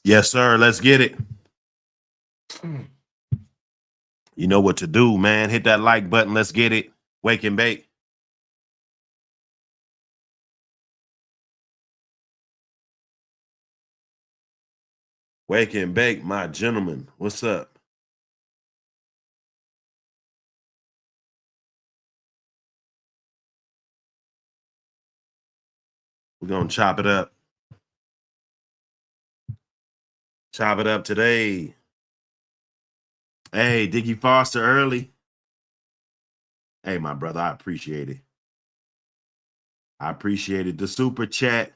Yes, sir. Let's get it. You know what to do, man. Hit that like button. Let's get it. Wake and bake. Wake and bake, my gentlemen. What's up? We're going to chop it up. Chop it up today. Hey, Diggy Foster early. Hey, my brother, I appreciate it. I appreciated the super chat.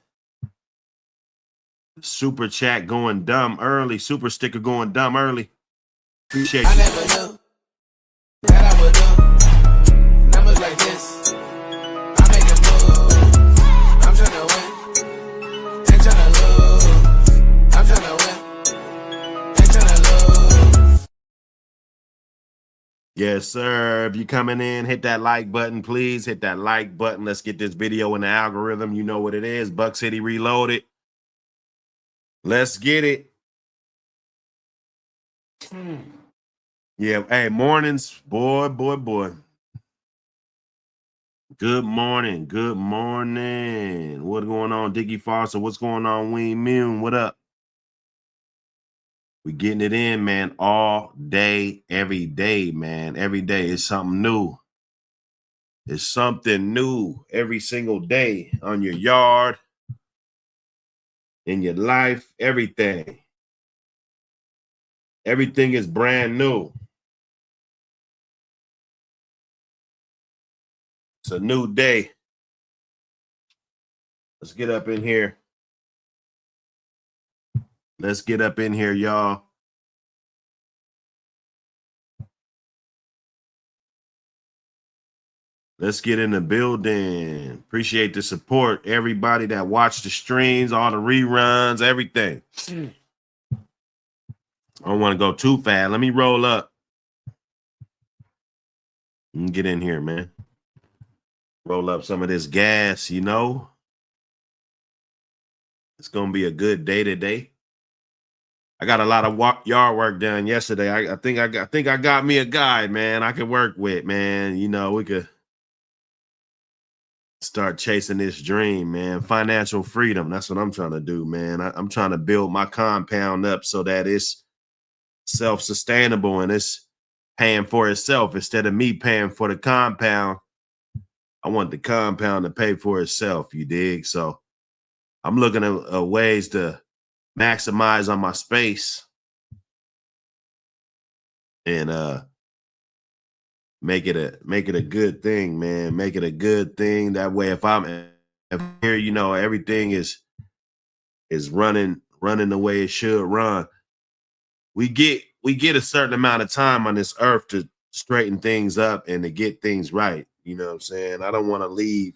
Super chat going dumb early. Super sticker going dumb early. Appreciate you. I never knew that I would do numbers like this. I make a move. I'm tryna win. Ain't tryna lose. I'm tryna win. Ain't tryna lose. Yes, sir. If you coming in, hit that like button, please. Hit that like button. Let's get this video in the algorithm. You know what it is. Buck City Reloaded. Let's get it. Yeah. Hey, mornings. Boy. Good morning. Good morning. What's going on, Diggy Foster? What's going on, Ween Moon? What up? We getting it in, man, all day, every day, man. Every day is something new. It's something new every single day on your yard, in your life, everything. Everything is brand new. It's a new day. Let's get up in here. Let's get up in here, y'all. Let's get in the building. Appreciate the support. Everybody that watched the streams, all the reruns, everything. I don't want to go too fast. Let me roll up. Get in here, man. Roll up some of this gas, you know. It's going to be a good day today. I got a lot of yard work done yesterday. I think I got me a guy, man, I could work with, man. You know, we could start chasing this dream, man. Financial freedom. That's what I'm trying to do, man. I'm trying to build my compound up so that it's self-sustainable and it's paying for itself instead of me paying for the compound. I want the compound to pay for itself, you dig? So I'm looking at ways to maximize on my space and make it a good thing, man. Make it a good thing. That way, if here, you know, everything is running the way it should run. We get a certain amount of time on this earth to straighten things up and to get things right. You know what I'm saying? I don't want to leave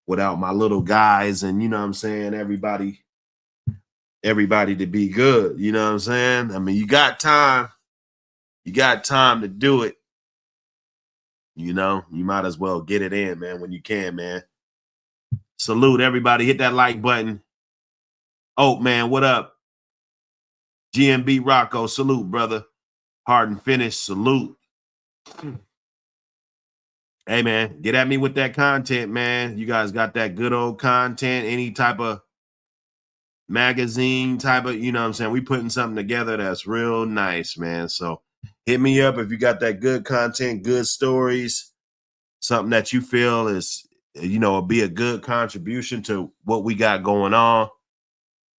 without my little guys and, you know what I'm saying, everybody to be good. You know what I'm saying? I mean, you got time to do it. You know, you might as well get it in, man, when you can, man. Salute everybody. Hit that like button. Oh, man, what up? GMB Rocco, salute, brother. Hard and finish, salute. Hey, man, get at me with that content, man. You guys got that good old content, any type of magazine type of, you know what I'm saying? We putting something together that's real nice, man. So hit me up if you got that good content, good stories, something that you feel is, you know, will be a good contribution to what we got going on.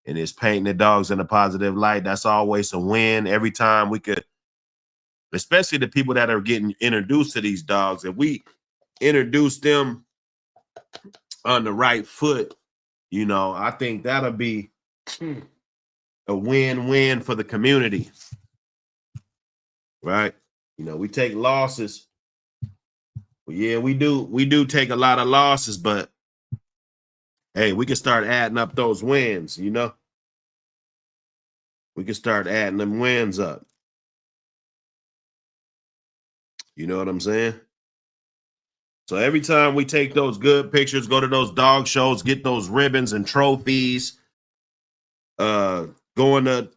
And it's painting the dogs in a positive light. That's always a win. Every time we could, especially the people that are getting introduced to these dogs, if we introduce them on the right foot, you know, I think that'll be a win-win for the community. Right? You know, we take losses. Yeah, we do take a lot of losses, but hey, we can start adding up those wins, you know? We can start adding them wins up. You know what I'm saying? So every time we take those good pictures, go to those dog shows, get those ribbons and trophies, going to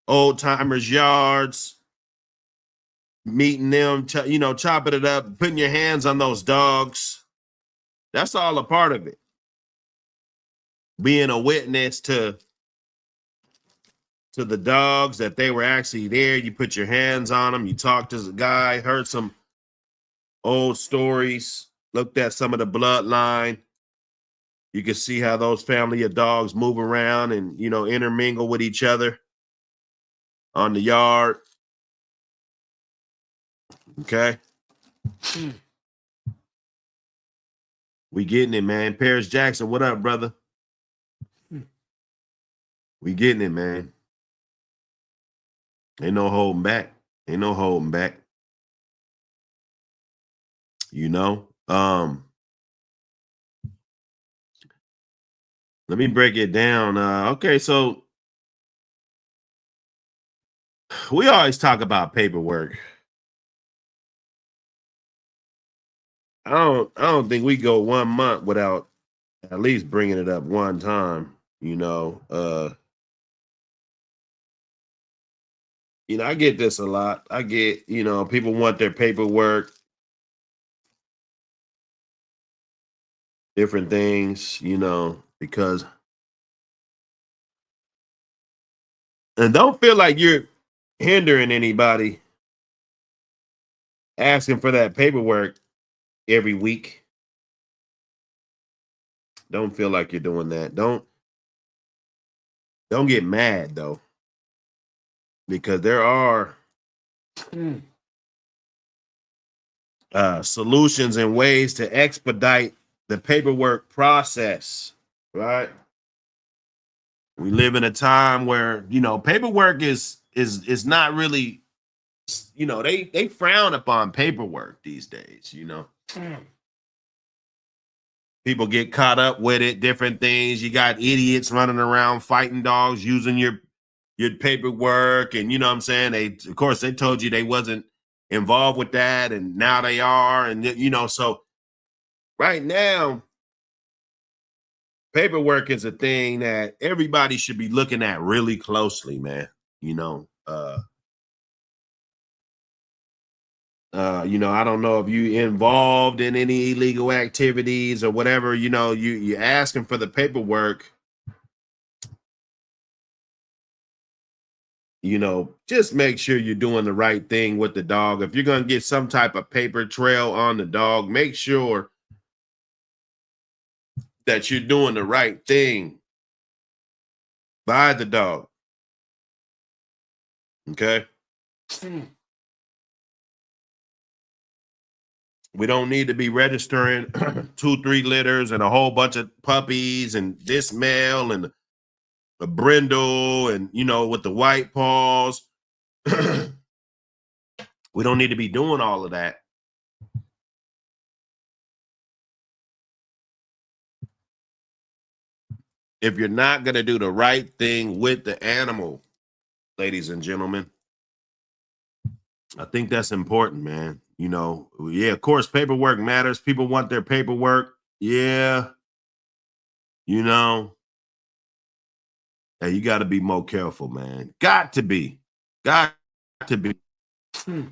old timers' yards, meeting them, chopping it up, putting your hands on those dogs. That's all a part of it. Being a witness to the dogs, that they were actually there. You put your hands on them. You talked to the guy, heard some old stories, looked at some of the bloodline. You can see how those family of dogs move around and, intermingle with each other on the yard. Okay. We getting it, man. Paris Jackson, what up, brother? We getting it, man. Ain't no holding back. Ain't no holding back. Let me break it down. Okay, so we always talk about paperwork. I don't think we go 1 month without at least bringing it up one time. I get this a lot. I get, people want their paperwork, different things, because, and don't feel like you're hindering anybody asking for that paperwork every week. Don't feel like you're doing that. Don't get mad though, because there are solutions and ways to expedite the paperwork process, right? We live in a time where, paperwork is not really, they frown upon paperwork these days, People get caught up with it, different things. You got idiots running around fighting dogs using your paperwork, and what I'm saying? Of course they told you they wasn't involved with that, and now they are, and so right now paperwork is a thing that everybody should be looking at really closely, man. I don't know if you involved in any illegal activities or whatever, you're asking for the paperwork, just make sure you're doing the right thing with the dog. If you're going to get some type of paper trail on the dog, make sure that you're doing the right thing by the dog. Okay. We don't need to be registering 2-3 litters and a whole bunch of puppies and this male and a brindle and, with the white paws. We don't need to be doing all of that. If you're not going to do the right thing with the animal, ladies and gentlemen, I think that's important, man. Yeah, of course, paperwork matters. People want their paperwork. Yeah. Hey, you got to be more careful, man. Got to be. Got to be. Trying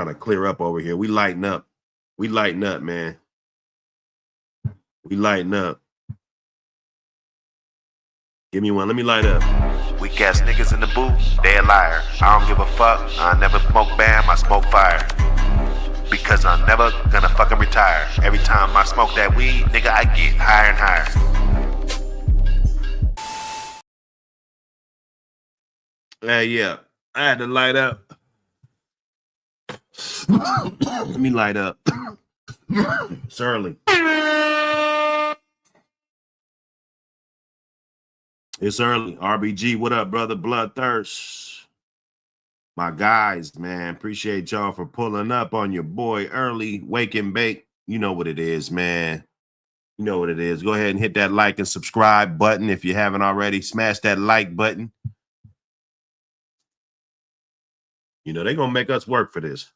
to clear up over here. We lighten up. We lighten up, man. We lighten up. Give me one. Let me light up. Weak ass niggas in the booth, they a liar. I don't give a fuck. I never smoke bam, I smoke fire. Because I'm never gonna fucking retire. Every time I smoke that weed, nigga, I get higher and higher. Yeah. I had to light up. Let me light up. It's early. It's early. RBG, what up, brother? Bloodthirst. My guys, man. Appreciate y'all for pulling up on your boy early. Wake and bake. You know what it is, man. You know what it is. Go ahead and hit that like and subscribe button if you haven't already. Smash that like button. They're going to make us work for this.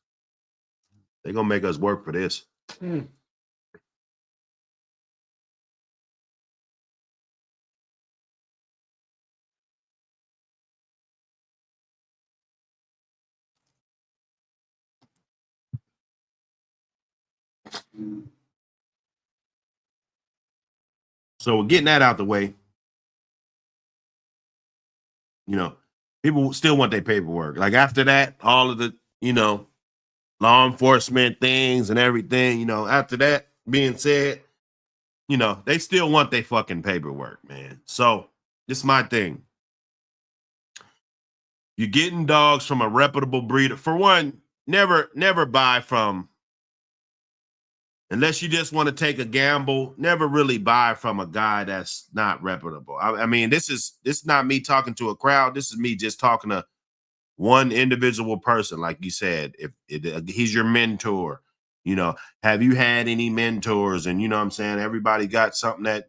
They're going to make us work for this. So we're getting that out the way. You know, people still want their paperwork. Like after that, all of the, law enforcement things and everything, after that being said, they still want their fucking paperwork, man. So this is my thing. You're getting dogs from a reputable breeder. For one, never buy from, unless you just want to take a gamble, never really buy from a guy that's not reputable. I mean, this is not me talking to a crowd. This is me just talking to one individual person. Like you said, if he's your mentor, have you had any mentors? And you know what I'm saying? Everybody got something that,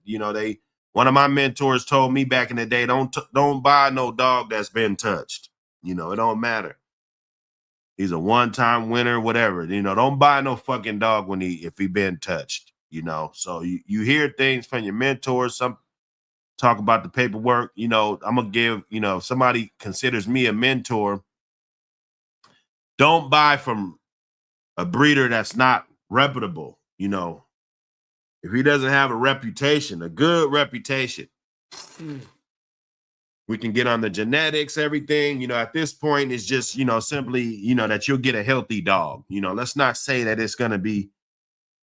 one of my mentors told me back in the day, don't buy no dog that's been touched. It don't matter. He's a one-time winner, whatever. Don't buy no fucking dog if he been touched. So you hear things from your mentors. Some talk about the paperwork. I'm gonna give. If somebody considers me a mentor, don't buy from a breeder that's not reputable. If he doesn't have a reputation, a good reputation. We can get on the genetics, everything. At this point, it's just, simply, that you'll get a healthy dog. Let's not say that it's going to be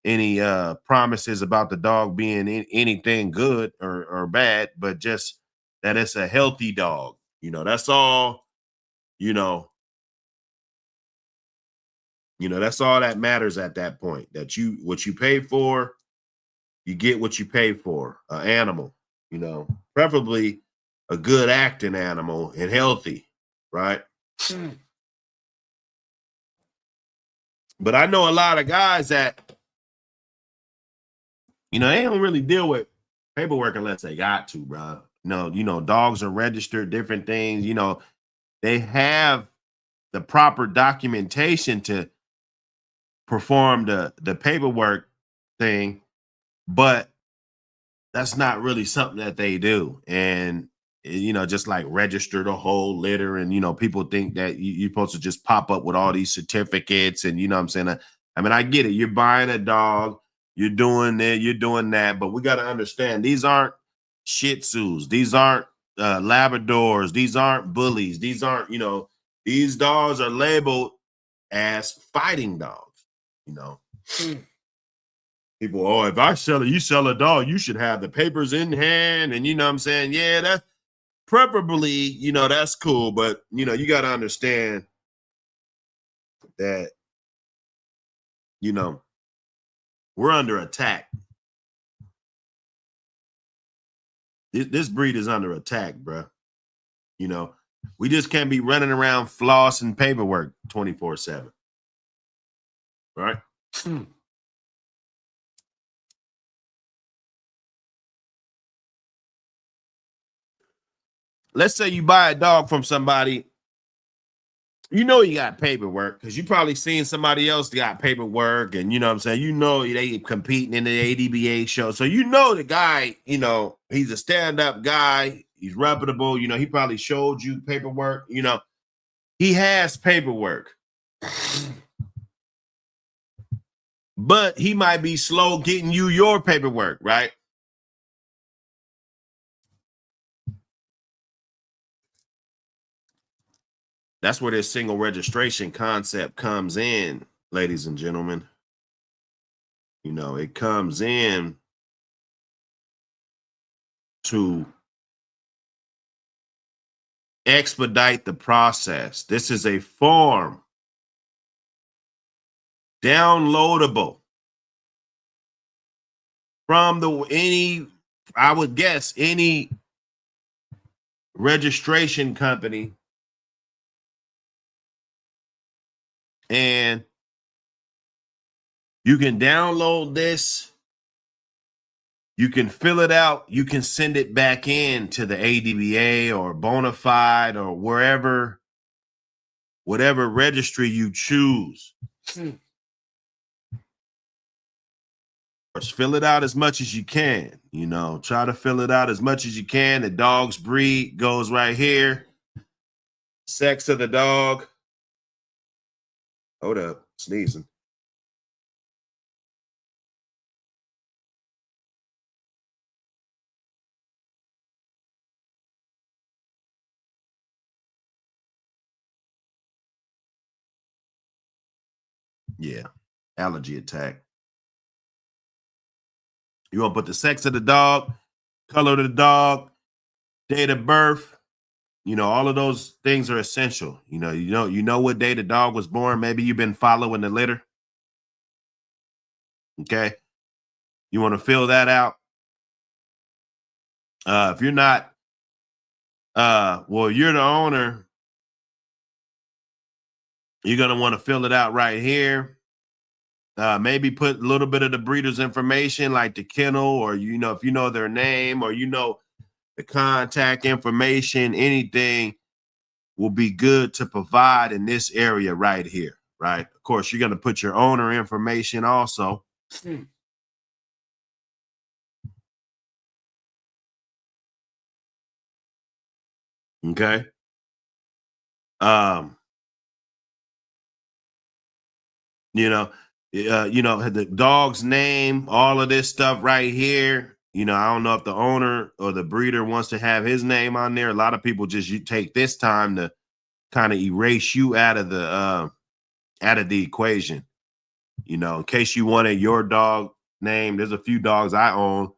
any promises about the dog being anything good or bad, but just that it's a healthy dog. That's all, that's all that matters at that point. That what you pay for, you get what you pay for. An animal, preferably a good acting animal and healthy, right? But I know a lot of guys that, they don't really deal with paperwork unless they got to, bro. Dogs are registered, different things. They have the proper documentation to perform the paperwork thing, but that's not really something that they do. And just like register the whole litter, and people think that you're supposed to just pop up with all these certificates, and what I'm saying. I mean, I get it. You're buying a dog, you're doing it, you're doing that, but we got to understand these aren't Shih Tzus, these aren't Labradors, these aren't bullies, these aren't these dogs are labeled as fighting dogs. People, oh, if you sell a dog, you should have the papers in hand. And what I'm saying? Yeah, that's preferably, that's cool. But, you got to understand that, we're under attack. This breed is under attack, bro. We just can't be running around flossing paperwork 24/7. Right? Let's say you buy a dog from somebody, you got paperwork because you probably seen somebody else got paperwork, and what I'm saying, they competing in the ADBA show. So the guy, he's a stand-up guy, he's reputable, he probably showed you paperwork, he has paperwork. But he might be slow getting you your paperwork, right? That's where this single registration concept comes in, ladies and gentlemen. It comes in to expedite the process. This is a form, downloadable from I would guess any registration company, and you can download this, you can fill it out, you can send it back in to the ADBA or Bonafide or whatever registry you choose. Fill it out as much as you can, try to fill it out as much as you can. The dog's breed goes right here. Sex of the dog. Hold up, sneezing. Yeah, allergy attack. You want to put the sex of the dog, color of the dog, date of birth. You know, all of those things are essential. You know what day the dog was born. Maybe you've been following the litter. Okay. You want to fill that out. If you're not, well, you're the owner, you're going to want to fill it out right here. Maybe put a little bit of the breeder's information, like the kennel, or, you know, if you know their name, or, you know, the contact information, anything will be good to provide in this area right here, right? Of course, you're going to put your owner information also. Okay. You know, the dog's name, all of this stuff right here. You know, I don't know if the owner or the breeder wants to have his name on there. A lot of people just you take this time to kind of erase you out of the equation. You know, in case you wanted your dog name, there's a few dogs I own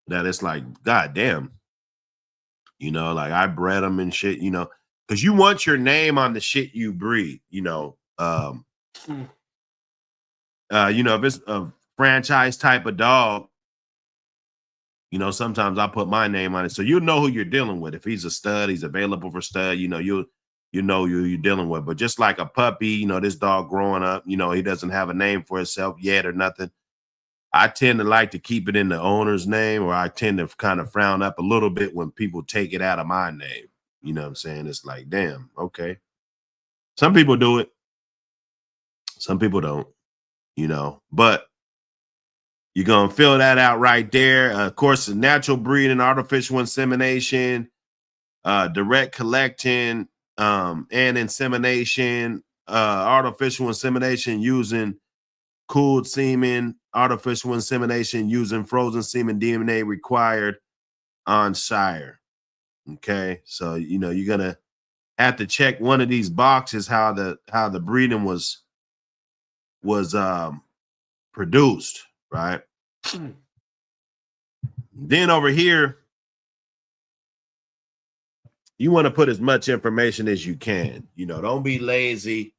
that it's like, God damn, you know, like I bred them and shit, you know, because you want your name on the shit you breed, you know. You know, if it's a franchise type of dog, you know, sometimes I put my name on it. So you know who you're dealing with. If he's a stud, he's available for stud, you know, you know who you're dealing with. But just like a puppy, you know, this dog growing up, you know, he doesn't have a name for himself yet or nothing. I tend to like to keep it in the owner's name, or I tend to kind of frown up a little bit when people take it out of my name. You know what I'm saying? It's like, damn, okay. Some people do it. Some people don't, you know, but you're going to fill that out right there. Of course, natural breeding, artificial insemination, direct collecting, and insemination, artificial insemination using cooled semen, artificial insemination using frozen semen DNA required on sire. Okay. So, you know, you're going to have to check one of these boxes, how the breeding was produced, right? Then over here, you want to put as much information as you can. You know, don't be lazy.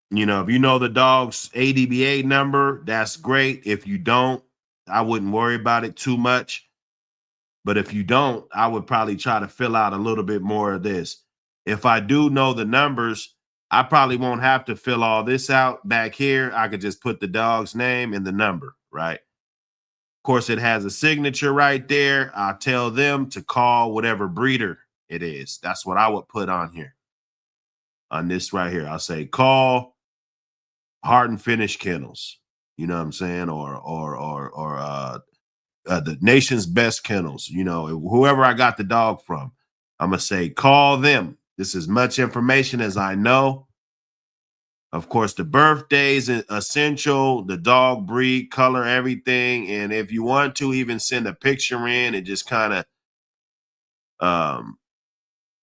You know, if you know the dog's ADBA number, that's great. If you don't, I wouldn't worry about it too much. But if you don't, I would probably try to fill out a little bit more of this. If I do know the numbers, I probably won't have to fill all this out back here. I could just put the dog's name and the number, right? Of course, it has a signature right there. I'll tell them to call whatever breeder it is. That's what I would put on here. On this right here, I'll say call Hard and Finish Kennels. You know what I'm saying? Or the nation's best kennels. You know, whoever I got the dog from, I'm gonna say call them. This is much information as I know. Of course, the birthday is essential, the dog breed, color, everything. And if you want to even send a picture in and just kind of,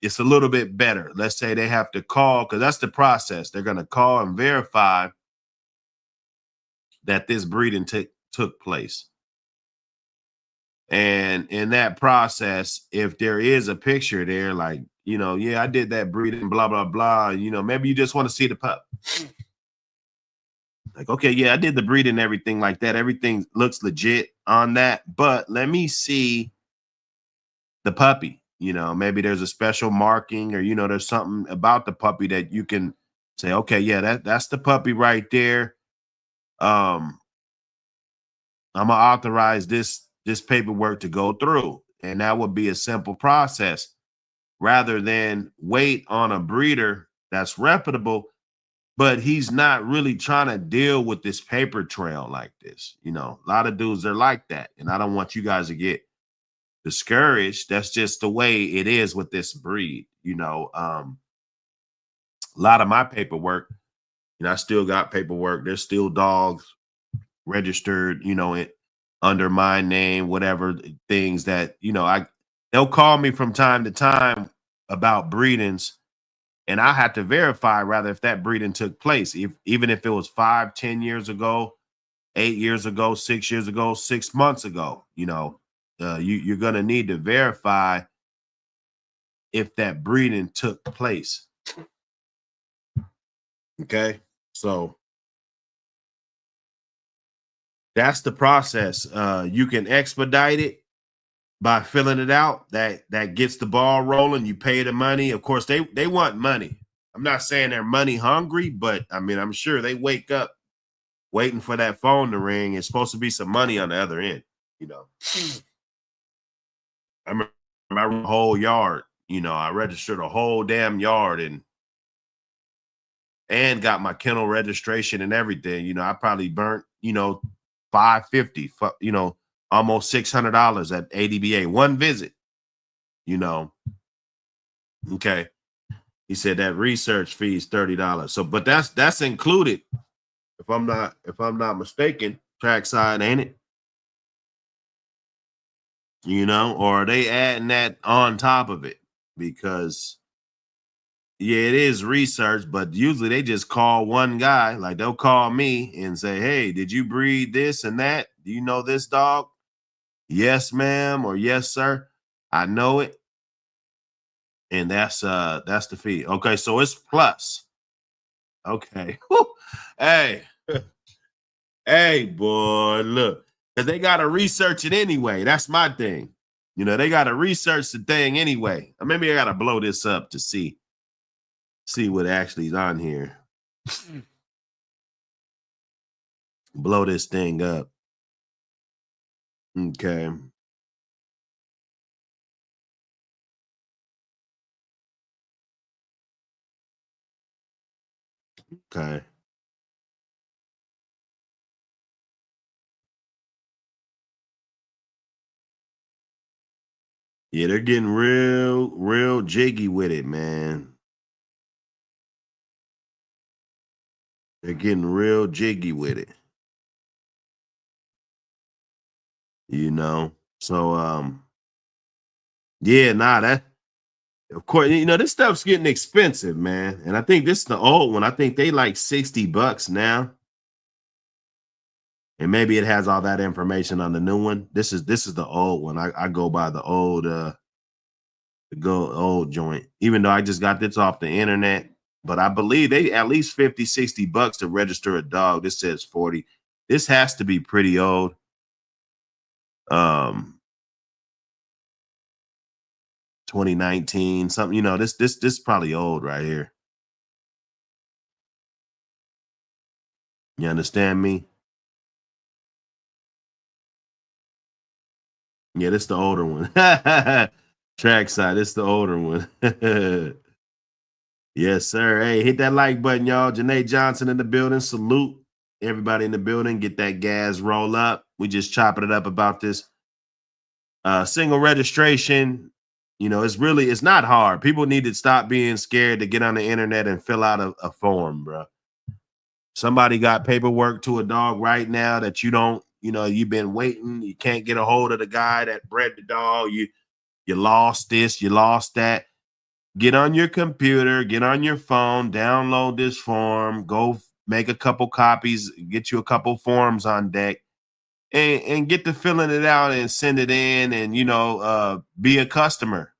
it's a little bit better. Let's say they have to call, because that's the process. They're going to call and verify that this breeding took place. And in that process, if there is a picture there, like, you know, yeah, I did that breeding, blah, blah, blah. You know, maybe you just want to see the pup. Like, okay, yeah, I did the breeding and everything like that. Everything looks legit on that. But let me see the puppy. You know, maybe there's a special marking, or, you know, there's something about the puppy that you can say, okay, yeah, that's the puppy right there. I'm gonna authorize this paperwork to go through. And that would be a simple process, rather than wait on a breeder that's reputable, but he's not really trying to deal with this paper trail like this. You know, a lot of dudes are like that. And I don't want you guys to get discouraged. That's just the way it is with this breed. You know, a lot of my paperwork, you know, I still got paperwork. There's still dogs registered, you know, under my name, whatever things that, you know, they'll call me from time to time about breedings. And I had to verify rather if that breeding took place, even if it was 5, 10 years ago, 8 years ago, 6 years ago, 6 months ago. You're gonna need to verify if that breeding took place. Okay, so that's the process. You can expedite it by filling it out. That gets the ball rolling. You pay the money. Of course, they want money. I'm not saying they're money hungry, but I mean, I'm sure they wake up waiting for that phone to ring. It's supposed to be some money on the other end. I remember my whole yard. I registered a whole damn yard and got my kennel registration and everything. I probably burnt, $550, almost $600 at ADBA, one visit, Okay. He said that research fee is $30. So, but that's included. If I'm not mistaken, trackside, ain't it? Or are they adding that on top of it? Because yeah, it is research, but usually they just call one guy. Like they'll call me and say, "Hey, did you breed this and that? Do you know this dog?" Yes, ma'am, or yes, sir. I know it. And that's the fee. Okay, so it's plus. Okay. Hey. Hey, boy, look. Because they gotta research it anyway. That's my thing. They gotta research the thing anyway. Or maybe I gotta blow this up to see what actually is on here. Blow this thing up. Okay. Okay. Yeah, they're getting real jiggy with it, man. They're getting real jiggy with it. So yeah, that of course, this stuff's getting expensive, man. And I think this is the old one. I think they like $60 now. And maybe it has all that information on the new one. This is the old one. I go by the old old joint, even though I just got this off the internet. But I believe they at least $50-$60 to register a dog. This says 40. This has to be pretty old. 2019, something, this is probably old right here. You understand me? Yeah, this the older one. Trackside, this the older one. Yes, sir. Hey, hit that like button, y'all. Janae Johnson in the building. Salute everybody in the building. Get that gas roll up. We just chopping it up about this single registration. It's not hard. People need to stop being scared to get on the internet and fill out a form, bro. Somebody got paperwork to a dog right now that you don't, you've been waiting. You can't get a hold of the guy that bred the dog. You lost this, you lost that. Get on your computer, get on your phone, download this form, go make a couple copies, get you a couple forms on deck, and get to filling it out and send it in, and be a customer.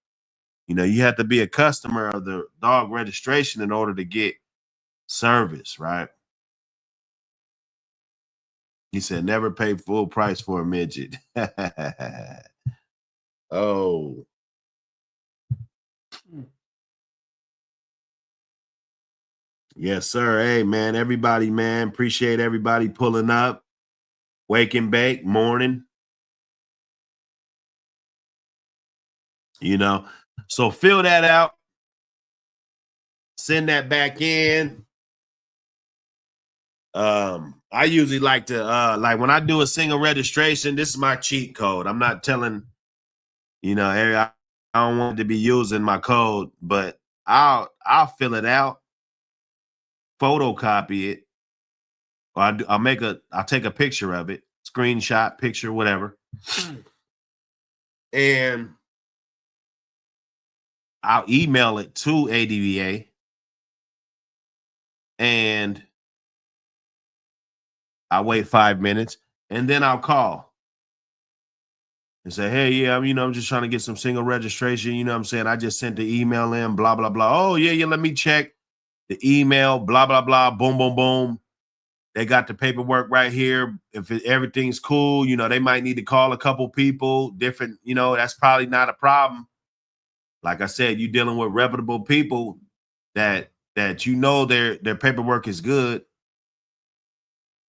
You have to be a customer of the dog registration in order to get service, right? He said, never pay full price for a midget. Oh. Yes, sir. Hey, man, everybody, man, appreciate everybody pulling up. Wake and bake, morning. So fill that out. Send that back in. I usually like to like when I do a single registration, this is my cheat code. I'm not telling, I don't want to be using my code, but I'll fill it out, photocopy it, or I'll take a picture of it, screenshot, picture, whatever. And I'll email it to ADVA. and I wait 5 minutes, and then I'll call and say, hey, yeah, I'm just trying to get some single registration. You know what I'm saying? I just sent the email in, blah, blah, blah. Oh, yeah, let me check the email, blah, blah, blah, boom, boom, boom. They got the paperwork right here. If everything's cool, they might need to call a couple people, different, that's probably not a problem. Like I said, you dealing with reputable people that their paperwork is good,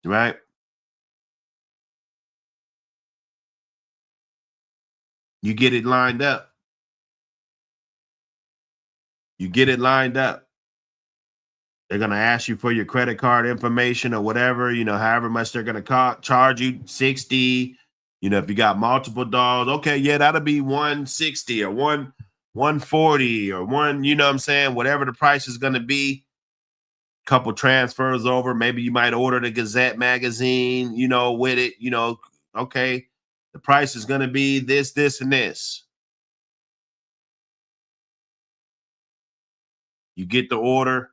right? You get it lined up. You get it lined up. They're going to ask you for your credit card information or whatever, however much they're going to charge you, 60. If you got multiple dogs, okay, yeah, that'll be 160 or 140 or what I'm saying? Whatever the price is going to be. Couple transfers over. Maybe you might order the Gazette magazine, with it, okay, the price is going to be this, this, and this. You get the order.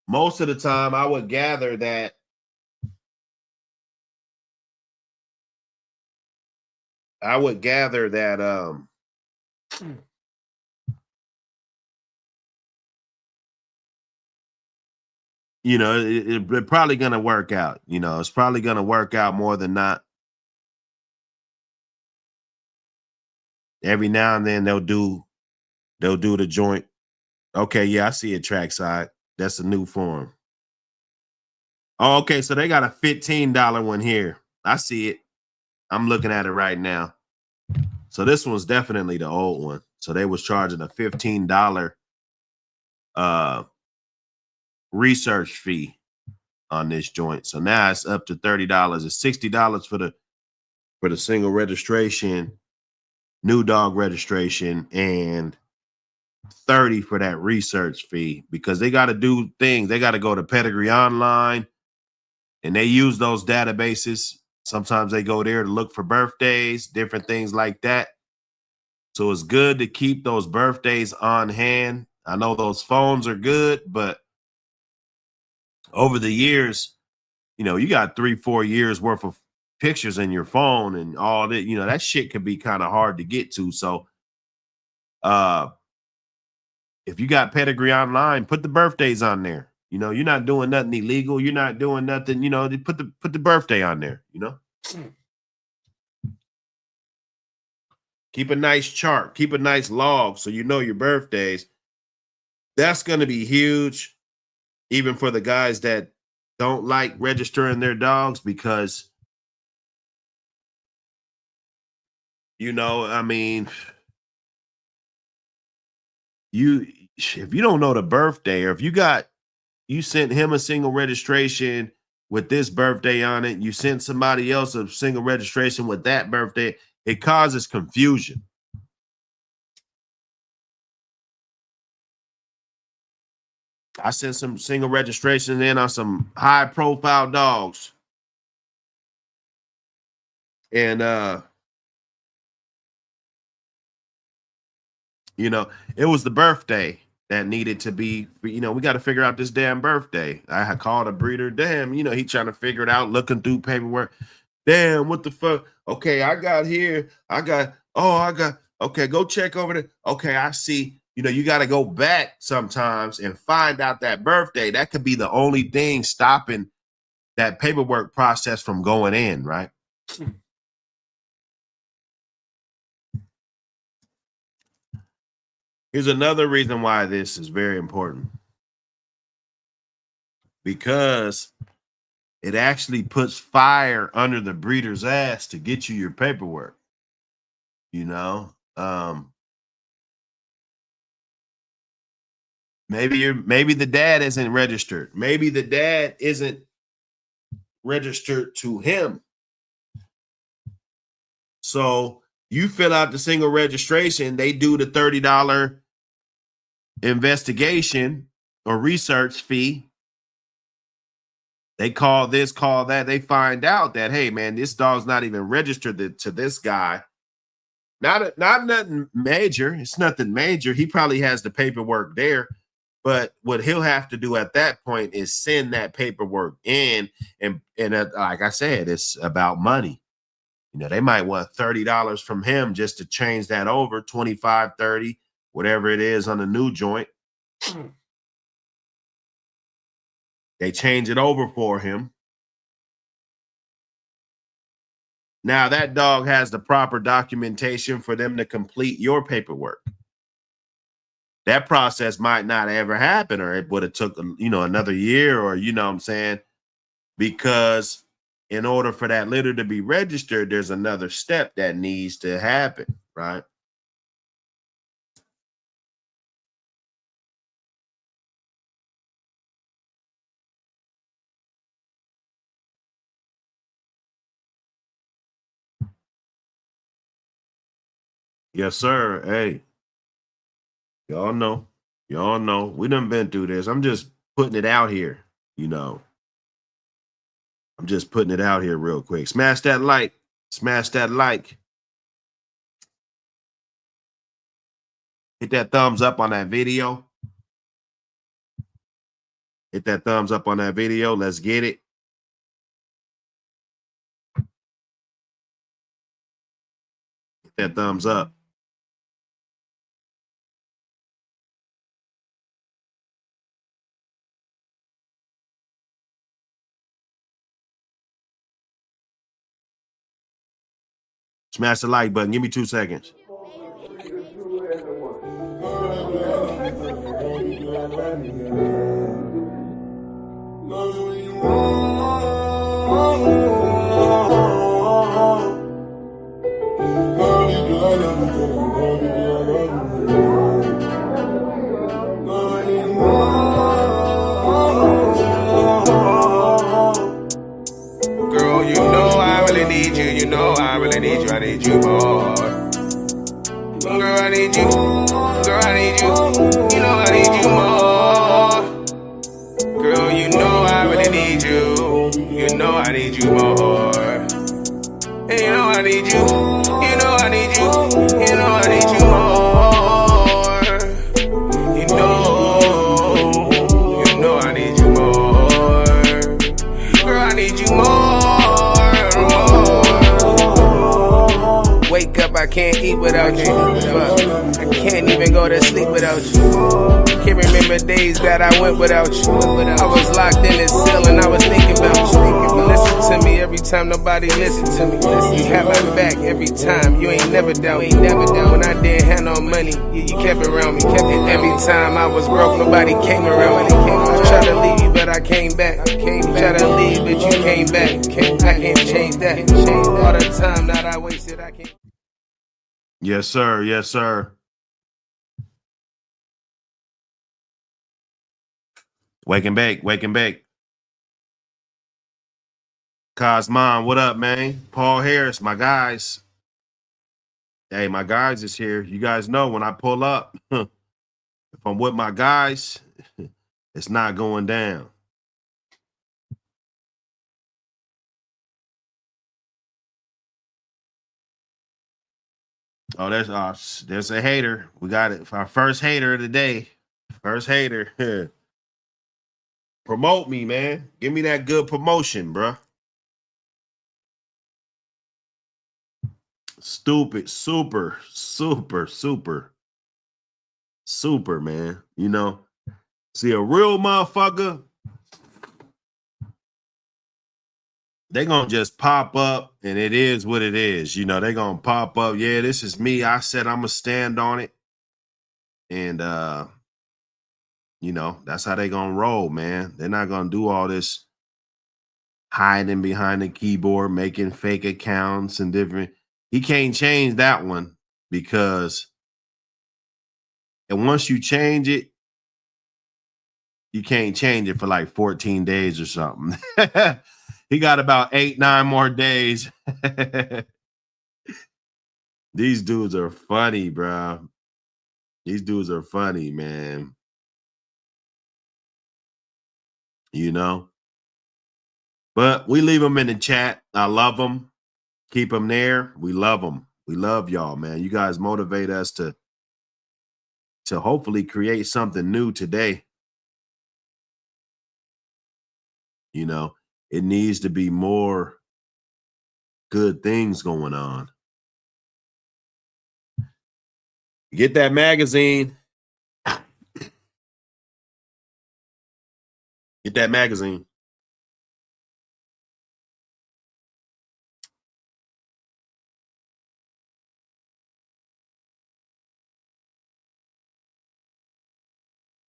Most of the time, I would gather that it's probably going to work out. It's probably going to work out more than not. Every now and then they'll do the joint. Okay, yeah, I see it trackside. That's a new form. Oh, okay, so they got a $15 one here. I see it. I'm looking at it right now. So this one's definitely the old one. So they was charging a $15 research fee on this joint. So now it's up to $30. It's $60 for the single registration, new dog registration, and $30 for that research fee, because they got to do things. They got to go to Pedigree online, and they use those databases. Sometimes they go there to look for birthdays, different things like that. So it's good to keep those birthdays on hand. I know those phones are good, but over the years, you got 3-4 years worth of pictures in your phone and all that, that shit can be kind of hard to get to. So if you got Pedigree online, put the birthdays on there. You're not doing nothing illegal. You're not doing nothing, put the birthday on there, Keep a nice chart, keep a nice log so your birthdays. That's going to be huge, even for the guys that don't like registering their dogs, because, I mean, if you don't know the birthday, or if you sent him a single registration with this birthday on it, you sent somebody else a single registration with that birthday, it causes confusion. I sent some single registrations in on some high profile dogs. And it was the birthday that needed to be, we got to figure out this damn birthday. I had called a breeder. Damn, he trying to figure it out, looking through paperwork. Damn, what the fuck? Okay, okay, go check over there. Okay, I see. You got to go back sometimes and find out that birthday. That could be the only thing stopping that paperwork process from going in, right? Here's another reason why this is very important. Because it actually puts fire under the breeder's ass to get you your paperwork. Maybe the dad isn't registered. Maybe the dad isn't registered to him. So you fill out the single registration, they do the $30 investigation or research fee. They call this, call that. They find out that, hey, man, this dog's not even registered to this guy. Not nothing major. It's nothing major. He probably has the paperwork there. But what he'll have to do at that point is send that paperwork in, and like I said, it's about money. You know, they might want $30 from him just to change that over, 25, 30, whatever it is on the new joint. They change it over for him. Now that dog has the proper documentation for them to complete your paperwork. That process might not ever happen, or it would have took, you know, another year, or, you know what I'm saying? Because in order for that litter to be registered, there's another step that needs to happen, right? Yes, sir. Hey, y'all know. Y'all know. We done been through this. I'm just putting it out here, you know. I'm just putting it out here real quick. Smash that like. Smash that like. Hit that thumbs up on that video. Hit that thumbs up on that video. Let's get it. Hit that thumbs up. Smash the like button. Give me 2 seconds. Girl, you know I really need you. You know I really need you. I need you more. Girl, I need you. Girl, I need you. You know I need you more. Girl, you know I really need you. You know I need you more. And you know I need you. You know I need you. You know I need you more. You know I need you more. Girl, I need you more. Wake up, I can't eat without you. Fuck. I can't even go to sleep without you. Can't remember days that I went without you. I was locked in this cell and I was thinking about you. You listen to me every time nobody listen to me. You have my back every time. You ain't never down. When I didn't have no money, you kept it around me. And every time I was broke, nobody came around me. I tried to leave you, but I came back. Tried to leave, but you came back. I can't change that. All the time that I wasted, I can't. Yes, sir. Yes, sir. Wake and bake. Wake and bake. Cosmon, what up, man? Paul Harris, my guys. Hey, my guys is here. You guys know when I pull up, if I'm with my guys, it's not going down. Oh, there's a hater. We got it. Our first hater of the day. First hater. Promote me, man. Give me that good promotion, bruh. Stupid, super, man. You know, see a real motherfucker, they gonna just pop up and it is what it is. You know, they gonna pop up. Yeah, this is me. I said I'm gonna stand on it. And you know, that's how they gonna roll, man. They're not gonna do all this hiding behind the keyboard, making fake accounts and different. He can't change that one because, and once you change it, you can't change it for like 14 days or something. He got about 8-9 more days. These dudes are funny, bro. These dudes are funny, man. You know? But we leave them in the chat. I love them. Keep them there. We love them. We love y'all, man. You guys motivate us to hopefully create something new today. You know, it needs to be more good things going on. Get that magazine. Get that magazine.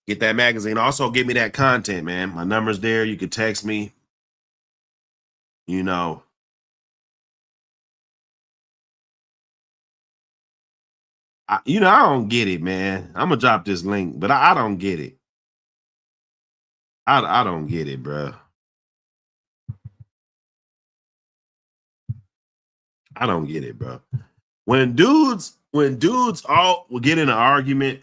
Get that magazine. Also, give me that content, man. My number's there. You can text me. You know, I don't get it, man. I'm gonna drop this link, but I don't get it. I don't get it, bro. I don't get it, bro. When dudes all will get in an argument,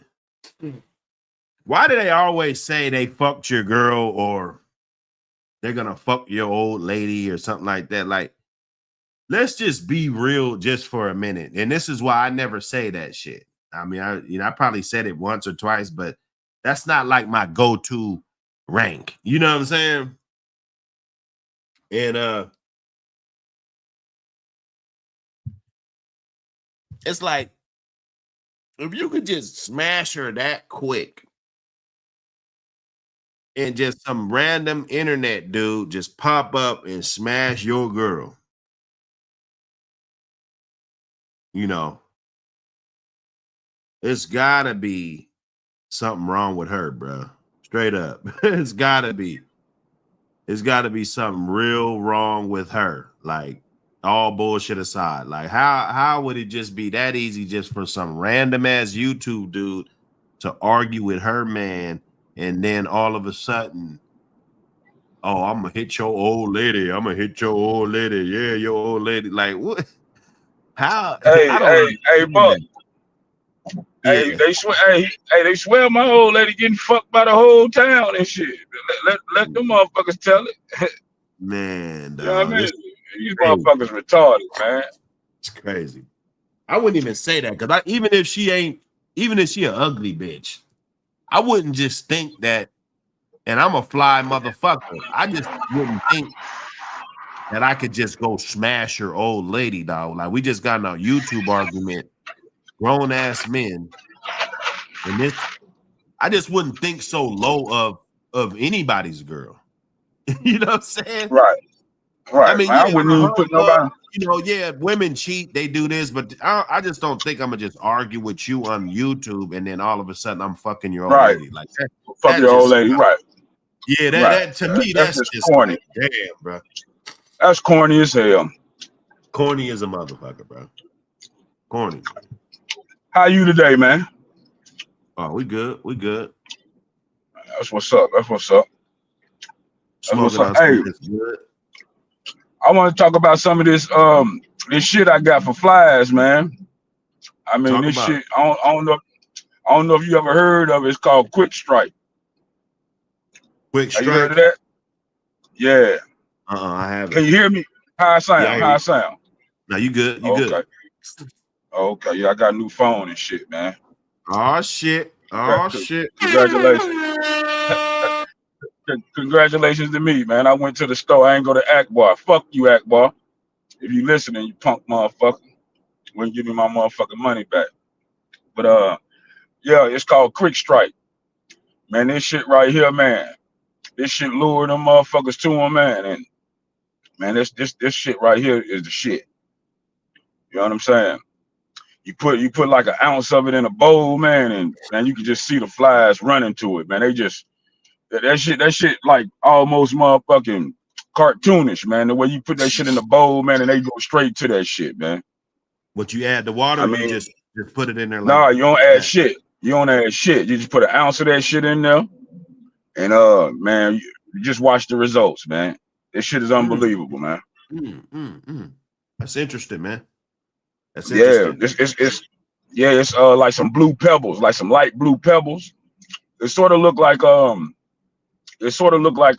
why do they always say they fucked your girl or they're gonna fuck your old lady or something like that? Like, let's just be real just for a minute. And this is why I never say that shit. I mean, I probably said it once or twice, but that's not like my go-to rank. You know what I'm saying? And it's like, if you could just smash her that quick and just some random internet dude just pop up and smash your girl, you know, it's gotta be something wrong with her, bro. Straight up. It's gotta be something real wrong with her. Like, all bullshit aside. Like, how would it just be that easy just for some random ass YouTube dude to argue with her man, and then all of a sudden, oh, I'm gonna hit your old lady. I'm gonna hit your old lady. Yeah, your old lady. Like, what? How? I don't Hey, Buck. understand that. Hey, Yeah, they swear my old lady getting fucked by the whole town and shit. Let them motherfuckers tell it. man, You know what I dog, mean? it's These crazy. motherfuckers retarded, man. It's crazy. I wouldn't even say that because even if she an ugly bitch, I wouldn't just think that. And I'm a fly motherfucker. I just wouldn't think that I could just go smash your old lady, dog. Like, we just got in a YouTube argument, grown ass men, and this. I just wouldn't think so low of anybody's girl. You know what I'm saying? Right, I right, mean, man. I yeah, wouldn't on a even whole put nobody yeah, women cheat, they do this, but I just don't think I'm gonna just argue with you on YouTube and then all of a sudden I'm fucking your old right. lady. Like Fuck that your old just lady, right, yeah, right. that to me, That's that's just just corny. like, damn, bro. That's corny as hell. Corny as a motherfucker, bro. Corny. How you today, man? Oh, we good. We good. That's what's up. That's what's up. That's what's Smoking up. on some Hey, of this good. I want to talk about some of this shit I got for flies, man. I mean, Talk this about it. shit. I don't know if you ever heard of it. It's called Quick Strike. Quick Have you heard of strike. that? Yeah. I Can haven't. you hear me? How I Yeah, I sound? hear How I you. sound? Now you good. You Okay. good. Okay. Yeah, I got a new phone and shit, man. Oh shit. Oh shit. Congratulations. Congratulations to me, man. I went to the store. I ain't go to Akbar. Fuck you, Akbar. If you listening, you punk motherfucker. Wouldn't give me my motherfucking money back. But yeah, it's called Quick Strike. Man, this shit right here, man. This shit lured them motherfuckers to him, man. And man, this shit right here is the shit. You know what I'm saying? You put like an ounce of it in a bowl, man, and man, you can just see the flies running to it, man. They just that shit like almost motherfucking cartoonish, man. The way you put that shit in the bowl, man, and they go straight to that shit, man. But you add the water, I or you mean, just put it in there like nah, you don't add that. shit. You don't add shit. You just put an ounce of that shit in there, and man, you just watch the results, man. This shit is Mm, unbelievable, man. mm. That's interesting, man. That's Yeah, interesting. it's like some blue pebbles, like some light blue pebbles. It sort of look like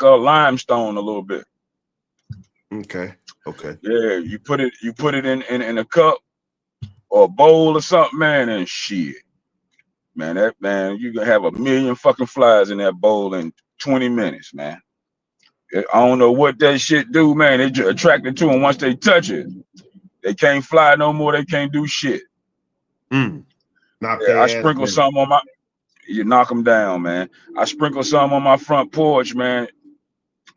limestone a little bit. Okay. Okay. Yeah, you put it in a cup or a bowl or something, man, and shit. Man, you can have a million fucking flies in that bowl in 20 minutes, man. I don't know what that shit do, man. They just attracted to them. Once they touch it, they can't fly no more. They can't do shit. Knock Yeah, I their ass sprinkle down. some on my. You knock them down, man. I sprinkle some on my front porch, man.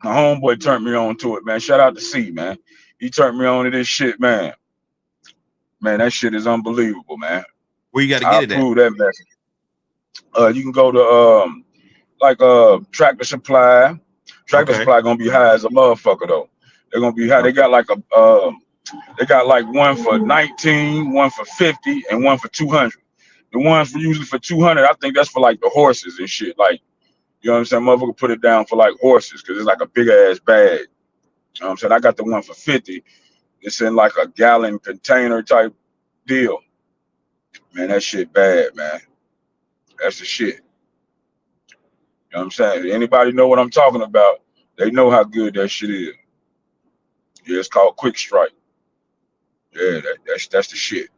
My homeboy turned me on to it, man. Shout out to C, man. He turned me on to this shit, man. Man, that shit is unbelievable, man. Where you got to I get it at? approve that message. You can go to like Tractor Supply. Tractor Okay. Supply gonna be high as a motherfucker though. They're gonna be high. They got like they got like one for 19, one for 50, and one for 200. The ones for usually for 200, I think that's for like the horses and shit. Like, you know what I'm saying? Motherfucker put it down for like horses because it's like a big ass bag. You know what I'm saying? I got the one for 50. It's in like a gallon container type deal. Man, that shit bad, man. That's the shit. You know what I'm saying? Anybody know what I'm talking about? They know how good that shit is. Yeah, it's called Quick Strike. Yeah, that's the shit.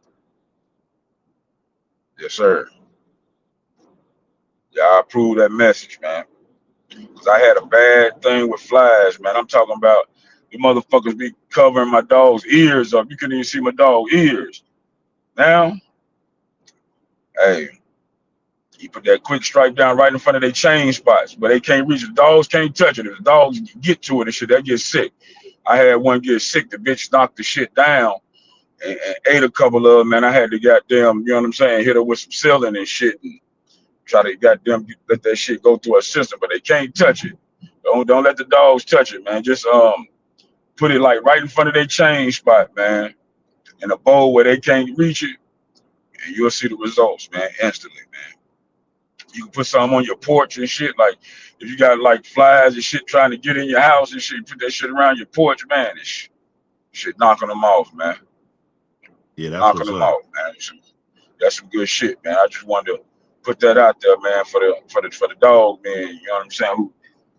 Yes, sir. Yeah, I approve that message, man. Cause I had a bad thing with flies, man. I'm talking about the motherfuckers be covering my dog's ears up. You couldn't even see my dog's ears. Now, hey, you put that quick stripe down right in front of their chain spots, but they can't reach it. The dogs can't touch it. If the dogs get to it and shit, they get sick. I had one get sick. The bitch knocked the shit down and ate a couple of them, man. I had to goddamn, you know what I'm saying, hit her with some sealing and shit and try to goddamn let that shit go through her system, but they can't touch it. Don't let the dogs touch it, man. Just put it like right in front of their chain spot, man, in a bowl where they can't reach it, and you'll see the results, man, instantly, man. You can put some on your porch and shit. Like if you got like flies and shit trying to get in your house and shit, you put that shit around your porch, man. This shit knocking them off, man. Yeah, that's Knocking what's them up. off, man. That's some good shit, man. I just wanted to put that out there, man, for the dog, man. You know what I'm saying?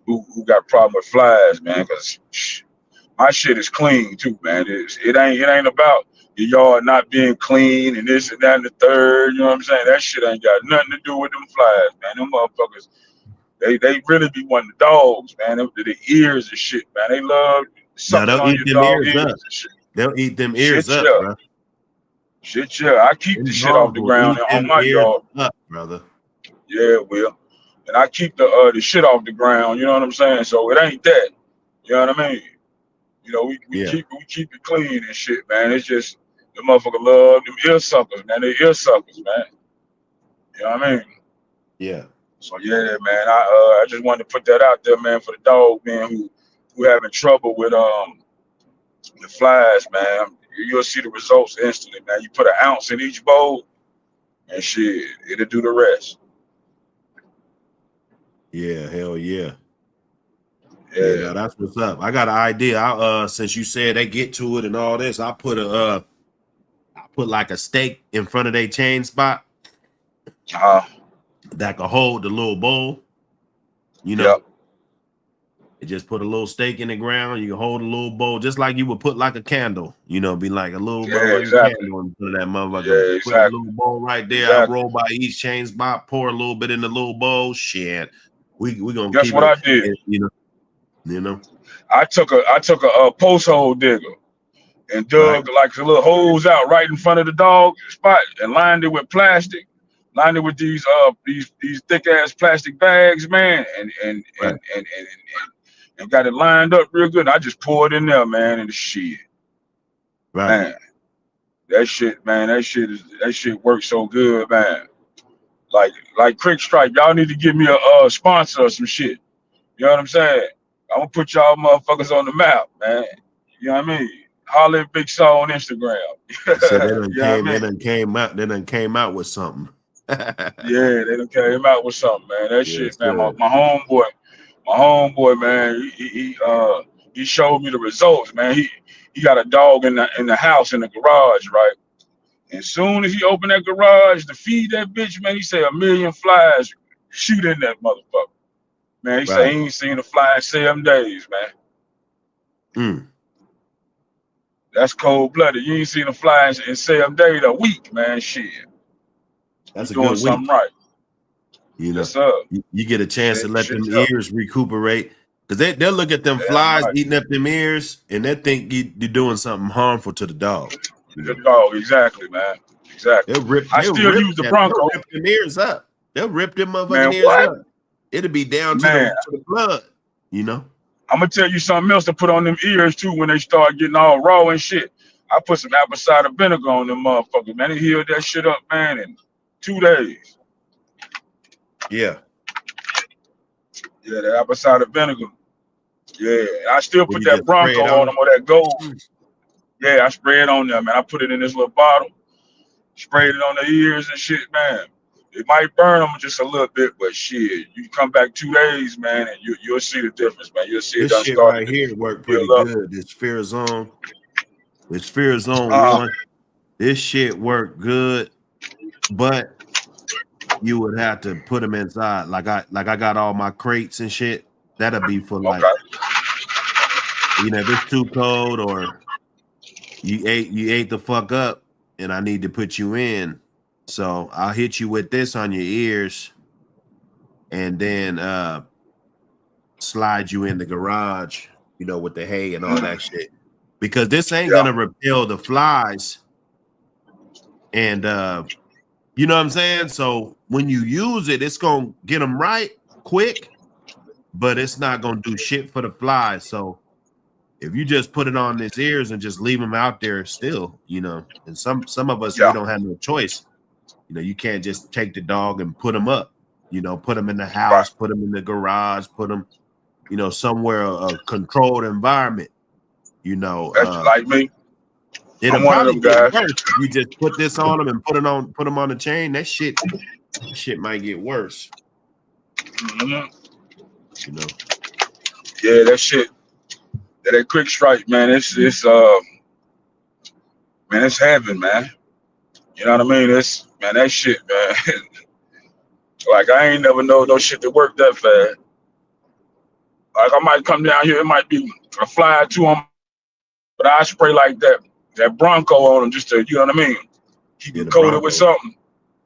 Who got problem with flies, man? Because my shit is clean too, man. It ain't about your yard not being clean and this and that and the third. You know what I'm saying? That shit ain't got nothing to do with them flies, man. Them motherfuckers, they really be wanting the dogs, man. The ears and shit, man. They love Now sucking they'll on eat your them dog ears ears up. and shit. They'll eat them ears Shit, up, yeah. bro. Shit, yeah. I keep the Them shit off dogs the will ground eat on them my ears yard. up, brother. Yeah, Will. And I keep the shit off the ground, you know what I'm saying? So it ain't that. You know what I mean? You know, we Yeah. keep it clean and shit, man. It's just the motherfucker love them ear suckers, man. They ear suckers, man. You know what I mean? Yeah. So yeah, man. I just wanted to put that out there, man, for the dog, man, who having trouble with the flies, man. You'll see the results instantly, man. You put an ounce in each bowl, and shit, it'll do the rest. Yeah, hell yeah. Yeah, Yeah. now that's what's up. I got an idea. I since you said they get to it and all this, I put like a stake in front of their chain spot that could hold the little bowl, you know. Yep. You just put a little stake in the ground, you can hold a little bowl, just like you would put like a candle, you know, be like a little Yeah, motherfucking exactly. candle in front of that motherfucker. Yeah, Put the exactly. little bowl right there. I Exactly. roll by each chain spot, pour a little bit in the little bowl. Shit. We gonna Guess keep what it, I did? you know. I took a post hole digger and Right, dug like the little holes out right in front of the dog spot and lined it with plastic, lined it with these thick ass plastic bags, man, right, and got it lined up real good. And I just poured in there, man, and the shit, right. man, that shit works so good, man. Like Quick Strike, y'all need to give me a sponsor or some shit. You know what I'm saying? I'm gonna put y'all motherfuckers on the map, man. You know what I mean? Holler at Big Saw on Instagram. He said You know what I mean? they done came out with something. Yeah, they done came out with something, man. That shit, Yes, man. My sir. homeboy, man. He showed me the results, man. He got a dog in the house in the garage, right? And soon as he opened that garage to feed that bitch, man, he said 1,000,000 flies shoot in that motherfucker. Man, he said Right. he ain't seen a fly in 7 days, man. Mm, That's cold blooded. You ain't seen a fly in 7 days, a week, man. Shit, you that's a doing good something week. right. You Yes, know, sir. you get a chance to Shit, let shit, them yeah. ears recuperate. Because they'll look at them Damn flies right. eating up them ears, and they think you're doing something harmful to the dog. You know, Oh, exactly, man. Exactly. they'll rip, I they'll still rip use the that, they'll Bronco. rip them ears up. They'll rip them Man, motherfucking ears what? up. It'll be down to Man, the blood. You know. I'm gonna tell you something else to put on them ears too when they start getting all raw and shit. I put some apple cider vinegar on them motherfuckers, man. They healed that shit up, man, in 2 days. Yeah. Yeah, that apple cider vinegar. Yeah, I still When put you that just spray Bronco it on on them them. or that gold. Yeah, I spray it on them, man. I put it in this little bottle, sprayed it on the ears and shit, man. It might burn them just a little bit, but shit, you come back 2 days, man, and you'll see the difference, man. You'll see it This done shit started right to here worked heal pretty up. good. This Fear Zone. This Fear Zone Uh, 1. This shit worked good, but you would have to put them inside. Like I got all my crates and shit. That'll be for like, okay. if it's too cold or you ate the fuck up and I need to put you in. So I'll hit you with this on your ears and then slide you in the garage, with the hay and all that shit. Because this ain't Yeah, gonna repel the flies. And you know what I'm saying? So when you use it, it's gonna get them right quick, but it's not gonna do shit for the flies. So if you just put it on his ears and just leave them out there still, and some of us, we yeah. don't have no choice. You can't just take the dog and put him up, put him in the Right. house, put him in the garage, put him, somewhere a controlled environment, That's like me. it'll I'm one of probably them get guys. worse if you just put this on them and put them on the chain. That shit might get worse, Hmm. you know. Yeah, that shit. That quick strike, man. Man, it's heaven, man. You know what I mean? Man, that shit, man. Like I ain't never know no shit that worked that fast. Like I might come down here, it might be a fly or two on, but I spray like that Bronco on them just to, you know what I mean? Keep Yeah, it the coated with Bronco, something.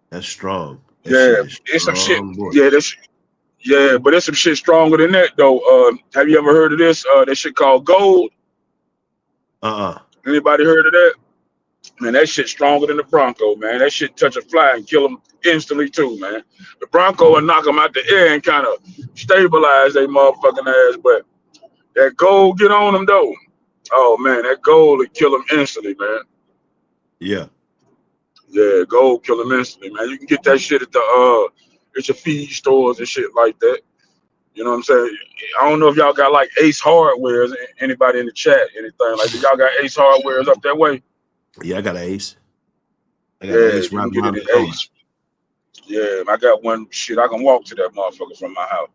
that's strong. That Yeah, shit is it's some shit. strong, boy. Yeah, but there's some shit stronger than that though. Have you ever heard of this? That shit called gold. Anybody heard of that? Man, that shit stronger than the Bronco, man. That shit touch a fly and kill them instantly too, man. The Bronco will knock them out the air and kind of stabilize they motherfucking ass, but that gold get on them though. Oh man, that gold will kill them instantly, man. Yeah. Yeah, gold kill them instantly, man. You can get that shit at your feed stores and shit like that. You know what I'm saying? I don't know if y'all got like Ace Hardwares. Anybody in the chat, anything like that? Y'all got Ace Hardwares up that way? Yeah, I got an Ace. I got an Yeah, Ace you right can get around it the at corner. Ace. Yeah, I got one. Shit, I can walk to that motherfucker from my house.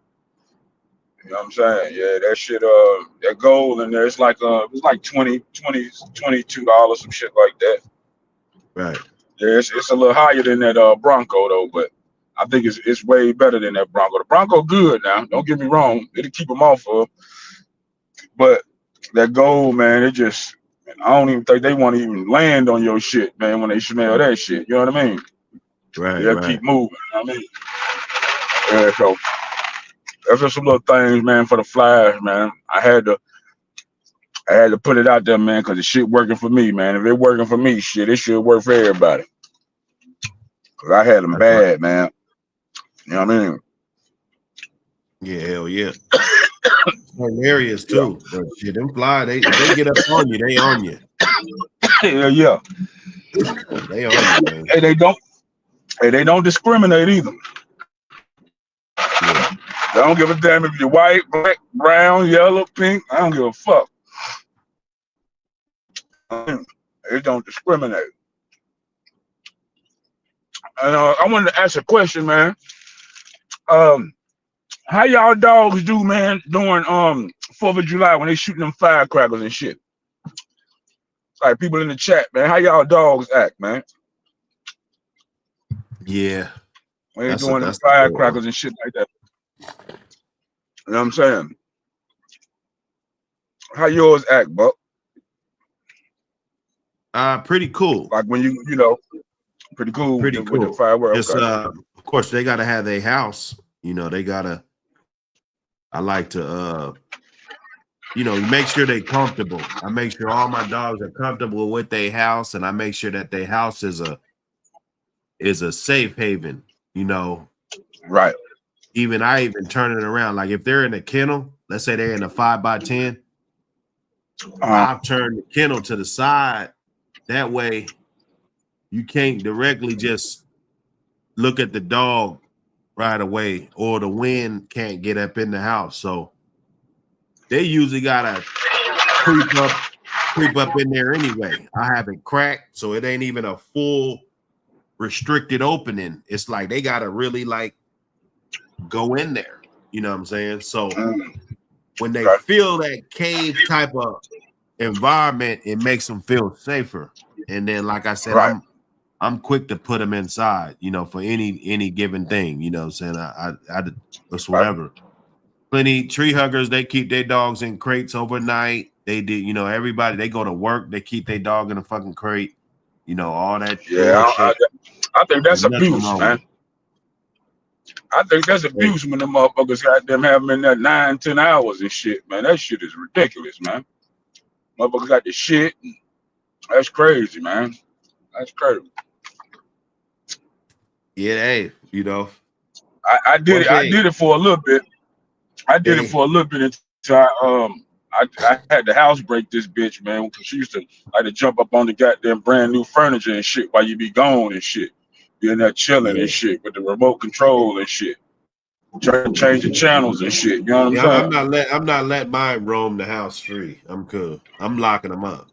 You know what I'm saying? Yeah, that shit. That gold in there. It's like $22, some shit like that. Right. Yeah, it's a little higher than that Bronco though, but I think it's way better than that Bronco. The Bronco good now. Don't get me wrong. It'll keep them off of. But that gold, man, I don't even think they want to even land on your shit, man, when they smell that shit. You know what I mean? Right, They'll right. keep moving. You know what I mean? Yeah, so that's just some little things, man, for the flies, man. I had to put it out there, man, because the shit working for me, man. If it working for me, shit, it should work for everybody. Cause I had them That's right. bad, man. You know what I mean? Yeah, hell yeah. Certain areas Yeah. too. But shit, them fly, if they get up on you, they on you. Yeah. They on you, man. Hey, they don't discriminate either. Yeah. They don't give a damn if you're white, black, brown, yellow, pink. I don't give a fuck. They don't discriminate. And I wanted to ask a question, man. How y'all dogs do, man, during 4th of July when they shooting them firecrackers and shit? Like people in the chat, man. How y'all dogs act, man? Yeah. When they That's doing them a good one. firecrackers and shit like that. You know what I'm saying? How yours act, Buck? Pretty cool. Like when you pretty cool Pretty with the cool. fireworks. Just Okay. of course they gotta have their house. They gotta I like to you know, you make sure they're comfortable. I make sure all my dogs are comfortable with their house, and I make sure that their house is a safe haven. You know, Right. I even turn it around. Like if they're in a kennel, let's say they're in a 5x10, I'll turn the kennel to the side. That way, you can't directly just look at the dog right away, or the wind can't get up in the house. So they usually gotta creep up in there anyway. I have it cracked, so it ain't even a full restricted opening. It's like they gotta really like go in there. You know what I'm saying? So when they feel that cave type of environment, it makes them feel safer. And then, like I said, I'm quick to put them inside, you know, for any given thing. You know what I'm saying? I it's whatever. Plenty tree huggers, they keep their dogs in crates overnight. They did, you know, everybody, they go to work, they keep their dog in a fucking crate, you know, all that bullshit. I think that's There's nothing abuse, wrong man. with it. I think that's abuse when the motherfuckers got them have them in there 9-10 hours and shit, man. That shit is ridiculous, man. Motherfuckers got the shit. That's crazy, man. That's crazy. Yeah, hey, you know. I did it for a little bit. I did it Hey, for a little bit until I had the house break this bitch, man, because she used to like to jump up on the goddamn brand new furniture and shit while you be gone and shit. Be in there chilling yeah. and shit with the remote control and shit. Trying to change the channels and shit. You know what Yeah, I'm saying? I'm not letting mine roam the house free. I'm cool. I'm locking them up.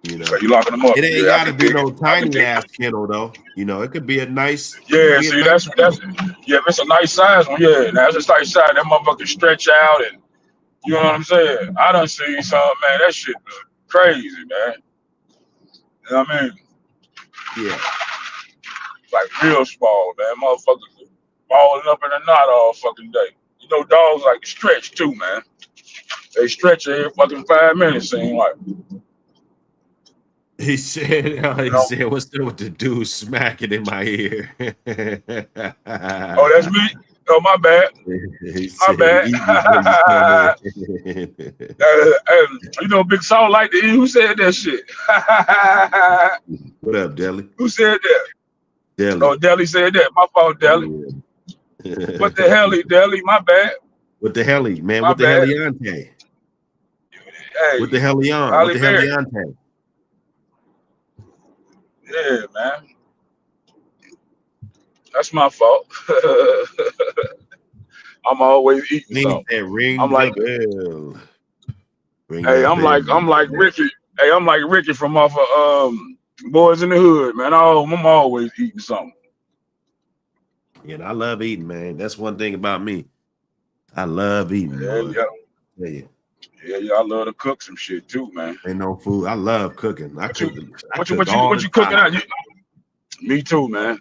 You So know. you locking them up. It ain't Yeah, I gotta can be dig it. no I can tiny dig ass it. kennel though. You know, it could be a nice, Yeah, see, that's kennel. yeah, if it's a nice size one, yeah, now it's a nice size, that motherfucker stretch out and you know what I'm saying? I done seen something, man, that shit was crazy, man. You know what I mean? Yeah. Like real small, man. Motherfuckers balling up in a knot all fucking day. You know, dogs like to stretch too, man. They stretch every fucking 5 minutes, seem like. He said, You know? what's up with the dude smacking in my ear? Oh, that's me? Oh, my bad. He My said, bad. eat before you come in. You know, Big Saul like to eat. Who said that shit? What up, Deli? Who said that? Oh, Deli. Deli said that. My fault, Deli. What the hell, Deli? My bad. What the hell, man? My What the bad. heliante? Hey, What the helion? What Holly the Berry. heliante? Yeah, man. That's my fault. I'm always eating Means something. that ring I'm the like, bell. Ring hey, that bell. I'm like Ricky. Hey, I'm like Ricky from off of Boys in the Hood, man. I'm always eating something. And I love eating, man. That's one thing about me. I love eating, Yeah, boy. yeah. Tell you. Yeah, I love to cook some shit too, man. Ain't no food. I love cooking. I What you cook all what the you cooking time. out? Me too, man.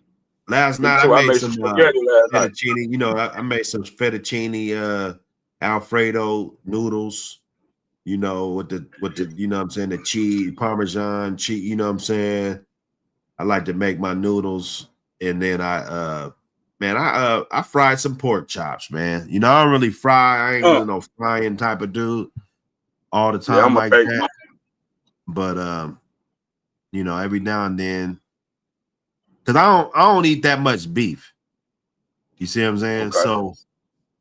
Last Me night I too. I made made some some spaghetti last night. fettuccine. You know, I made some fettuccine Alfredo noodles, you know, with the you know what I'm saying, the cheese, Parmesan cheese, you know what I'm saying? I like to make my noodles, and then I fried some pork chops, man. You know, I don't really fry, I ain't really no frying type of dude all the Yeah, time I'm a like bake. that. But you know, every now and then, because I don't eat that much beef. You see what I'm saying? Okay. So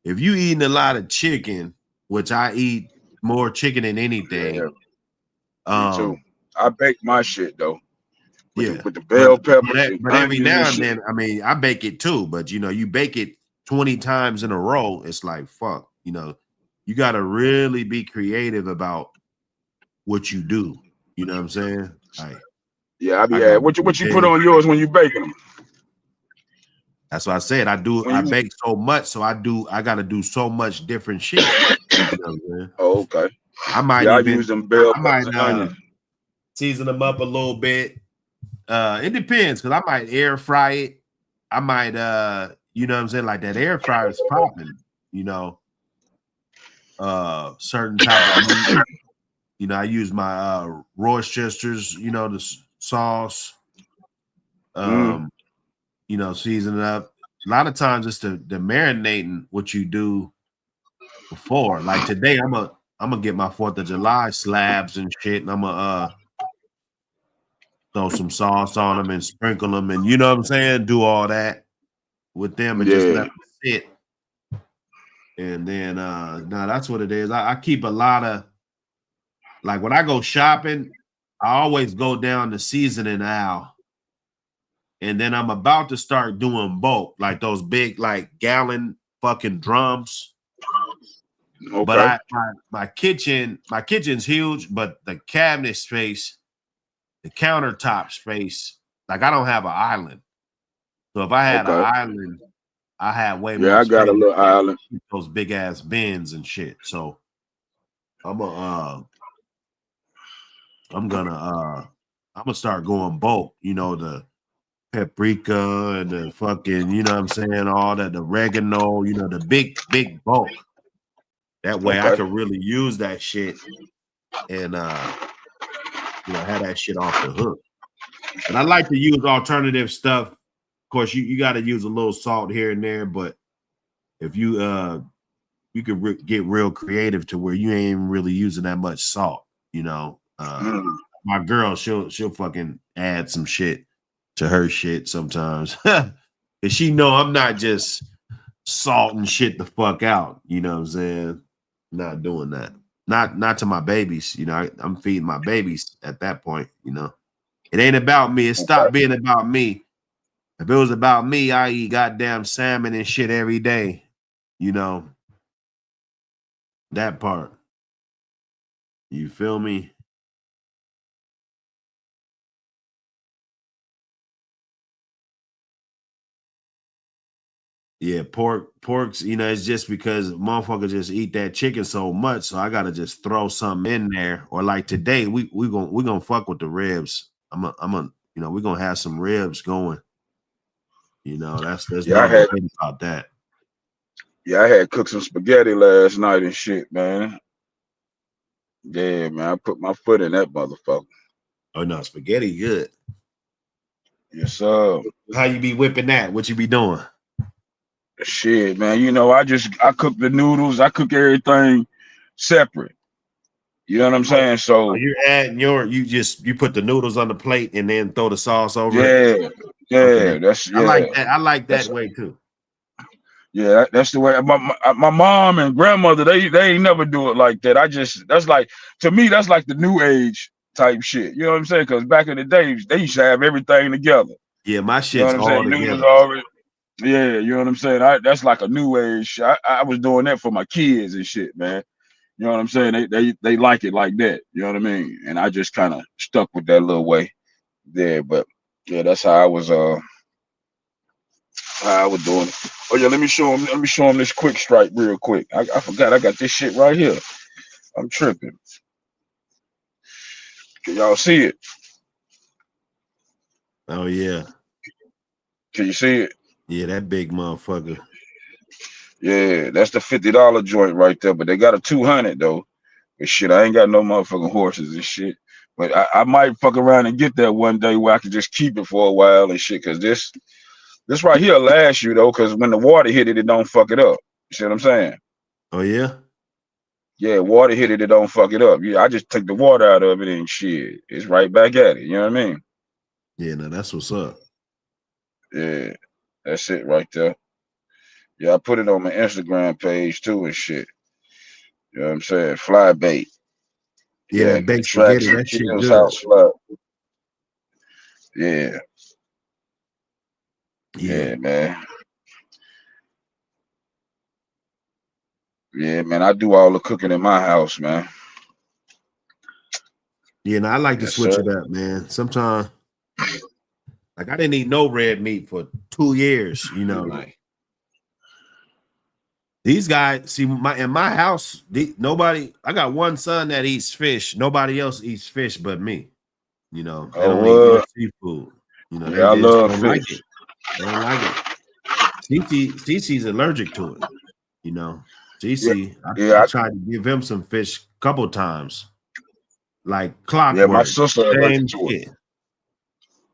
if you eating a lot of chicken, which I eat more chicken than anything, Me too. I bake my shit though. yeah. With the bell peppers and But every onions and now and shit. then, I mean, I bake it too. But you know, you bake it 20 times in a row, it's like fuck. You know, you got to really be creative about what you do. You know what I'm saying? Like, Yeah, I I be got what you put on yours when you baking them? That's what I said. When I you bake so much, so I gotta do so much different shit. You know what I'm saying? Oh, okay. I might Yeah, I use them bell peppers and onions. season them up a little bit. It depends, because I might air fry it. I might you know what I'm saying, like that air fryer is popping, you know. Certain type of meat. You know, I use my Rochester's, you know, the sauce. You know, season it up. A lot of times it's the marinating what you do before. Like today, I'm gonna get my 4th of July slabs and shit, and I'm gonna throw some sauce on them and sprinkle them, and you know what I'm saying, do all that with them and just let Yeah. them sit. And then no, that's what it is. I keep a lot of, like, when I go shopping, I always go down the seasoning aisle. And then I'm about to start doing bulk, like those big, like, gallon fucking drums. But Okay. my kitchen's huge, but the cabinet space, the countertop space, like, I don't have an island. So if I had an Okay. island, I had way Yeah, more I got a space. little island. Those big ass bins and shit. So I'm gonna start going bulk, you know, the paprika and the fucking, you know what I'm saying, all that, the oregano, you know, the big bulk. That way I Okay. could really use that shit and you know, have that shit off the hook. And I like to use alternative stuff. Of course, you got to use a little salt here and there, but if you you could get real creative to where you ain't even really using that much salt, you know. My girl, she'll fucking add some shit to her shit sometimes. And she know I'm not just salting shit the fuck out, you know what I'm saying? Not doing that. Not to my babies, you know. I'm feeding my babies at that point, you know. It ain't about me. It stopped being about me. If it was about me, I eat goddamn salmon and shit every day, you know. That part. You feel me? Yeah, pork's, you know, it's just because motherfuckers just eat that chicken so much, so I gotta just throw something in there. Or like today, we gonna fuck with the ribs. I'm a you know, we're gonna have some ribs going. You know, there's Yeah, no debate about that. I had cooked some spaghetti last night and shit, man. Yeah, man, I put my foot in that motherfucker. Oh no, spaghetti good. Yes, sir. How you be whipping that? What you be doing? Shit, man. You know, I cook the noodles. I cook everything separate. You know what I'm saying? Oh, So you're adding you put the noodles on the plate and then throw the sauce over it. yeah, Okay. I like yeah. that. I like that That's way too. yeah, that's the way. My mom and grandmother they ain't never do it like that. That's like, to me, that's like the new age type shit. You know what I'm saying? Because back in the day they used to have everything together. Yeah, my You know shit's what I'm saying? all Noodles together. already. Yeah, you know what I'm saying. That's like a new age. I was doing that for my kids and shit, man. You know what I'm saying? They like it like that. You know what I mean? And I just kind of stuck with that little way there. But yeah, that's how I was doing it. Oh yeah, let me show him. Let me show him this quick strike real quick. I forgot I got this shit right here. I'm tripping. Can y'all see it? Oh yeah. Can you see it? Yeah, that big motherfucker. Yeah, that's the $50 joint right there. But they got a 200 though. But shit, I ain't got no motherfucking horses and shit. But I might fuck around and get that one day where I can just keep it for a while and shit. Cause this right here lasts you though. Cause when the water hit it, it don't fuck it up. You see what I'm saying? Oh yeah? Yeah, water hit it, it don't fuck it up. Yeah, I just take the water out of it and shit. It's right back at it. You know what I mean? Yeah, no, that's what's up. Yeah, that's it right there. Yeah, I put it on my Instagram page too and shit. You know what I'm saying? Fly bait. Yeah, Yeah, that baked tracks spaghetti, and that shit kills good. house fly. Yeah, Yeah. yeah, man. Yeah, man. I do all the cooking in my house, man. Yeah, no, I like to Yes, switch sir. it up, man. Sometimes, like, I didn't eat no red meat for 2 years, you know, like these guys, see, in my house, nobody, I got one son that eats fish. Nobody else eats fish but me. You know, they don't eat no Oh, seafood. You know, they yeah, I just love don't like fish. it. They don't like it. Cece's allergic to it. You know, Yeah, Cece, I yeah, tried to give him some fish a couple times, like yeah. My clockwork, sister allergic same to it. shit.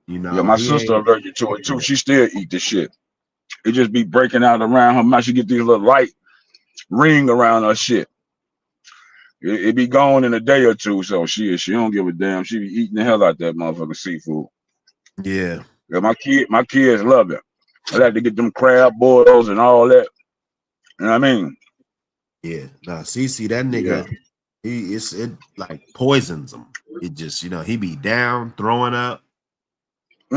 You Yeah, know, my he sister ain't. allergic to it too. She still eat the shit. It just be breaking out around her mouth. She get these little light ring around her shit. It be gone in a day or two. So she don't give a damn. She be eating the hell out that motherfucking seafood. Yeah. Yeah, my kids love it. I like to get them crab boils and all that. You know what I mean? Yeah. Nah, CC, that Yeah. nigga, it like poisons him. It just, he be down, throwing up, he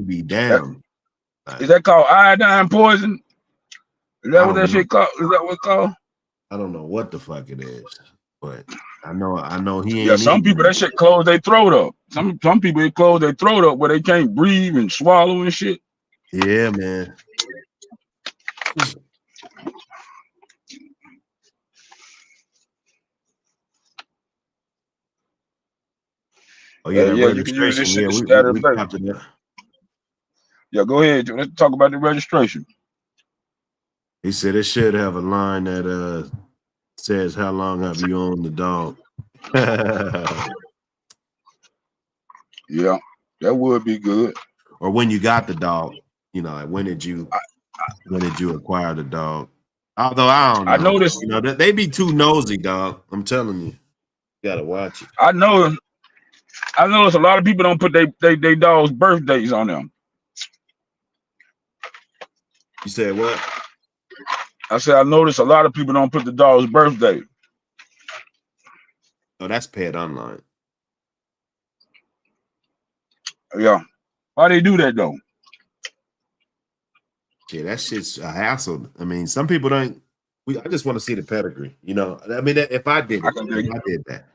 be That, down. is Like, that called iodine poison? Is that I what don't that know. shit called? Is that what it's called? I don't know what the fuck it is, but I know he Yeah, ain't some eating people that that. shit close their throat up. Some people it close their throat up where they can't breathe and swallow and shit. Yeah, man. Oh yeah, that Yeah, you can use this registration. shit Yeah, to we scatter we, we back. copped it up. Yeah, go ahead. Let's talk about the registration. He said it should have a line that says how long have you owned the dog. Yeah, that would be good. Or when you got the dog, like when did you acquire the dog? Although I don't I know, noticed. they be too nosy, dog. I'm telling you, you gotta watch it. I know. I noticed a lot of people don't put they dogs' birthdays on them. You said what? I said I noticed a lot of people don't put the dog's birthday. Oh, that's Pet Online. Yeah, why they do that though? Yeah, that shit's a hassle. I mean, some people don't. I just want to see the pedigree. I mean, if I did I it, can dig if it. I did that,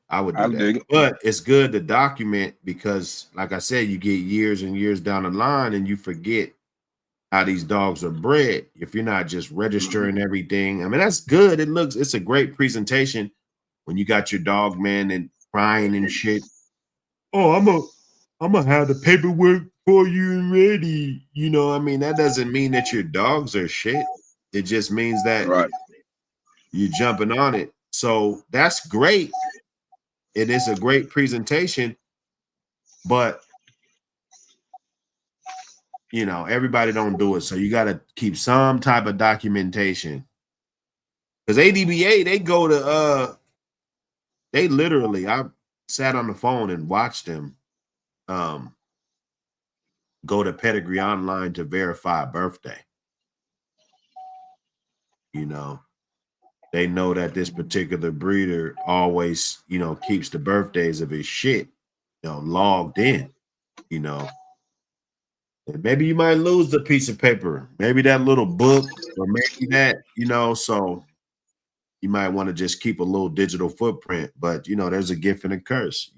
I would I do can that. dig it. But it's good to document because, like I said, you get years and years down the line and you forget how these dogs are bred. If you're not just registering everything, I mean, that's good. It's a great presentation when you got your dog, man, and crying and shit. Oh, I'm gonna have the paperwork for you and ready. I mean, that doesn't mean that your dogs are shit. It just means that Right. you're jumping on it. So that's great. It is a great presentation, but everybody don't do it. So you got to keep some type of documentation. Because ADBA, they literally, I sat on the phone and watched them go to Pedigree Online to verify a birthday. They know that this particular breeder always, keeps the birthdays of his shit, logged in, And maybe you might lose the piece of paper, maybe that little book, or maybe that, so you might want to just keep a little digital footprint. But, there's a gift and a curse,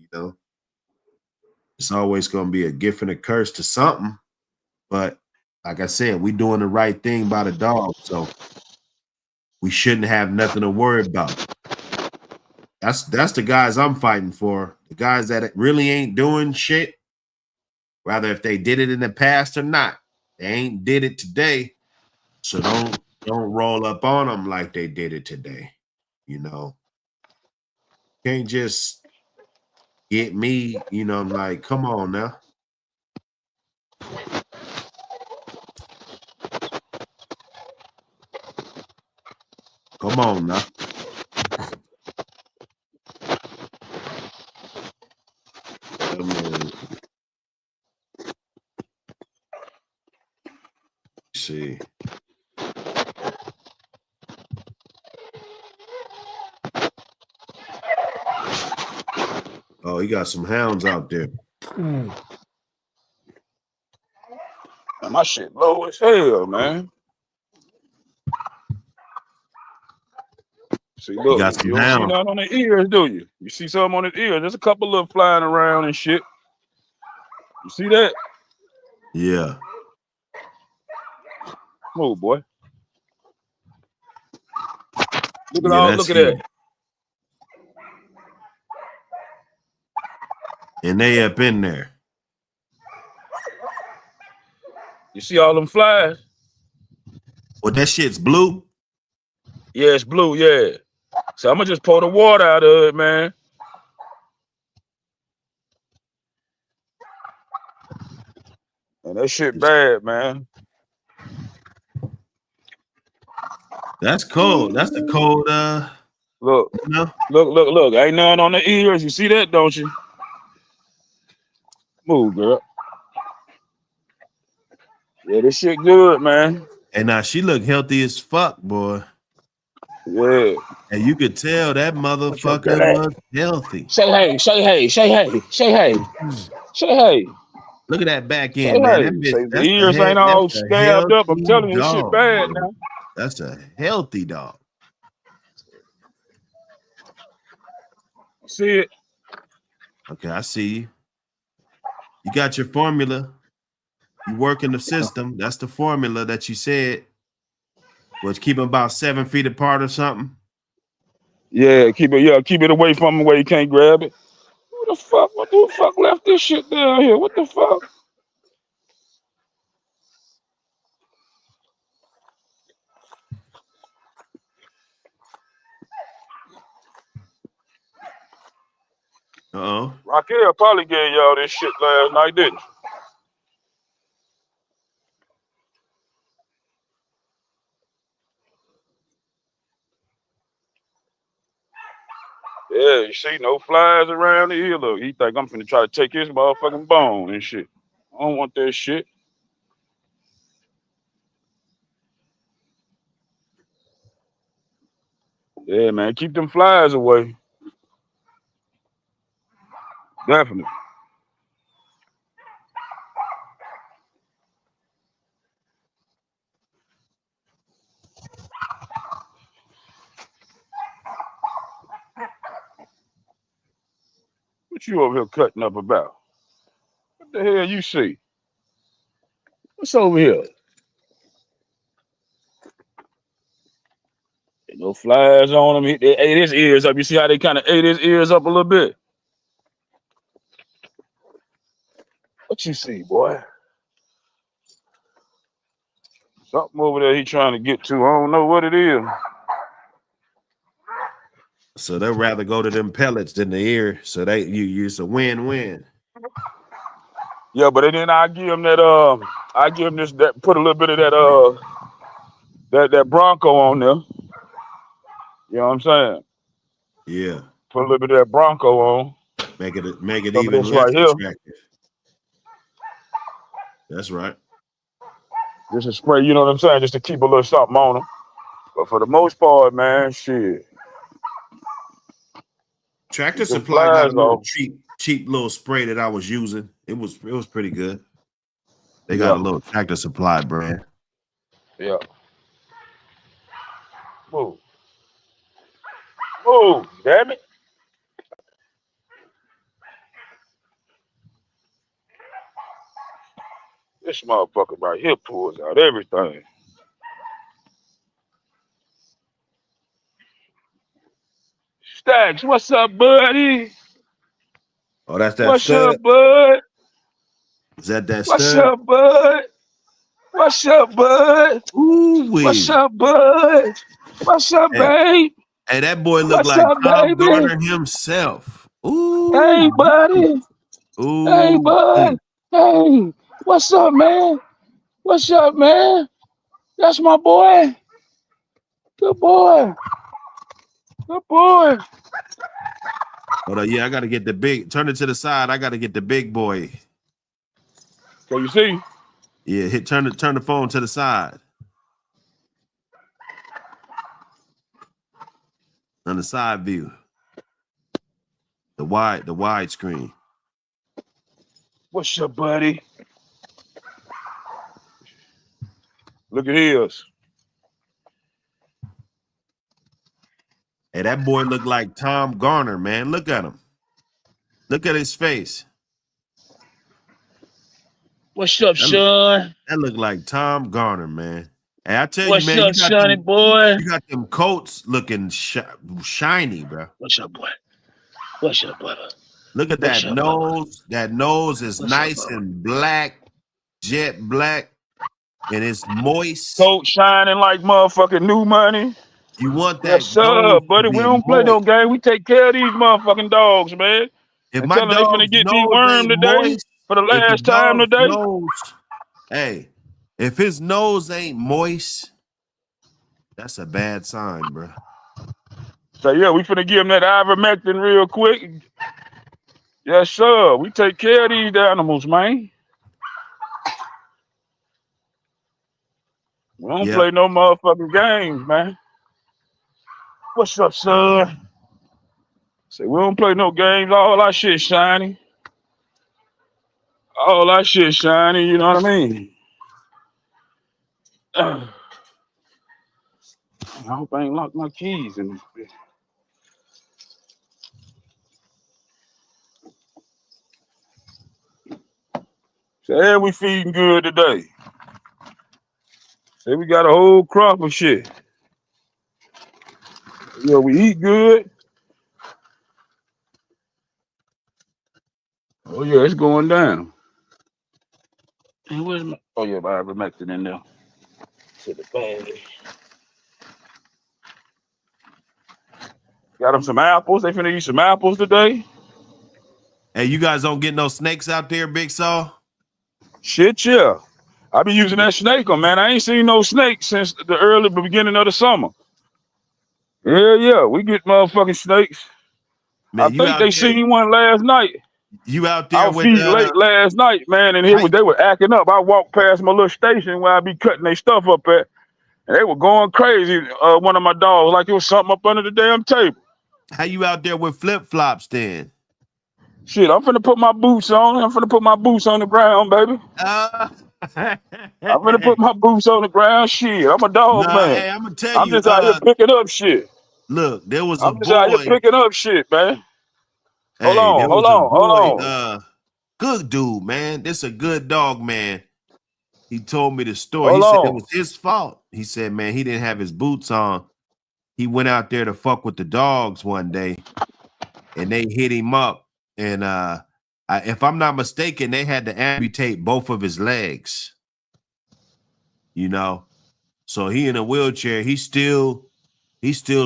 It's always going to be a gift and a curse to something. But like I said, we doing the right thing by the dog. So we shouldn't have nothing to worry about. That's the guys I'm fighting for. The guys that really ain't doing shit, rather if they did it in the past or not. They ain't did it today. So don't roll up on them like they did it today. Can't just get me, I'm like, come on now. Come on now. See. Oh, you got some hounds out there. Man, my shit low as hell, man. See, You look, got some you don't see hounds. nothing on the ears, do you? You see something on the ears. There's a couple of flying around and shit. You see that? Yeah. Move, boy. Look at Yeah, all. that's Look at him. that. And they up in there. You see all them flies? Well, that shit's blue. Yeah, it's blue. Yeah. So I'm gonna just pour the water out of it, man. And that shit bad, man. That's cold. That's the cold. Look, You know? look. Ain't none on the ears. You see that, don't you? Move, girl. Yeah, this shit good, man. And now she look healthy as fuck, boy. Yeah. And you could tell that What's your good motherfucker at? was healthy. Say hey, say hey, say hey, say hey, say hey, Look at that back say end, man. That hey. bitch, Say the ears ain't that's all a scabbed up. I'm healthy telling you, this shit dog, bad bro. now. That's a healthy dog. See it? Okay, I see you. You got your formula. You work in the system. That's the formula that you said. Was keep them about 7 feet apart or something. Yeah, keep it away from him where you can't grab it. What the fuck? What the fuck left this shit down here? What the fuck? Uh-oh. Raquel probably gave y'all this shit last night, didn't she? Yeah, you see, no flies around here. Look, he think I'm finna try to take his motherfucking bone and shit. I don't want that shit. Yeah, man, keep them flies away. Definitely. What you over here cutting up about? What the hell you see? What's over here? Ain't no flies on him. They ate his ears up. You see how they kind of ate his ears up a little bit? What you see, boy? Something over there he trying to get to. I don't know what it is. So they'd rather go to them pellets than the ear. So they it's a win-win. Yeah, but then I give him that I give him this that put a little bit of that Bronco on there. You know what I'm saying? Yeah. Put a little bit of that Bronco on. Make it Some of even this less right here. attractive. That's right. Just a spray, you know what I'm saying? Just to keep a little something on him. But for the most part, man, shit. Tractor Keep them Supply got a flies little off. cheap little spray that I was using. It was pretty good. They got Yeah. a little Tractor Supply brand. Yeah. Move. Move, damn it. This motherfucker right here pulls out everything. Stacks, what's up, buddy? Oh, that's that What's stud? up, bud? Is that What's stud? up, bud? What's up, bud? Ooh What's wee. up, bud? What's up, Hey, babe? hey, that boy looked What's like up, Tom baby? Garner himself. Ooh. Hey, buddy. Hey, Ooh. bud. Hey, what's up, man? What's up, man? That's my boy. Good boy. Good boy. Hold on, yeah, I gotta get the big. Turn it to the side. I gotta get the big boy. Can you see? Yeah, turn the phone to the side. On the side view. The wide screen. What's up, buddy? Look at his. Hey, that boy looked like Tom Garner, man. Look at him. Look at his face. What's up, That look, son? that look like Tom Garner, man. Hey, I tell you, What's man, up, sonny boy? you got them coats looking shiny, bro. What's up, boy? What's up, brother? Look at What's that up, brother? nose. That nose is What's up, nice brother? and black, jet black, and it's moist. Coat shining like motherfucking new money. You want that What's nose up, to buddy? We be don't play no moist. game. We take care of these motherfucking dogs, man. If And my tell them they finna dog's get nose dewormed ain't today moist, for the if the last time dog's today. nose, hey, if his nose ain't moist, that's a bad sign, bro. So yeah, we finna give him that ivermectin real quick. Yes, sir. We take care of these animals, man. We don't Yep. play no motherfucking games, man. What's up, sir? Say we don't play no games. All our shit shiny. All our shit shiny. You know what I mean? I hope I ain't locked my keys in this bitch. So yeah, we feeding good today. Say we got a whole crop of shit. Yeah, we eat good. Oh yeah, it's going down. And where's my? Oh yeah, my ivermectin in there. To the bag. Got them some apples. They finna eat some apples today. Hey, you guys don't get no snakes out there, Big Saw? Shit, yeah. I be using that snake on, man. I ain't seen no snakes since the early beginning of the summer. Yeah, we get motherfucking snakes. I Man, think they seen one last night. you out I there was with feeding late last night, man, and how, they were acting up. I walked past my little station where I be cutting their stuff up at, and they were going crazy. One of my dogs, like it was something up under the damn table. how you out there with flip-flops then? Shit, I'm finna put my boots on. I'm finna put my boots on the ground, baby. I'm finna put my boots on the ground. Shit, I'm a dog Nah, man. hey, I'm gonna tell I'm you, just out here picking up shit. look, there was a I'm just out here boy. picking up shit, man. Hold Hey, on, there hold was a on, hold boy, on, good dude, man. This a good dog, man. He told me the story. He hold said it on. was his fault. He said, man, he didn't have his boots on. He went out there to fuck with the dogs one day, and they hit him up. And if I'm not mistaken, they had to amputate both of his legs. You know, so he in a wheelchair. He's still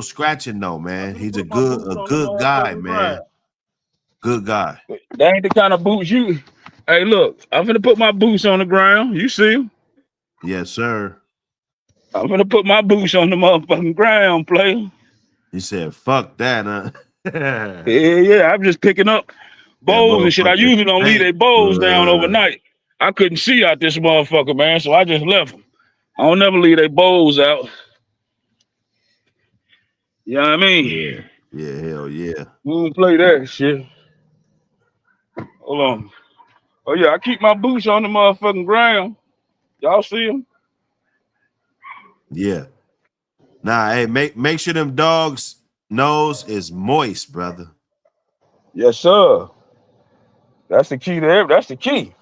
scratching though, man. He's a Put my boots on the good guy, motherfucking man. ground. Good guy. They ain't the kind of boots you. Hey, look, I'm finna put my boots on the ground. You see them? Yes, sir. I'm finna put my boots on the motherfucking ground, player. He said, fuck that, huh? Yeah, I'm just picking up That bowls and shit. I motherfucker usually don't leave stank. their bowls down overnight. I couldn't see out this motherfucker, man, so I just left them. I don't never leave their bowls out. You know what I mean? Yeah, hell yeah. We don't play that shit. Hold on. Oh yeah, I keep my boots on the motherfucking ground. Y'all see them? Yeah. Nah, hey, make sure them dogs' nose is moist, brother. Yes, sir. That's the key to everything. That's the key.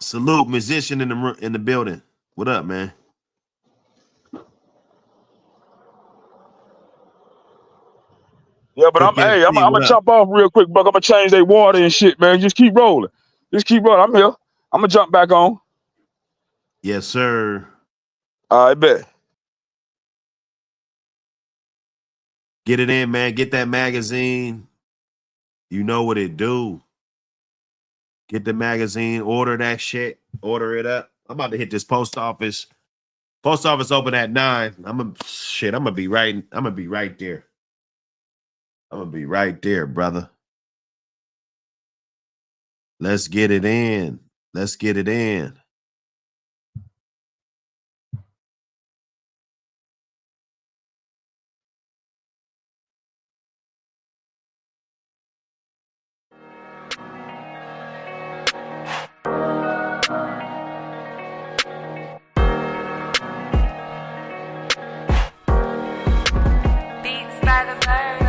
Salute musician in the building. What up, man? Yeah, but I'm Cook MC, gonna what up? jump off real quick, Buck. I'm gonna change their water and shit, man. Just keep rolling. Just keep rolling. I'm here. I'm gonna jump back on. Yes, sir. I bet. Get it in, man. Get that magazine. You know what it do. Get the magazine, order that shit, order it up. I'm about to hit this post office. Post office open at 9. I'm gonna be right there. I'm gonna be right there, brother. Let's get it in. Let's get it in. Beats by the bird.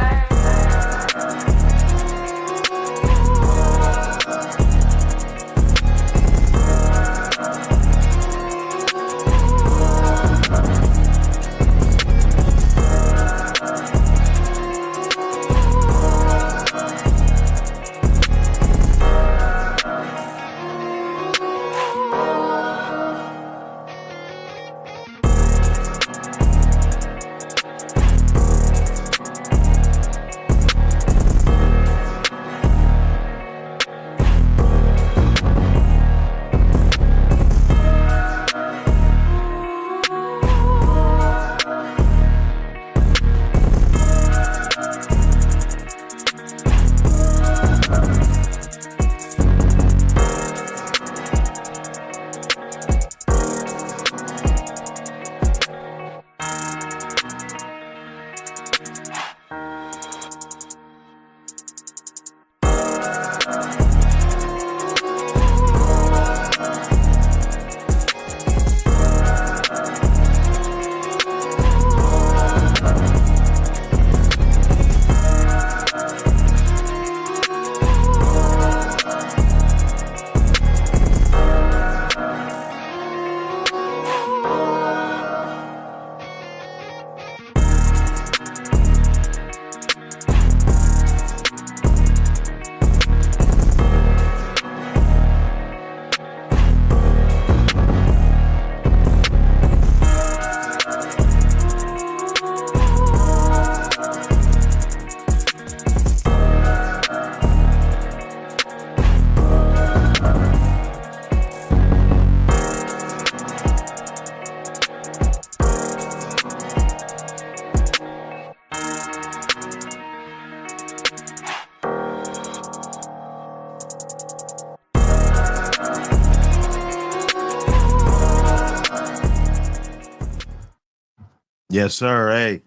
Yes, sir. Hey,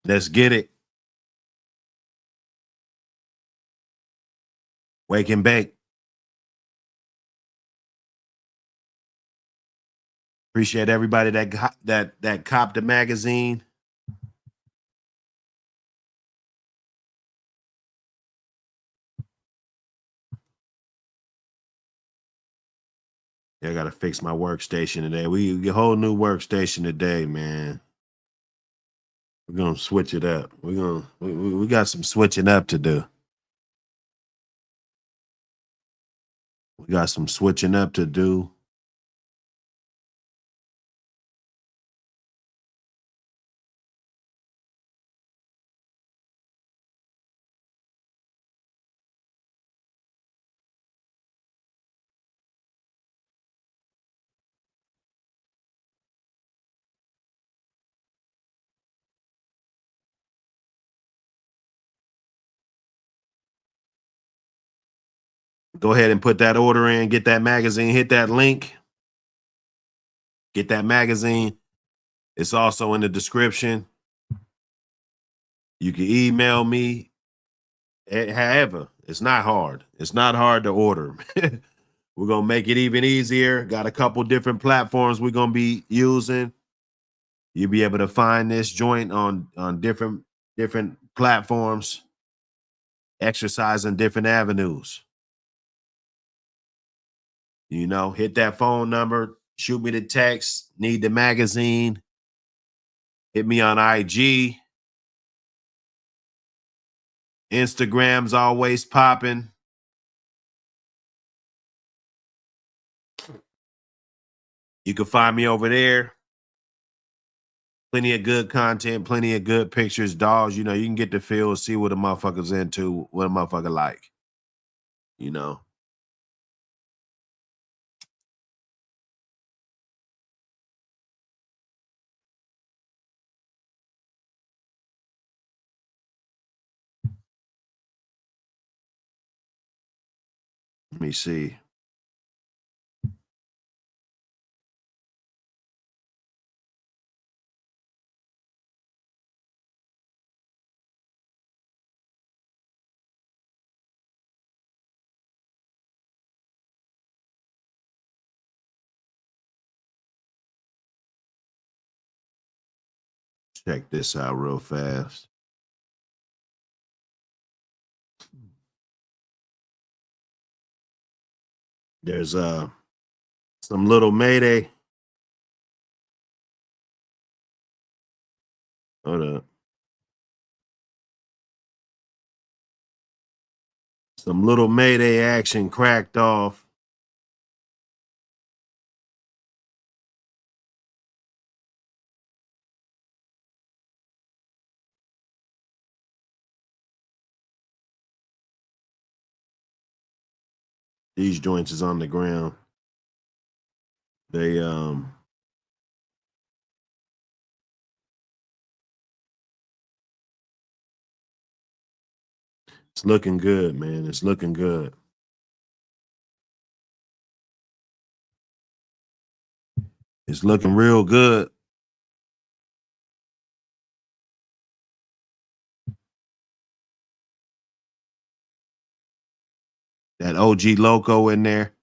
let's get it. Wake and bake. Appreciate everybody that copped the magazine. Yeah, I gotta fix my workstation today. We get a whole new workstation today, man. We're gonna switch it up. We got some switching up to do. We got some switching up to do. Go ahead and put that order in, get that magazine, hit that link, get that magazine. It's also in the description. You can email me. However, it's not hard. It's not hard to order. We're gonna make it even easier. Got a couple different platforms we're gonna be using. You'll be able to find this joint on different platforms, exercising different avenues. You know, hit that phone number, shoot me the text, need the magazine, hit me on IG. Instagram's always popping. You can find me over there. Plenty of good content, plenty of good pictures, dogs. You know, you can get the feel, see what a motherfucker's into, what a motherfucker like. You know. Let me see. Check this out real fast. There's some little Mayday. Hold up. Some little Mayday action cracked off. These joints is on the ground. They it's looking good, man. It's looking good. It's looking real good. That OG loco in there.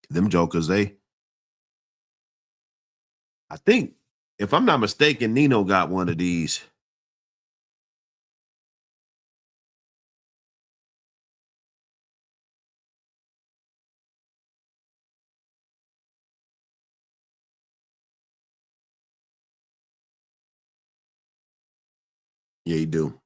Them jokers, I think, if I'm not mistaken, Nino got one of these. Yeah, you do.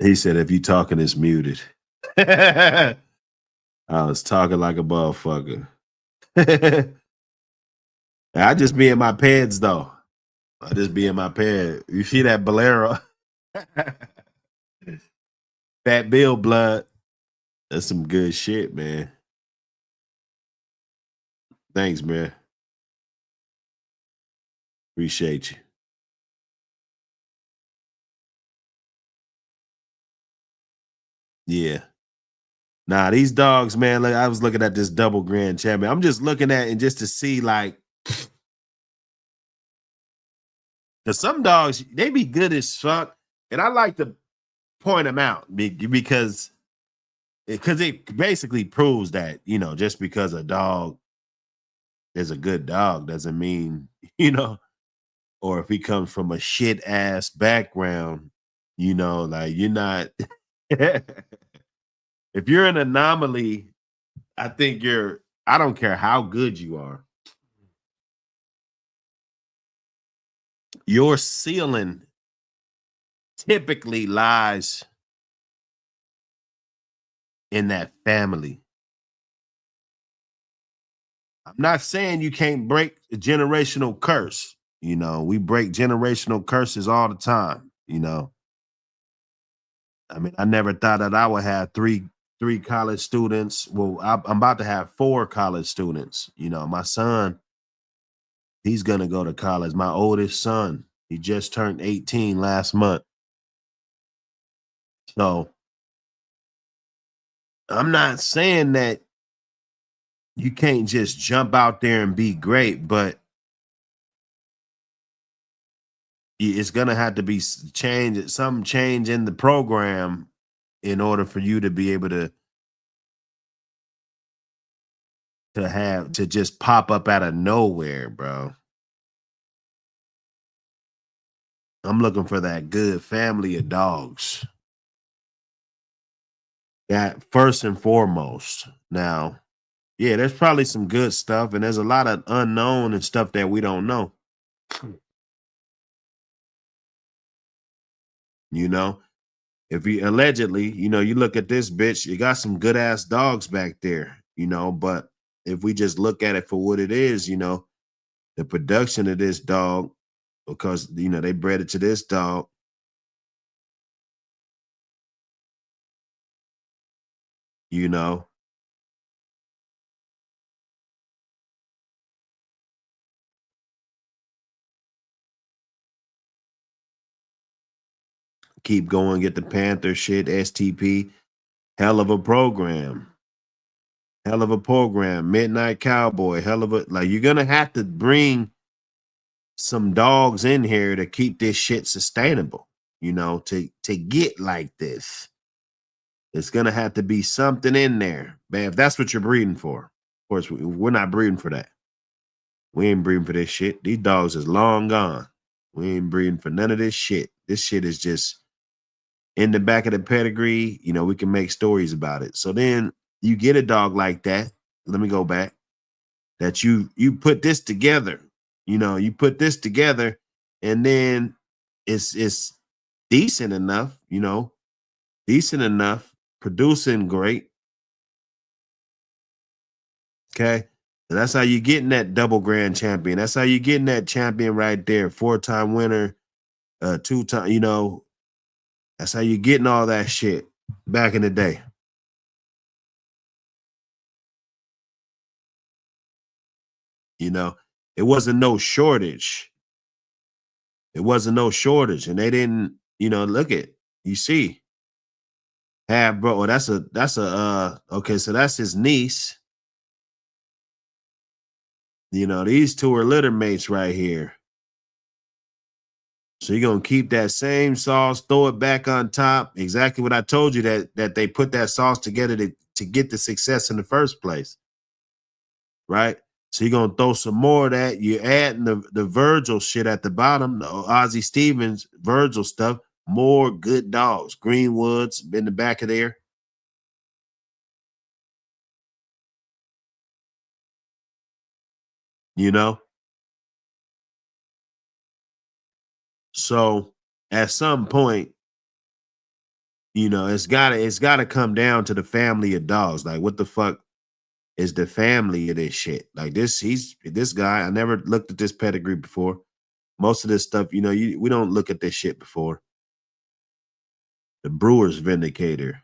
He said, if you talking, it's muted. I was talking like a motherfucker. I just be in my pants though. I just be in my pants. You see that bolero? Fat Bill blood. That's some good shit, man. Thanks, man. Appreciate you. Yeah. Nah, these dogs, man. Like I was looking at this double grand champion. I'm just looking at and just to see, like, because some dogs they be good as fuck, and I like to point them out because it basically proves that just because a dog is a good dog doesn't mean or if he comes from a shit ass background, like you're not. If you're an anomaly, I think I don't care how good you are. Your ceiling typically lies in that family. I'm not saying you can't break a generational curse. We break generational curses all the time. I mean, I never thought that I would have three college students. Well, I'm about to have 4 college students. My son, he's gonna go to college. My oldest son, he just turned 18 last month. So I'm not saying that you can't just jump out there and be great, but it's gonna have to be some change in the program in order for you to be able to just pop up out of nowhere, bro. I'm looking for that good family of dogs. That first and foremost. Now, yeah, there's probably some good stuff, and there's a lot of unknown and stuff that we don't know. You know, if you allegedly, you look at this bitch, you got some good ass dogs back there, but if we just look at it for what it is, the production of this dog, because they bred it to this dog. You know, keep going, get the Panther shit, STP. Hell of a program. Hell of a program. Midnight Cowboy. Hell of a, like, you're gonna have to bring some dogs in here to keep this shit sustainable, to get like this. It's gonna have to be something in there, man. If that's what you're breeding for. Of course, we're not breeding for that. We ain't breeding for this shit. These dogs is long gone. We ain't breeding for none of this shit. This shit is just in the back of the pedigree. We can make stories about it. So then you get a dog like that. Let me go back. That you put this together. You put this together, and then it's decent enough. Decent enough, producing great. Okay. And that's how you getting that double grand champion. That's how you getting that champion right there. 4-time winner, 2-time, that's how you getting all that shit back in the day. It wasn't no shortage. It wasn't no shortage. And they didn't, look at, you see, have bro, okay, so that's his niece. These two are litter mates right here. So you're gonna keep that same sauce, throw it back on top. Exactly what I told you that they put that sauce together to get the success in the first place, right? So you're gonna throw some more of that. You're adding the Virgil shit at the bottom, the Ozzie Stevens Virgil stuff. More good dogs, Greenwoods in the back of there. So at some point, You know, it's gotta come down to the family of dogs. Like, what the fuck is the family of this shit? Like this guy. I never looked at this pedigree before. Most of this stuff, we don't look at this shit before. The Brewers Vindicator,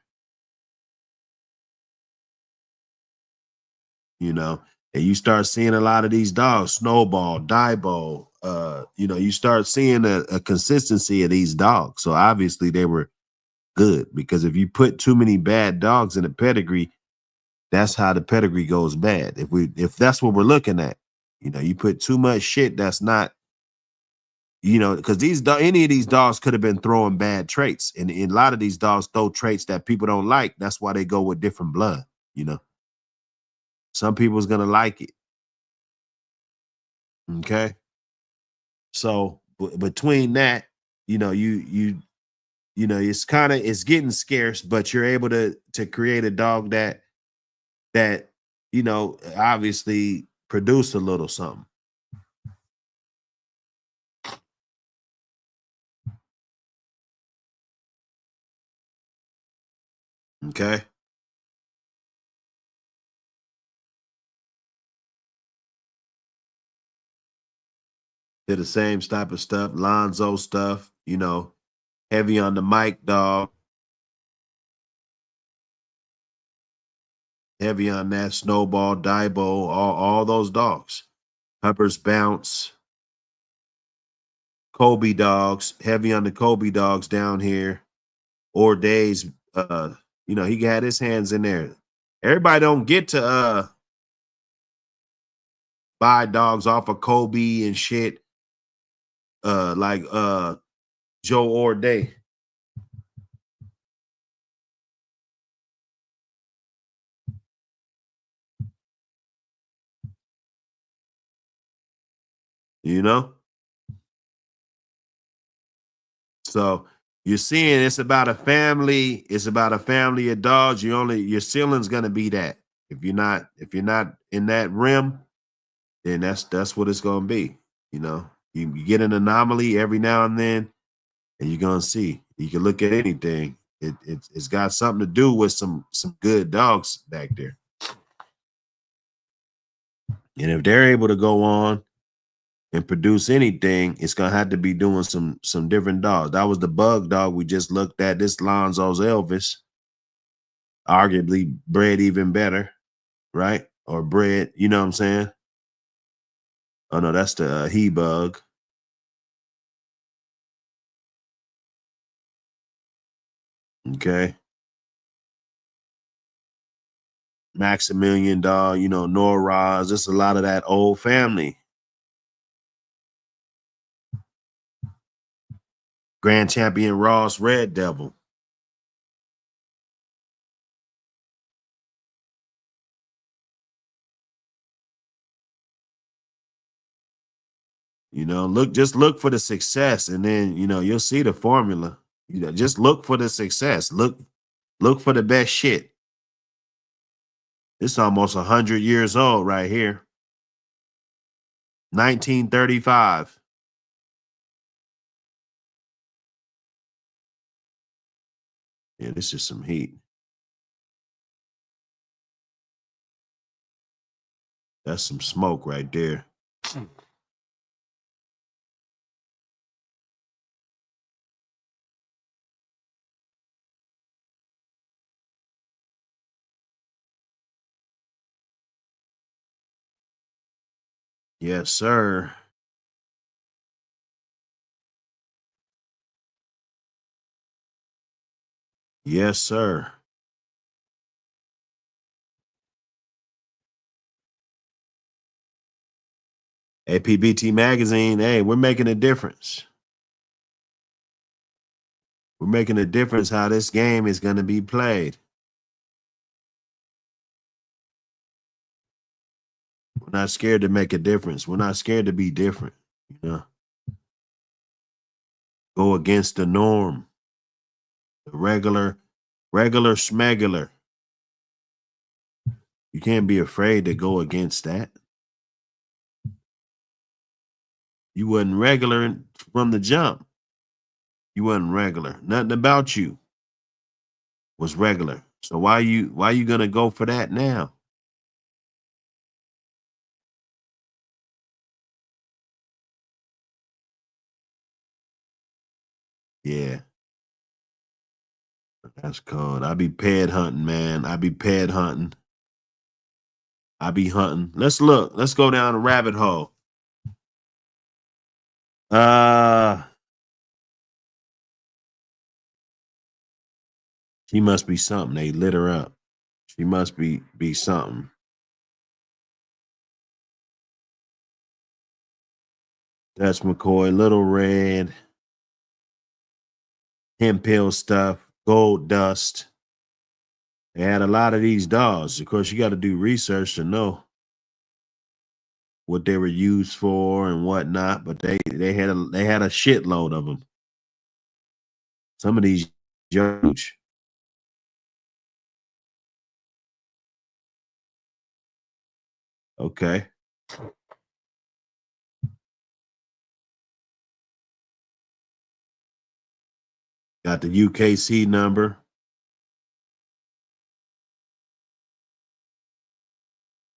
and you start seeing a lot of these dogs, Snowball, Dibo. You start seeing a consistency of these dogs. So obviously they were good, because if you put too many bad dogs in a pedigree, that's how the pedigree goes bad. If that's what we're looking at, you put too much shit that's not, because any of these dogs could have been throwing bad traits, and a lot of these dogs throw traits that people don't like. That's why they go with different blood. Some people's gonna like it. Okay, so between that, it's getting scarce, but you're able to create a dog that obviously produce a little something. Okay. Did the same type of stuff, Lonzo stuff, heavy on the mic dog, heavy on that Snowball, Dibo, all those dogs. Peppers Bounce, Kobe dogs, heavy on the Kobe dogs down here. Or Days, he got his hands in there. Everybody don't get to buy dogs off of Kobe and shit. Like Joe Orday. So you're seeing it's about a family. It's about a family of dogs. Your ceiling's gonna be that. If you're not in that rim, then that's what it's gonna be. You get an anomaly every now and then, and you're gonna see. You can look at anything. It's got something to do with some good dogs back there. And if they're able to go on and produce anything, it's gonna have to be doing some different dogs. That was the bug dog we just looked at. This Lonzo's Elvis, arguably bred even better, right? Or bred, you know what I'm saying? Oh no, that's the he bug. Okay. Maximilian dog, Noraz. Just a lot of that old family. Grand Champion Ross Red Devil. Just look for the success, and then you'll see the formula. Just look for the success. Look for the best shit. It's almost 100 years old right here. 1935. Yeah, this is some heat. That's some smoke right there. Yes, sir. Yes, sir. APBT magazine. Hey, we're making a difference. We're making a difference how this game is going to be played. We're not scared to make a difference. We're not scared to be different. Go against the norm. The regular schmegular. You can't be afraid to go against that. You wasn't regular from the jump. You wasn't regular. Nothing about you. was regular. So why you gonna go for that now? Yeah, that's cold. I be ped hunting, man. I be ped hunting. I be hunting. Let's look. Let's go down a rabbit hole. She must be something. They lit her up. She must be something. That's McCoy, Little Red, Hempill stuff, Gold Dust. They had a lot of these dogs. Of course, you got to do research to know what they were used for and whatnot. But they had a shitload of them. Some of these huge. Okay. Got the UKC number.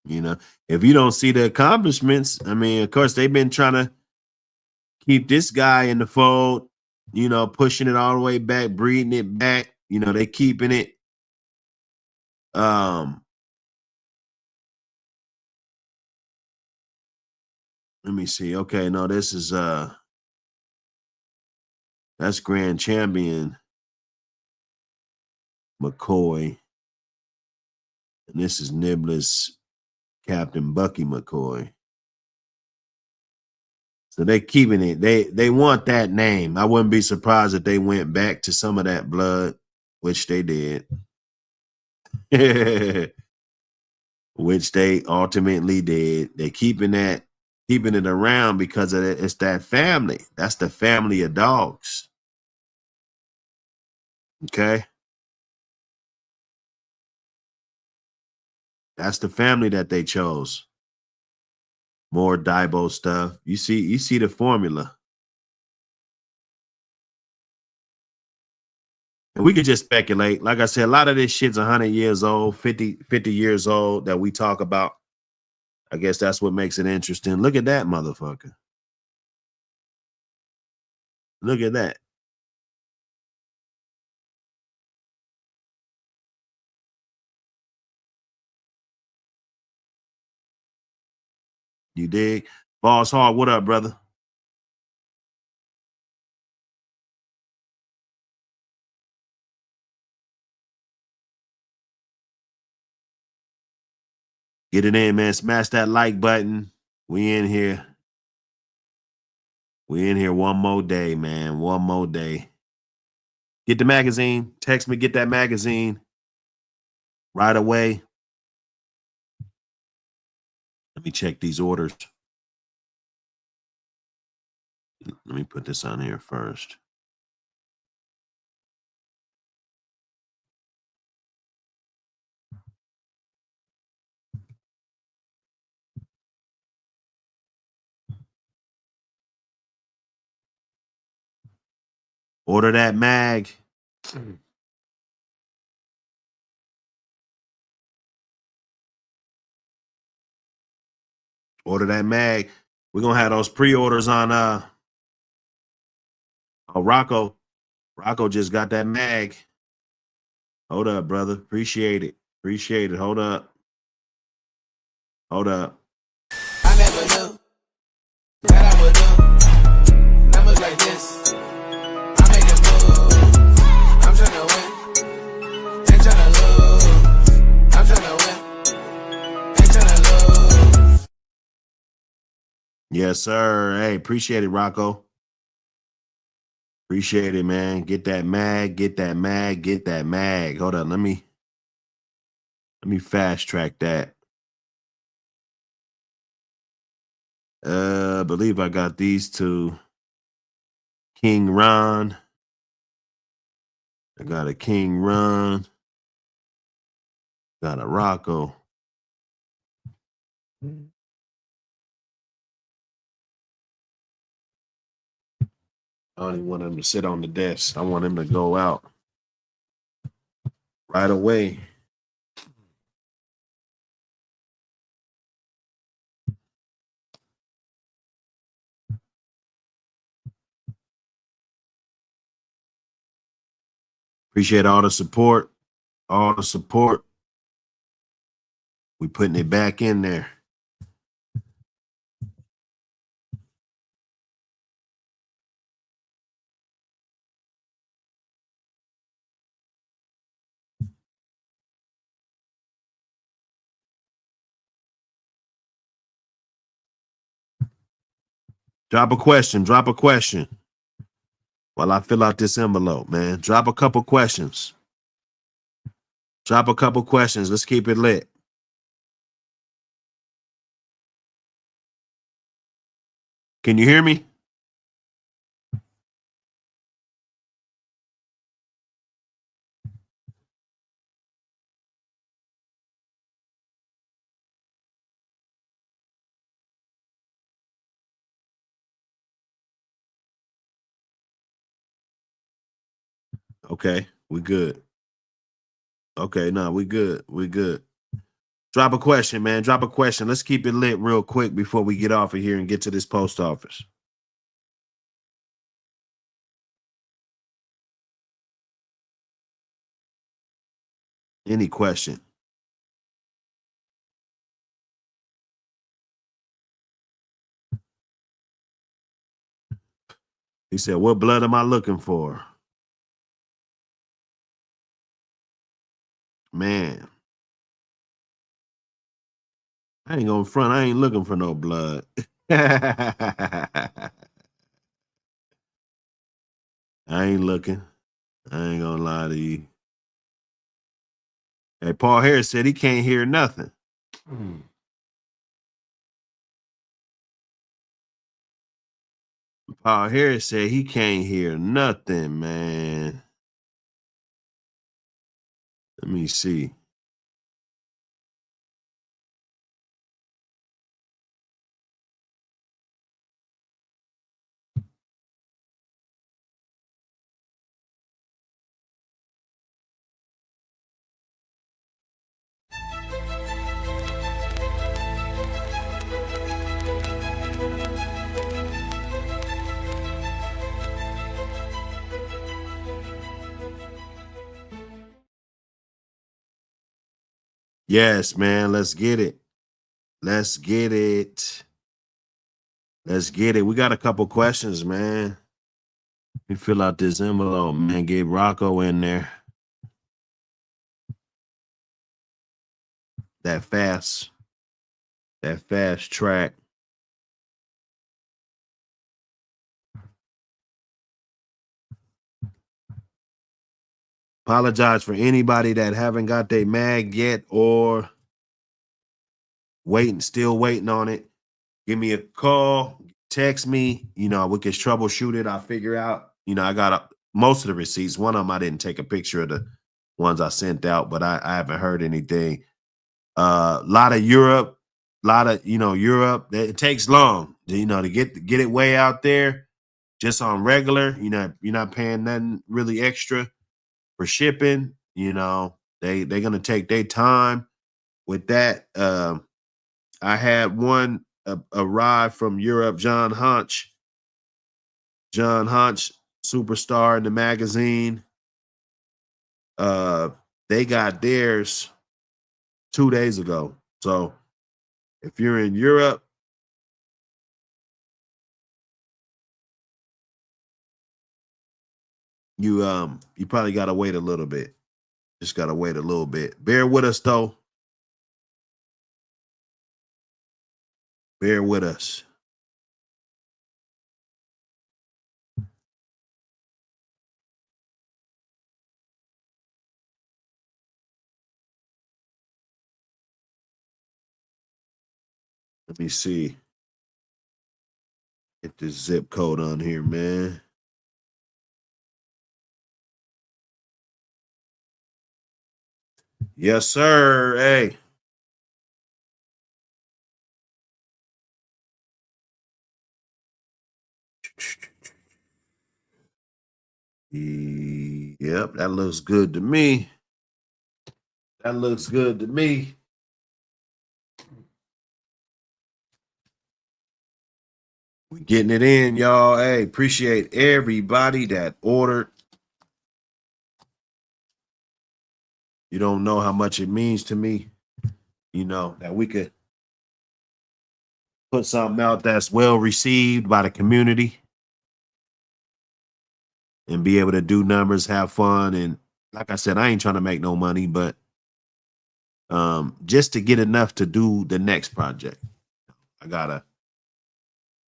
You know, if you don't see the accomplishments, I mean, of course, they've been trying to keep this guy in the fold, you know, pushing it all the way back, breeding it back. You know, they keeping it. Let me see. Okay, no, this is that's Grand Champion McCoy. And this is Nibbler's Captain Bucky McCoy. So they keeping it. They want that name. I wouldn't be surprised if they went back to some of that blood, which they did. Which they ultimately did. They keeping it around because of it's that family. That's the family of dogs. Okay. That's the family that they chose. More Daibo stuff. You see the formula. And we could just speculate. Like I said, a lot of this shit's 100 years old, 50 years old that we talk about. I guess that's what makes it interesting. Look at that motherfucker. Look at that. You dig? Boss Hard, what up, brother? Get it in, man. Smash that like button. We in here. We in here one more day, man. One more day. Get the magazine. Text me, get that magazine right away. Let me check these orders. Let me put this on here first. Order that mag. Order that mag. We're gonna have those pre-orders on Rocco. Rocco just got that mag. Hold up, brother. Appreciate it. Appreciate it. Hold up. Hold up. I never knew that I would do numbers like this. I make a move. I'm tryna win. Ain't tryna lose. I'm tryna win. Ain't tryna lose. Yes, sir. Hey, appreciate it, Rocco. Appreciate it, man. Get that mag. Get that mag. Get that mag. Hold on. Let me fast track that. I believe I got these two. King Ron. I got a King Ron. Got a Rocco. I don't even want him to sit on the desk. I want him to go out. right away. Appreciate all the support. All the support. We putting it back in there. Drop a question. Drop a question. While I fill out this envelope, man. Drop a couple questions. Drop a couple questions. Let's keep it lit. Can you hear me? Okay, we good. Okay, no, we good. We good. Drop a question, man. Drop a question. Let's keep it lit real quick before we get off of here and get to this post office. Any question? He said, what blood am I looking for? Man, I ain't gonna front. I ain't looking for no blood. I ain't looking. I ain't gonna lie to you. Hey, Paul Harris said he can't hear nothing. Paul Harris said he can't hear nothing, man. Let me see. Yes, man. Let's get it. Let's get it. Let's get it. We got a couple questions, man. Let me fill out this envelope, man. Get Rocco in there. That fast track. Apologize for anybody that haven't got their mag yet or still waiting on it. Give me a call, text me. We can troubleshoot it. I'll figure out. I got most of the receipts. One of them I didn't take a picture of the ones I sent out, but I haven't heard anything. A lot of Europe, Europe. It takes long, to get it way out there, just on regular. You're not paying nothing really extra for shipping. They're gonna take their time with that. I had one arrive from Europe, John Hunch, superstar in the magazine. They got theirs 2 days ago. So if you're in Europe, you probably gotta wait a little bit. Just gotta wait a little bit. Bear with us though. Bear with us. Let me see. Get this zip code on here, man. Yes, sir. Hey. Yep, that looks good to me. That looks good to me. We getting it in, y'all. Hey, appreciate everybody that ordered. You don't know how much it means to me, you know, that we could put something out that's well received by the community and be able to do numbers, have fun. And like I said, I ain't trying to make no money, but just to get enough to do the next project.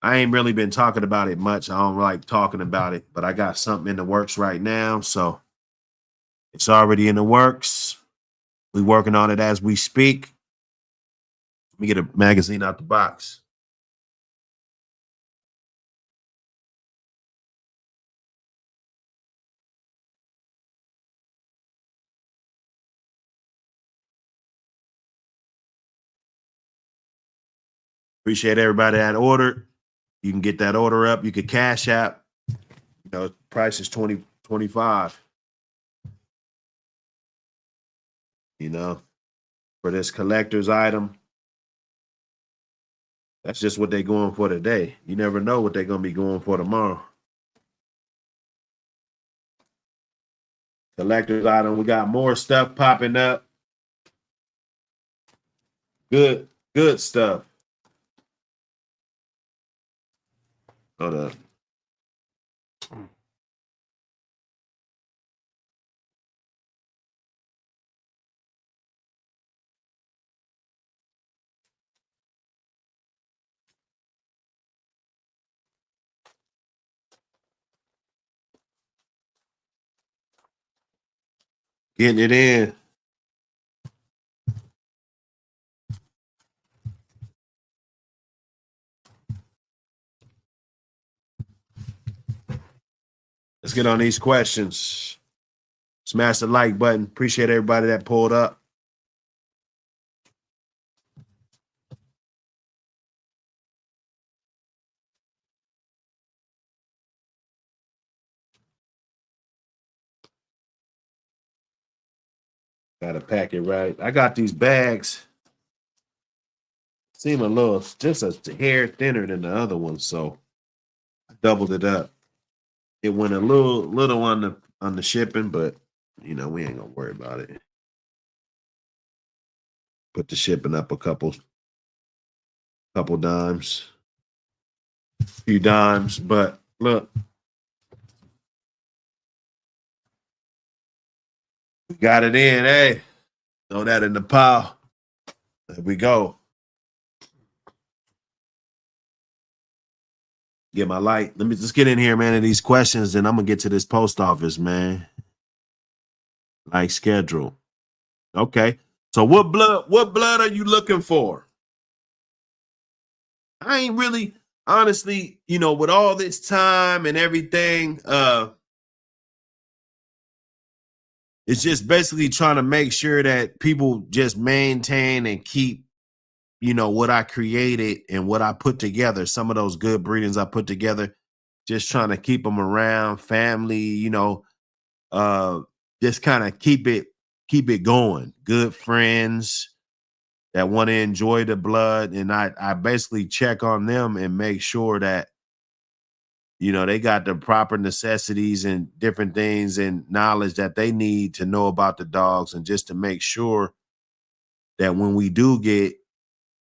I ain't really been talking about it much. I don't like talking about it, but I got something in the works right now. So it's already in the works. We working on it as we speak. Let me get a magazine out the box. Appreciate everybody that ordered. You can get that order up. You could cash app. You know, price is 25. You know, for this collector's item. That's just what they're going for today. You never know what they're going to be going for tomorrow. Collector's item. We got more stuff popping up. Good stuff. Hold up. Getting it in. Let's get on these questions. Smash the like button. Appreciate everybody that pulled up. Gotta pack it right. I got these bags. Seem a little, just a hair thinner than the other one, so I doubled it up. It went a little on the shipping, but you know we ain't gonna worry about it. Put the shipping up a couple dimes, few dimes, but look, we got it in. Hey, throw that in the pile. There we go. Get my light. Let me just get in here, man, and these questions, and I'm gonna get to this post office, man. Like schedule. Okay. So what blood are you looking for? I ain't really, honestly, you know, with all this time and everything, it's just basically trying to make sure that people just maintain and keep, you know, what I created and what I put together. Some of those good breedings I put together, just trying to keep them around, family, you know, just kind of keep it going. Good friends that want to enjoy the blood, and I basically check on them and make sure that, you know, they got the proper necessities and different things and knowledge that they need to know about the dogs, and just to make sure that when we do get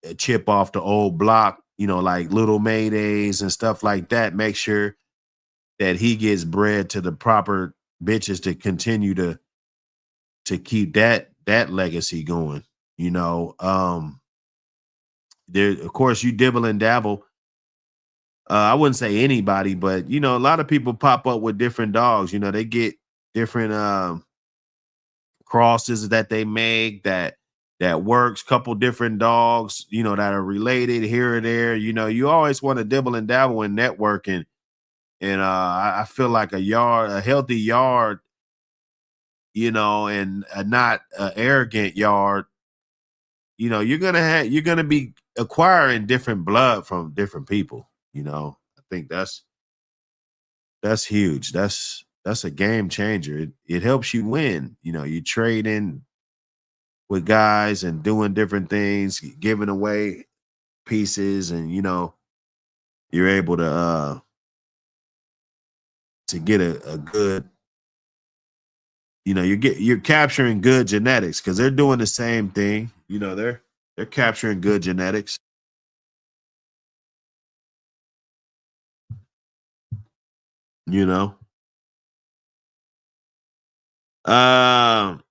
a chip off the old block, you know, like little Maydays and stuff like that, make sure that he gets bred to the proper bitches to continue to keep that legacy going, you know. There, of course, you dibble and dabble. I wouldn't say anybody, but you know, a lot of people pop up with different dogs. You know, they get different crosses that they make that works. Couple different dogs, you know, that are related here or there. You know, you always want to dibble and dabble in networking, and I feel like a healthy yard, you know, and not an arrogant yard. You know, you're gonna be acquiring different blood from different people. You know, I think that's huge. That's a game changer. It helps you win. You know, you trade in with guys and doing different things, giving away pieces, and you're able to get a good, you're capturing good genetics because they're doing the same thing. They're capturing good genetics. You know. Um.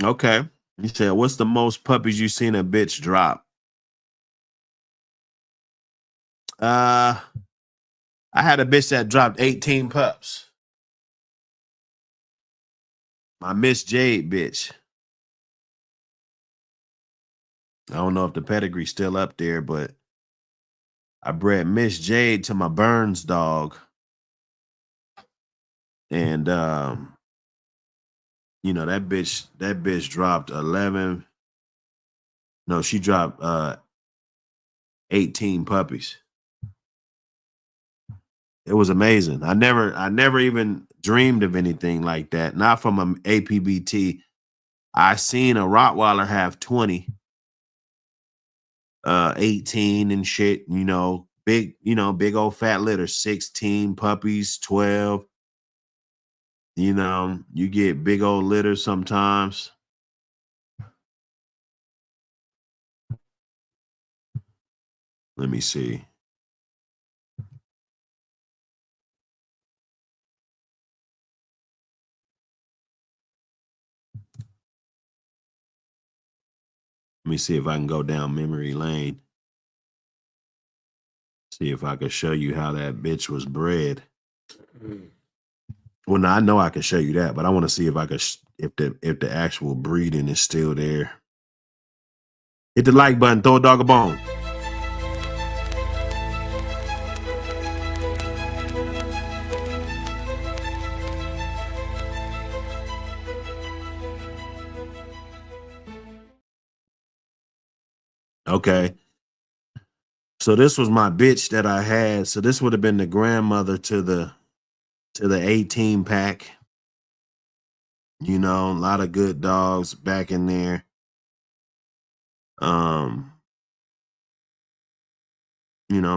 Okay. You said, what's the most puppies you seen a bitch drop? Uh, I had a bitch that dropped 18 pups. My Miss Jade bitch. I don't know if the pedigree's still up there, but I bred Miss Jade to my Burns dog. And that bitch dropped 11. No, she dropped 18 puppies. It was amazing. I never even dreamed of anything like that. Not from an APBT. I seen a Rottweiler have 20, 18 and shit, big old fat litter, 16 puppies, 12. You get big old litters sometimes. Let me see. Let me see if I can go down memory lane. See if I can show you how that bitch was bred. Well, no, I know I can show you that, but I want to see if I could, if the actual breeding is still there. Hit the like button, throw a dog a bone. Okay. So this was my bitch that I had. So this would have been the grandmother to the 18 pack. A lot of good dogs back in there.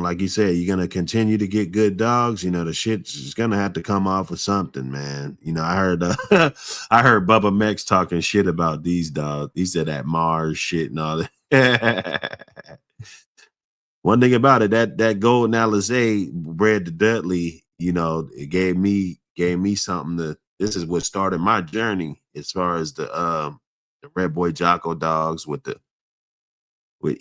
Like you said, you're gonna continue to get good dogs. The shit's just gonna have to come off with something, man. I heard I heard Bubba Mex talking shit about these dogs. He said that Mars shit and all that. One thing about it, that Golden Alizé bred to Dudley, it gave me something to. This is what started my journey as far as the Red Boy Jocko dogs with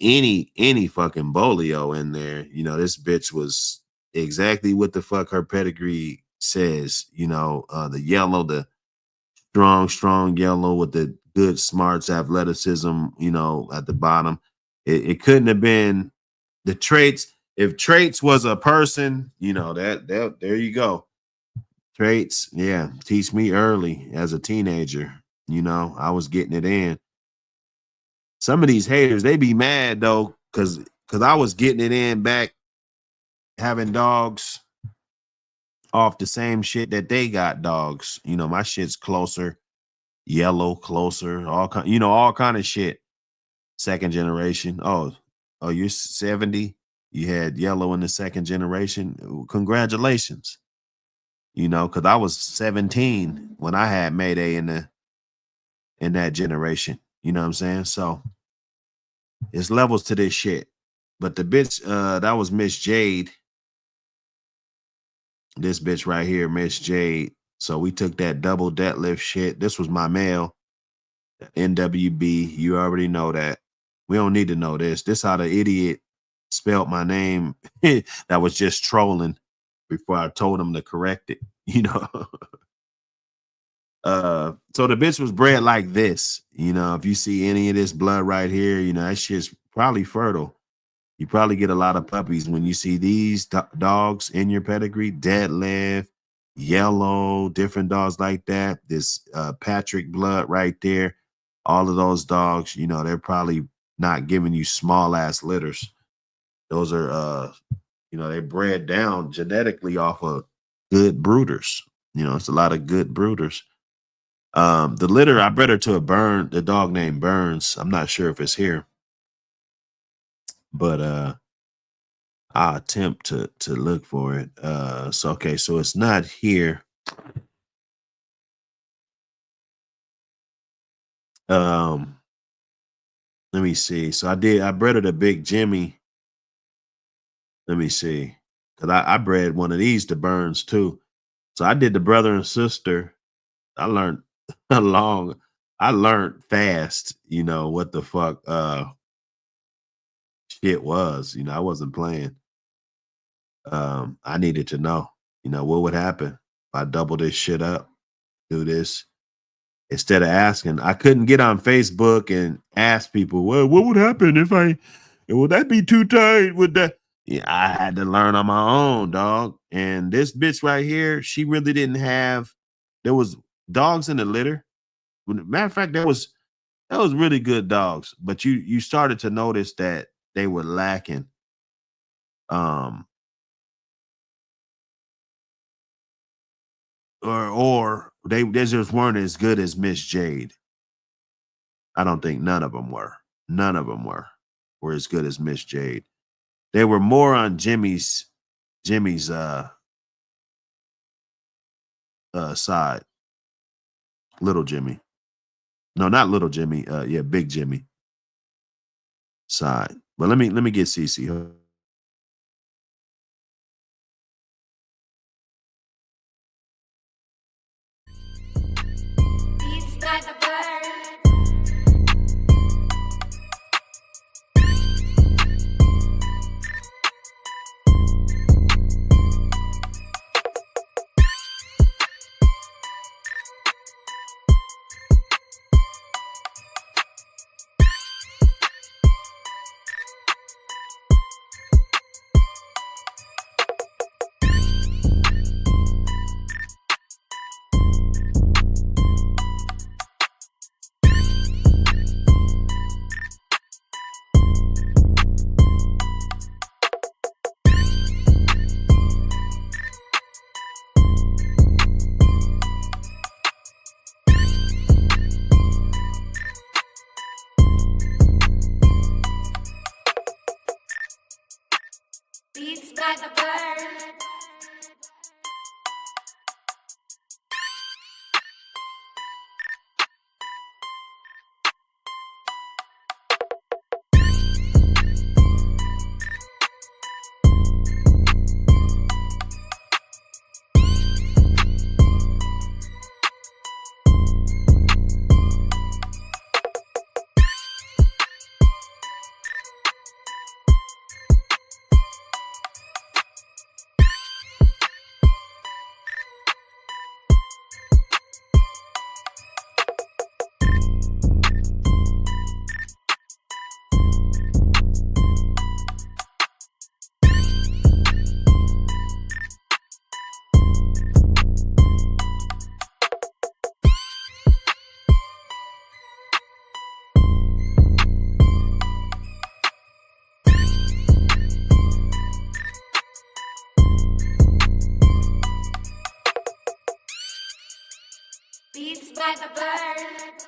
any fucking bolio in there. This bitch was exactly what the fuck her pedigree says. The yellow, the strong yellow with the good smarts, athleticism, at the bottom. It couldn't have been the traits. If traits was a person, that there you go. Traits, yeah, teach me early as a teenager. I was getting it in. Some of these haters, they be mad though, because I was getting it in back having dogs off the same shit that they got dogs. My shit's closer, yellow, closer, all kind of shit. Second generation. Oh, you're 70. You had yellow in the second generation. Congratulations. Because I was 17 when I had Mayday in that generation. You know what I'm saying? So it's levels to this shit. But the bitch, that was Miss Jade. This bitch right here, Miss Jade. So we took that double deadlift shit. This was my male, NWB. You already know that. We don't need to know this. This how the idiot spelled my name that was just trolling before I told him to correct it. So the bitch was bred like this. If you see any of this blood right here, that shit's probably fertile. You probably get a lot of puppies when you see these dogs in your pedigree, deadlift, yellow, different dogs like that. This Patrick blood right there. All of those dogs, they're probably not giving you small ass litters. Those are, they bred down genetically off of good brooders. It's a lot of good brooders. The litter, I bred her to the dog named Burns. I'm not sure if it's here, but I'll attempt to look for it. So okay, so it's not here. Let me see. So I bred her to Big Jimmy. Let me see. Cause I bred one of these to Burns too. So I did the brother and sister. I learned I learned fast, what the fuck shit was. I wasn't playing. I needed to know, what would happen if I double this shit up, do this. Instead of asking, I couldn't get on Facebook and ask people, well, what would happen if would that be too tight? Would that? Yeah, I had to learn on my own, dog. And this bitch right here, she really didn't have, there was dogs in the litter. Matter of fact, that was really good dogs, but you started to notice that they were lacking. Or they just weren't as good as Miss Jade. I don't think none of them were. None of them were as good as Miss Jade. They were more on Jimmy's side. Little Jimmy. No, not little Jimmy. Yeah, Big Jimmy side. But let me get CC. Beats by the bird. Beats by the bird. Beats by the bird.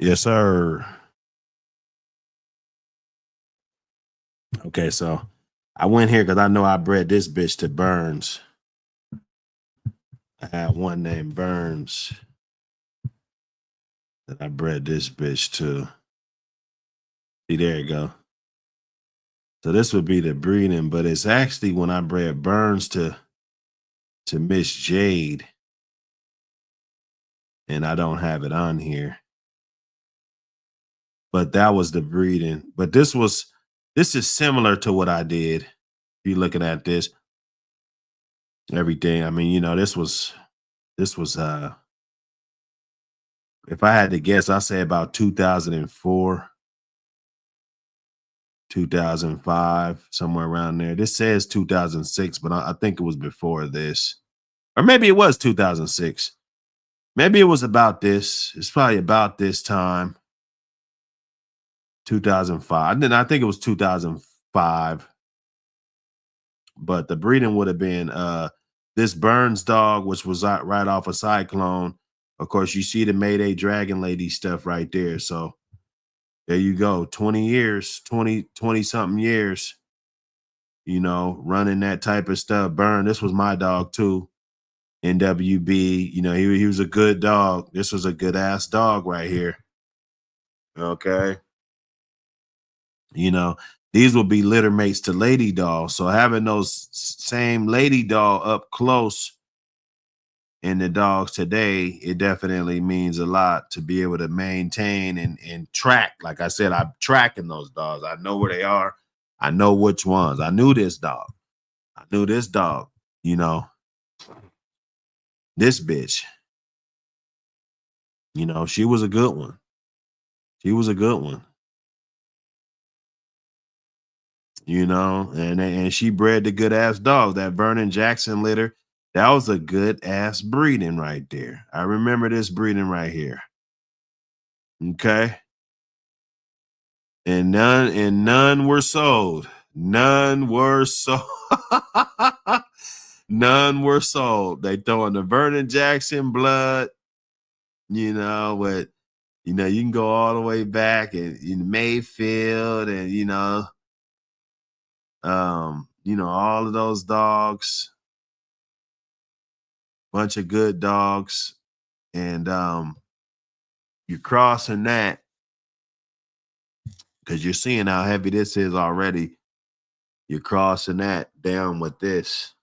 Yes, sir. Okay, so I went here because I know I bred this bitch to Burns. I had one named Burns that I bred this bitch to. See, there you go. So this would be the breeding, but it's actually when I bred Burns to Miss Jade, and I don't have it on here. But that was the breeding. But this is similar to what I did. If you're looking at this, everything. I mean, you know, this was if I had to guess, I'd say about 2004, 2005, somewhere around there. This says 2006, but I think it was before this. Or maybe it was 2006. Maybe it was about this. It's probably about this time. 2005. Then I think it was 2005. But the breeding would have been this Burns dog, which was right off a Cyclone. Of course, you see the Mayday Dragon Lady stuff right there. So there you go. 20 years, 20 something years, you know, running that type of stuff. Burn, this was my dog too. NWB, you know, he was a good dog. This was a good ass dog right here. Okay. You know, these will be litter mates to Lady Doll. So having those same Lady Doll up close in the dogs today, it definitely means a lot to be able to maintain and track. Like I said, I'm tracking those dogs. I know where they are. I know which ones. I knew this dog. I knew this dog, you know, this bitch. You know, she was a good one. She was a good one. You know, and she bred the good ass dog. That Vernon Jackson litter, that was a good ass breeding right there. I remember this breeding right here. Okay. And none were sold. None were sold. None were sold. They throwing the Vernon Jackson blood, you know, but you know, you can go all the way back and in Mayfield and all of those dogs, bunch of good dogs. And you're crossing that because you're seeing how heavy this is already. You're crossing that down with this.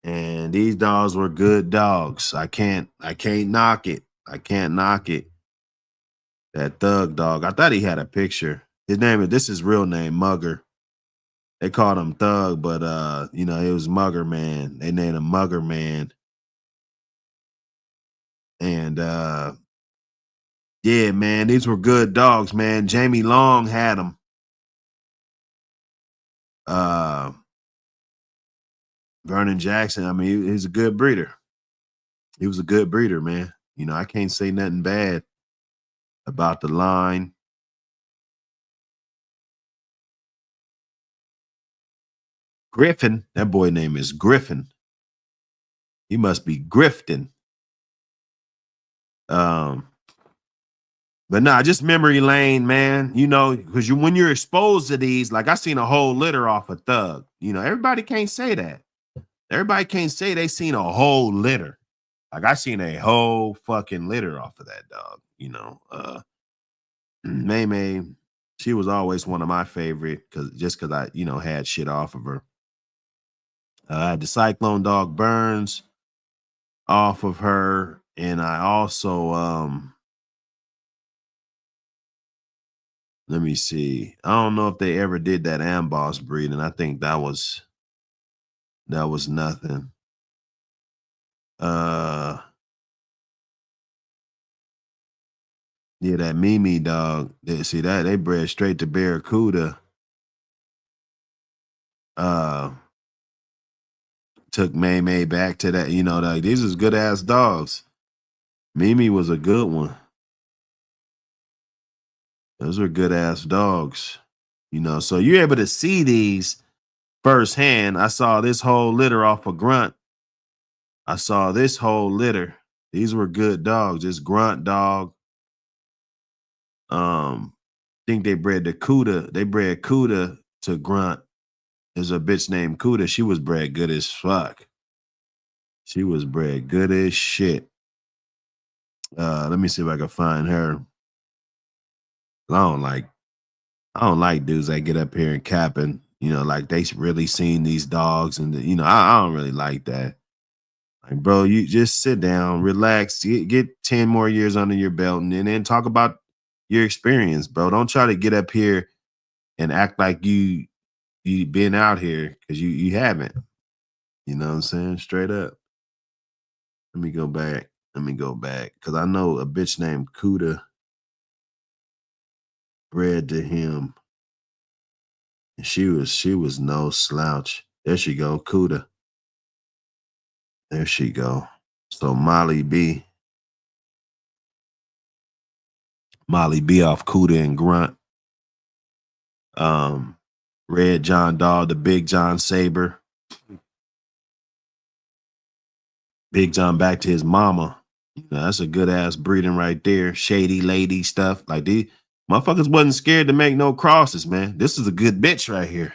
And these dogs were good dogs. I can't knock it. I can't knock it. That Thug dog. I thought he had a picture. This is real name, Mugger. They called him Thug, but it was Mugger Man. They named him Mugger Man. And yeah, man, these were good dogs, man. Jamie Long had them. Vernon Jackson, I mean, he's a good breeder. He was a good breeder, man. You know, I can't say nothing bad about the line. Griffin, that boy name is Griffin. He must be grifting. But nah, just memory lane, man. You know, because when you're exposed to these, like I seen a whole litter off a Thug. You know, everybody can't say that. Everybody can't say they seen a whole litter. Like I seen a whole fucking litter off of that dog. You know, May, she was always one of my favorite because I, had shit off of her. I had the Cyclone dog Burns off of her, and I also let me see. I don't know if they ever did that Amboss breeding. I think that was nothing. Yeah, that Mimi dog. They bred straight to Barracuda. Took May back to that. Like these is good ass dogs. Mimi was a good one. Those are good ass dogs. So you're able to see these firsthand. I saw this whole litter off a Grunt. I saw this whole litter. These were good dogs. This Grunt dog, think they bred the Cuda. They bred Cuda to Grunt. There's a bitch named Cuda. She was bred good as fuck. She was bred good as shit. Let me see if I can find her. I don't like dudes that get up here and capping. You know, like they really seen these dogs, and I don't really like that. Like, bro, you just sit down, relax, get 10 more years under your belt, and then talk about your experience, bro. Don't try to get up here and act like you been out here because you haven't. You know what I'm saying? Straight up. Let me go back. Because I know a bitch named Kuda bred to him. And she was no slouch. There she go, Kuda. There she go. So Molly B off Kuda and Grunt. Red John Dog, the Big John Saber. Big John back to his mama. That's a good ass breeding right there. Shady lady stuff. Like these motherfuckers wasn't scared to make no crosses, man. This is a good bitch right here.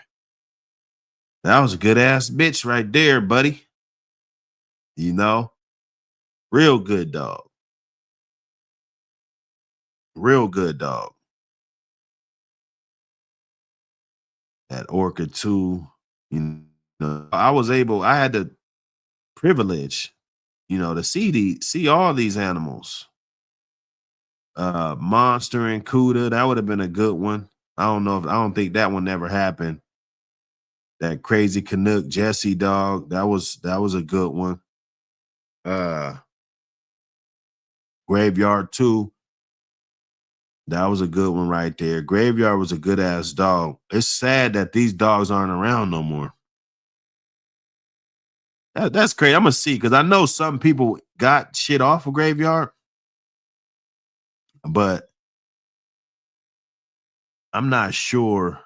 That was a good ass bitch right there, buddy. You know, real good dog. Real good dog. That Orca too. You know, I had the privilege, to see all these animals. Monster and Cuda, that would have been a good one. I don't think that one never happened. That crazy Canuck Jesse dog, that was a good one. Graveyard 2, that was a good one right there. Graveyard was a good ass dog. It's sad that these dogs aren't around no more. That's crazy. I'm gonna see, because I know some people got shit off of Graveyard, but I'm not sure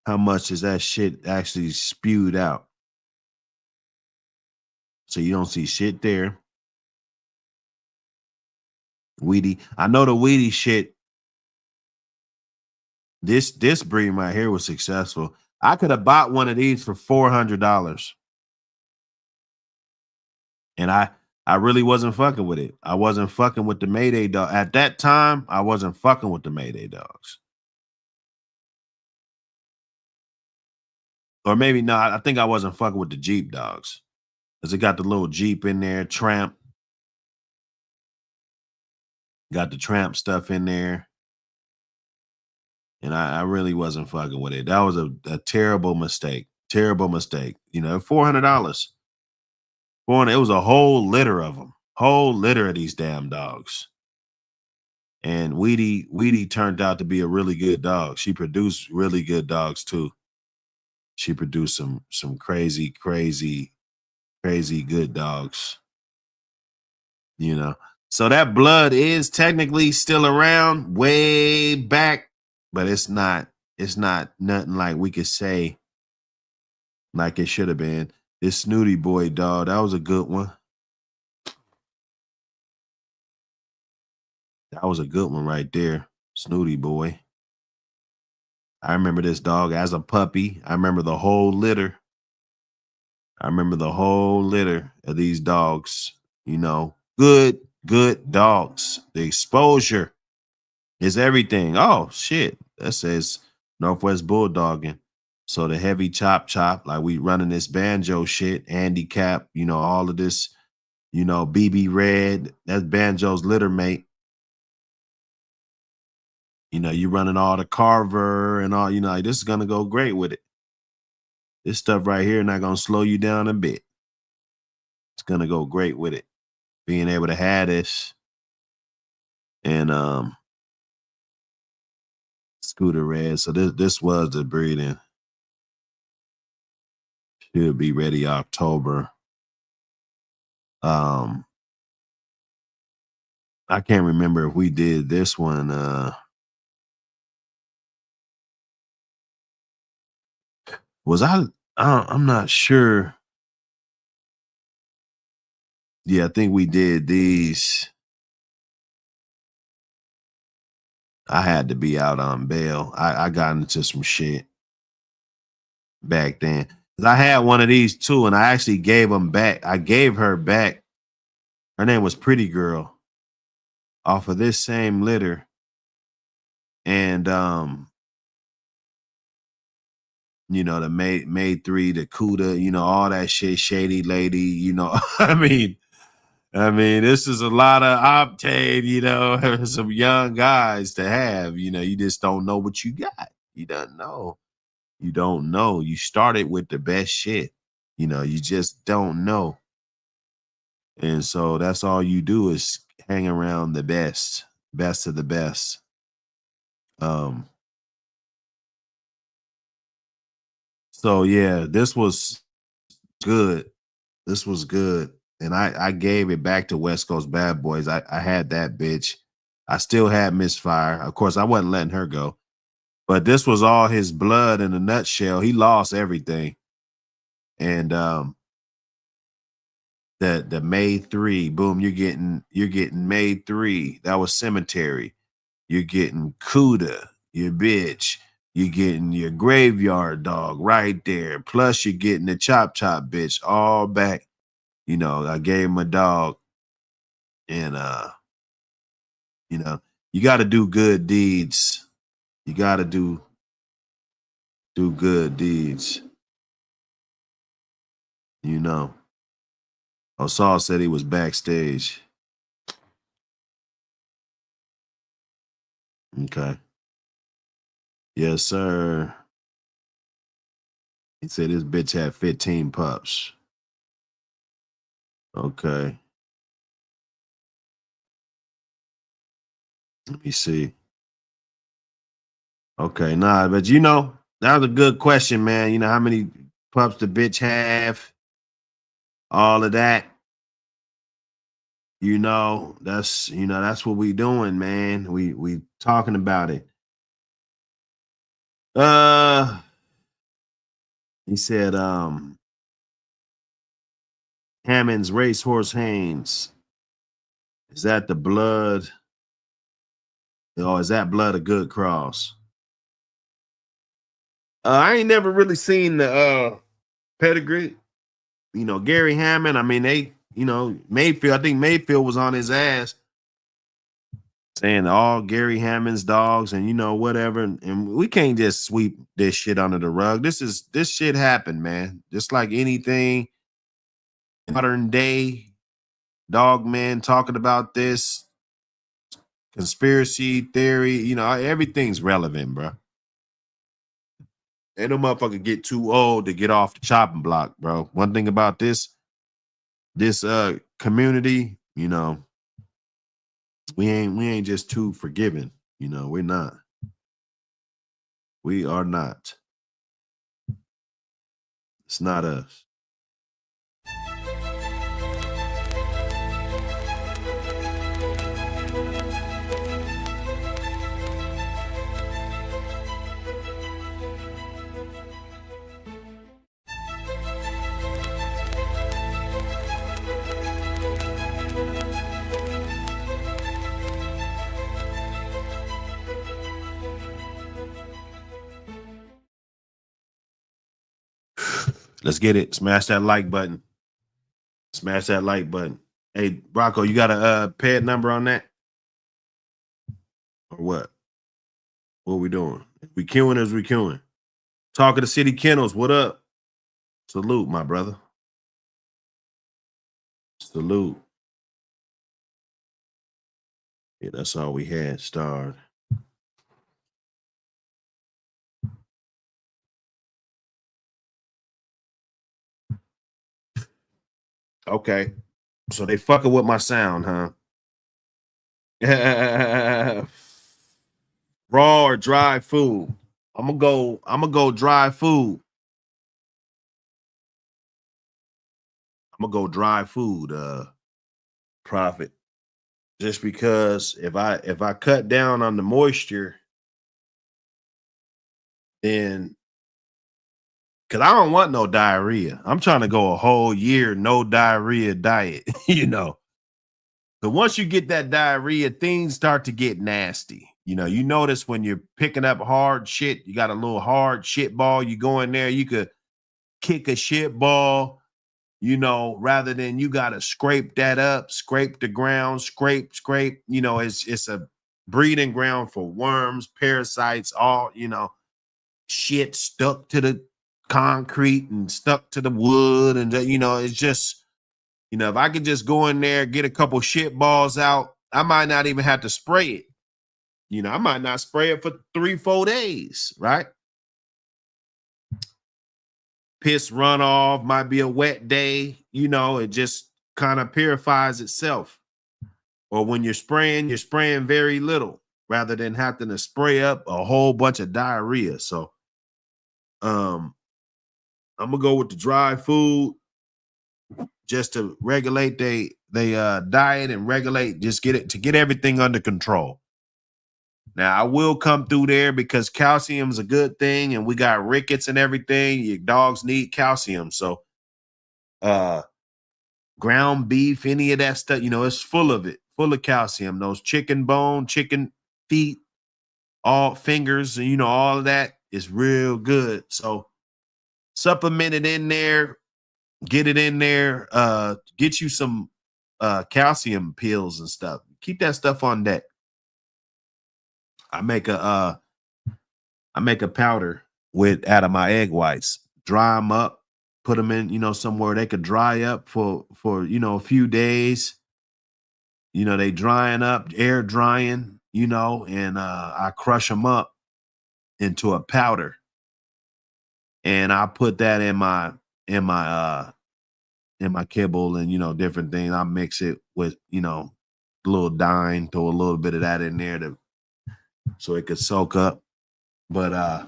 how much is that shit actually spewed out. So you don't see shit there. Weedy. I know the Weedy shit. This breed right here was successful. I could have bought one of these for $400. And I really wasn't fucking with it. I wasn't fucking with the Mayday dog. At that time, I wasn't fucking with the Mayday dogs. Or maybe not. I think I wasn't fucking with the Jeep dogs. Because it got the little Jeep in there, Tramp. Got the Tramp stuff in there. And I really wasn't fucking with it. That was a terrible mistake. Terrible mistake. $400. It was a whole litter of them. Whole litter of these damn dogs. And Weedy turned out to be a really good dog. She produced really good dogs too. She produced some crazy, crazy, crazy good dogs. So that blood is technically still around way back, but it's not nothing like we could say like it should have been. This Snooty Boy dog, that was a good one. That was a good one right there. Snooty Boy. I remember this dog as a puppy. I remember the whole litter. Of these dogs. Good dogs. The exposure is everything. Oh, shit. That says Northwest Bulldogging. So the heavy chop, like we running this banjo shit, handicap, all of this, BB Red. That's Banjo's litter mate. You running all the Carver and all, this is going to go great with it. This stuff right here not going to slow you down a bit. It's going to go great with it. Being able to have this and Scooter Red. So this was the breeding. Should be ready October. I can't remember if we did this one. I'm not sure. Yeah, I think we did these. I had to be out on bail. I got into some shit back then. 'Cause I had one of these too, and I actually gave them back. I gave her back. Her name was Pretty Girl off of this same litter. And the made 3, the CUDA, all that shit, shady lady, I mean, this is a lot of octane, some young guys to have, you just don't know what you got. You don't know. You don't know. You started with the best shit. You just don't know. And so that's all you do is hang around the best of the best. So yeah, this was good. This was good. And I gave it back to West Coast Bad Boys. I had that bitch. I still had Misfire. Of course, I wasn't letting her go. But this was all his blood in a nutshell. He lost everything. And the Made 3, boom, you're getting Made 3. That was Cemetery. You're getting CUDA, your bitch. You're getting your Graveyard Dog right there. Plus you're getting the Chop Chop bitch all back. I gave him a dog. And you gotta do good deeds. You gotta do good deeds. Saul said he was backstage. Okay. Yes, sir. He said this bitch had 15 pups. Okay. Let me see. Okay, nah, but that was a good question, man. How many pups the bitch have? All of that. That's what we doing, man. We talking about it. He said, Hammond's Racehorse Haynes. Is that the blood? Oh, is that blood a good cross? I ain't never really seen the pedigree. Gary Hammond. I mean, Mayfield. I think Mayfield was on his ass saying all Gary Hammond's dogs and whatever. And we can't just sweep this shit under the rug. This shit happened, man. Just like anything modern day dog man talking about this conspiracy theory, everything's relevant, bro. Ain't no motherfucker get too old to get off the chopping block, bro. One thing about this community, we ain't just too forgiving. We're not. We are not. It's not us. Let's get it. Smash that like button. Smash that like button. Hey, Rocco, you got a pad number on that? Or what? What are we doing? We queuing as we queuing. Talking to City Kennels. What up? Salute, my brother. Salute. Yeah, that's all we had. Starred. Okay. So they fucking with my sound, huh? Raw or dry food? I'm gonna go dry food. I'm gonna go dry food, Prophet. Just because if I cut down on the moisture, then because I don't want no diarrhea. I'm trying to go a whole year no diarrhea diet, So once you get that diarrhea, things start to get nasty. You notice when you're picking up hard shit, you got a little hard shit ball. You go in there, you could kick a shit ball, rather than you got to scrape that up, scrape the ground, scrape. It's a breeding ground for worms, parasites, all, shit stuck to the concrete and stuck to the wood. And, it's just, if I could just go in there, get a couple shit balls out, I might not even have to spray it. I might not spray it for 3-4 days, right? Piss runoff, might be a wet day, it just kind of purifies itself. Or when you're spraying very little rather than having to spray up a whole bunch of diarrhea. So I'm gonna go with the dry food just to regulate they diet and regulate, just get everything under control. Now, I will come through there because calcium is a good thing, and we got rickets and everything. Your dogs need calcium. So ground beef, any of that stuff, it's full of it, full of calcium. Those chicken bone, chicken feet, all fingers, and all of that is real good. So supplement it in there, get it in there, get you some calcium pills and stuff. Keep that stuff on deck. I make a powder out of my egg whites, dry them up, put them in, somewhere they could dry up for a few days. They drying up, air drying, and I crush them up into a powder. And I put that in my kibble and, different things. I mix it with, a little dime, throw a little bit of that in there so it could soak up. But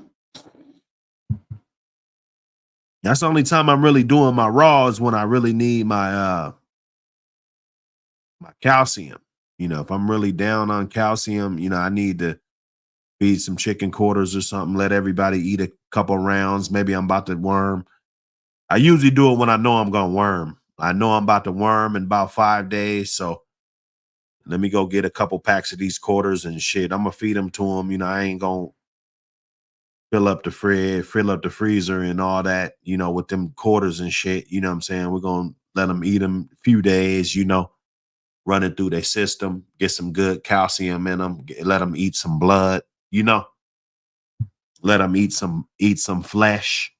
that's the only time I'm really doing my raw is when I really need my calcium. If I'm really down on calcium, I need to feed some chicken quarters or something, let everybody eat a couple rounds. Maybe I'm about to worm. I usually do it when I know I'm going to worm. I know I'm about to worm in about 5 days. So let me go get a couple packs of these quarters and shit. I'm going to feed them to them. I ain't going to fill up the freezer and all that, with them quarters and shit. You know what I'm saying? We're going to let them eat them a few days, running through their system, get some good calcium in them, let them eat some blood, let them eat some flesh.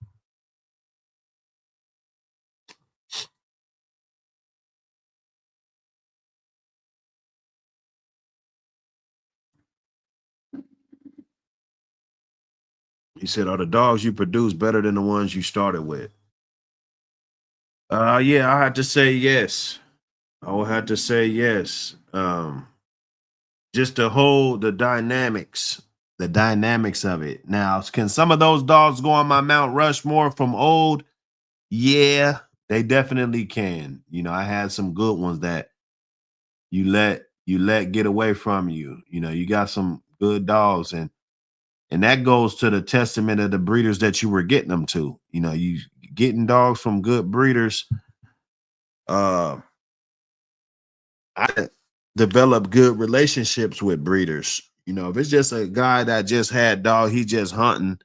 He said, are the dogs you produce better than the ones you started with? Yeah, I had to say yes. I would have to say yes. Just to hold the dynamics of it. Now, can some of those dogs go on my Mount Rushmore from old? Yeah, they definitely can. I had some good ones that you let get away from you. You got some good dogs, and that goes to the testament of the breeders that you were getting them to. You getting dogs from good breeders. I develop good relationships with breeders. If it's just a guy that just had dog, he just hunting,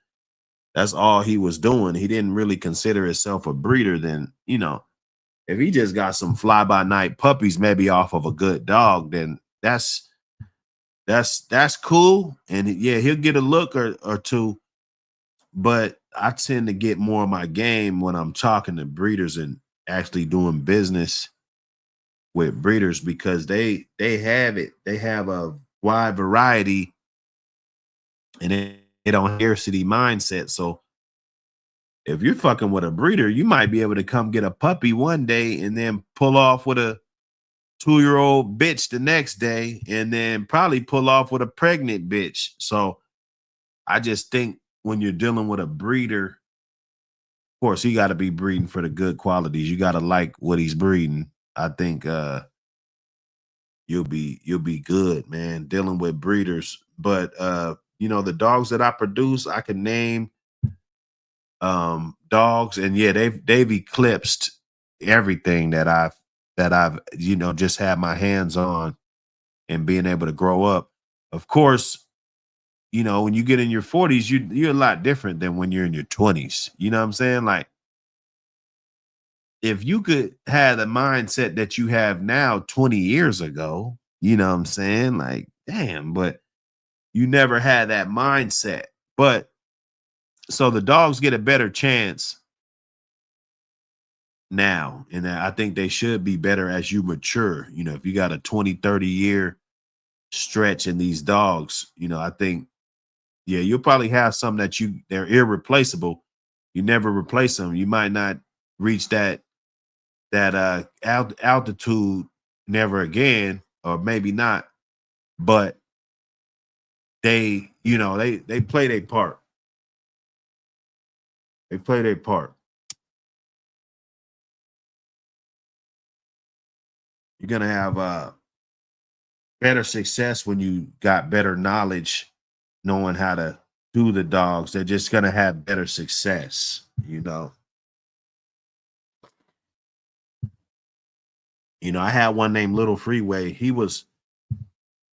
that's all he was doing. He didn't really consider himself a breeder. Then, if he just got some fly by night puppies, maybe off of a good dog, then that's cool. And yeah, he'll get a look or two. But I tend to get more of my game when I'm talking to breeders and actually doing business with breeders, because they have it. They have a wide variety, and they don't scarcity mindset. So if you're fucking with a breeder, you might be able to come get a puppy one day and then pull off with a 2-year-old bitch the next day, and then probably pull off with a pregnant bitch. So I just think when you're dealing with a breeder, of course, he got to be breeding for the good qualities. You got to like what he's breeding. I think you'll be good, man, dealing with breeders. But the dogs that I produce, I can name dogs, and yeah, they've eclipsed everything that I've just had my hands on and being able to grow up. Of course, you know, when you get in your 40s, you're a lot different than when you're in your 20s. You know what I'm saying? Like, if you could have the mindset that you have now 20 years ago, you know what I'm saying? Like, damn, but you never had that mindset. But so the dogs get a better chance now. And I think they should be better as you mature. You know, if you got a 20, 30-year stretch in these dogs, you know, I think, yeah, you'll probably have some that they're irreplaceable. You never replace them. You might not reach that altitude never again, or maybe not, but they, you know, they play their part. They play their part. You're gonna have better success when you got better knowledge, knowing how to do the dogs. They're just gonna have better success, you know. You know, I had one named Little Freeway. He was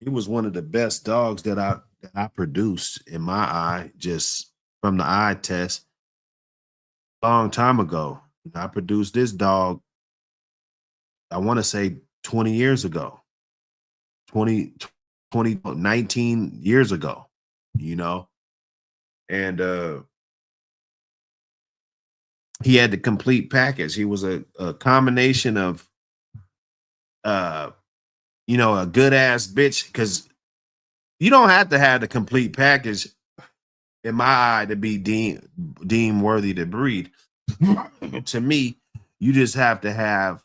one of the best dogs that I produced in my eye, just from the eye test a long time ago. I produced this dog, I want to say 20 years ago, 19 years ago, you know, and he had the complete package. He was a combination of, you know, a good ass bitch, because you don't have to have the complete package in my eye to be deemed worthy to breed. To me, you just have to have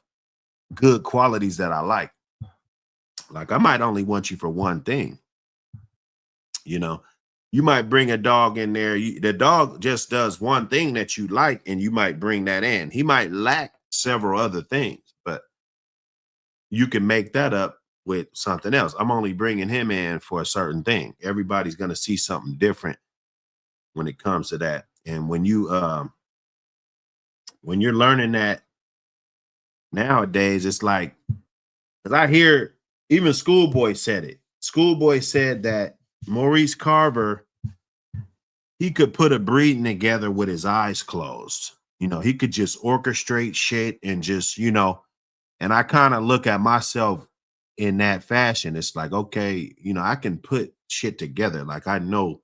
good qualities that I like. Like, I might only want you for one thing. You know, you might bring a dog in there. The dog just does one thing that you like, and you might bring that in. He might lack several other things, but you can make that up with something else. I'm only bringing him in for a certain thing. Everybody's going to see something different when it comes to that. And when you're learning that nowadays, it's like, because I hear even Schoolboy said it. Schoolboy said that Maurice Carver, he could put a breeding together with his eyes closed. You know, he could just orchestrate shit and just, you know, and I kind of look at myself in that fashion. It's like, okay, you know, I can put shit together. Like, I know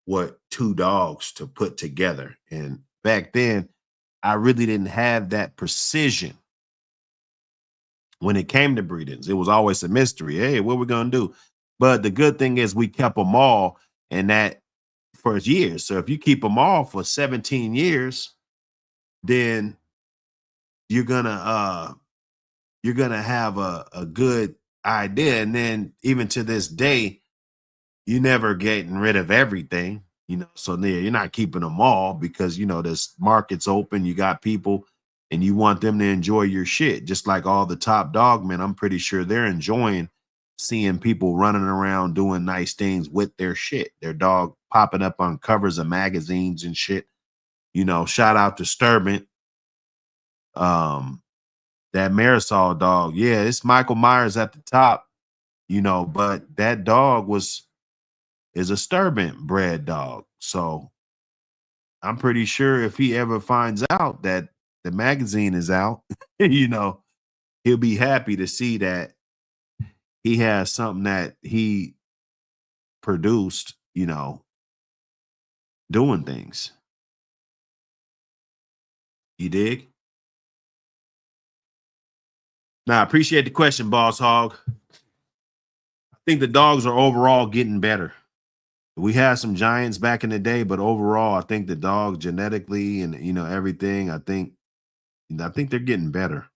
what two dogs to put together. And back then, I really didn't have that precision when it came to breedings. It was always a mystery. Hey, what we're gonna do? But the good thing is we kept them all, and that for years. So if you keep them all for 17 years, then you're gonna have a good idea. And then even to this day, you never getting rid of everything, you know. So there, you're not keeping them all, because you know this market's open. You got people, and you want them to enjoy your shit, just like all the top dog men. I'm pretty sure they're enjoying seeing people running around doing nice things with their shit. Their dog popping up on covers of magazines and shit. You know, shout out to Sturbant. That Marisol dog. Yeah, it's Michael Myers at the top, you know, but that dog is a Sturbant bred dog. So I'm pretty sure if he ever finds out that the magazine is out, you know, he'll be happy to see that he has something that he produced, you know, doing things. You dig? Now, I appreciate the question, Boss Hog. I think the dogs are overall getting better. We had some giants back in the day, but overall, I think the dogs genetically and, you know, everything, I think they're getting better.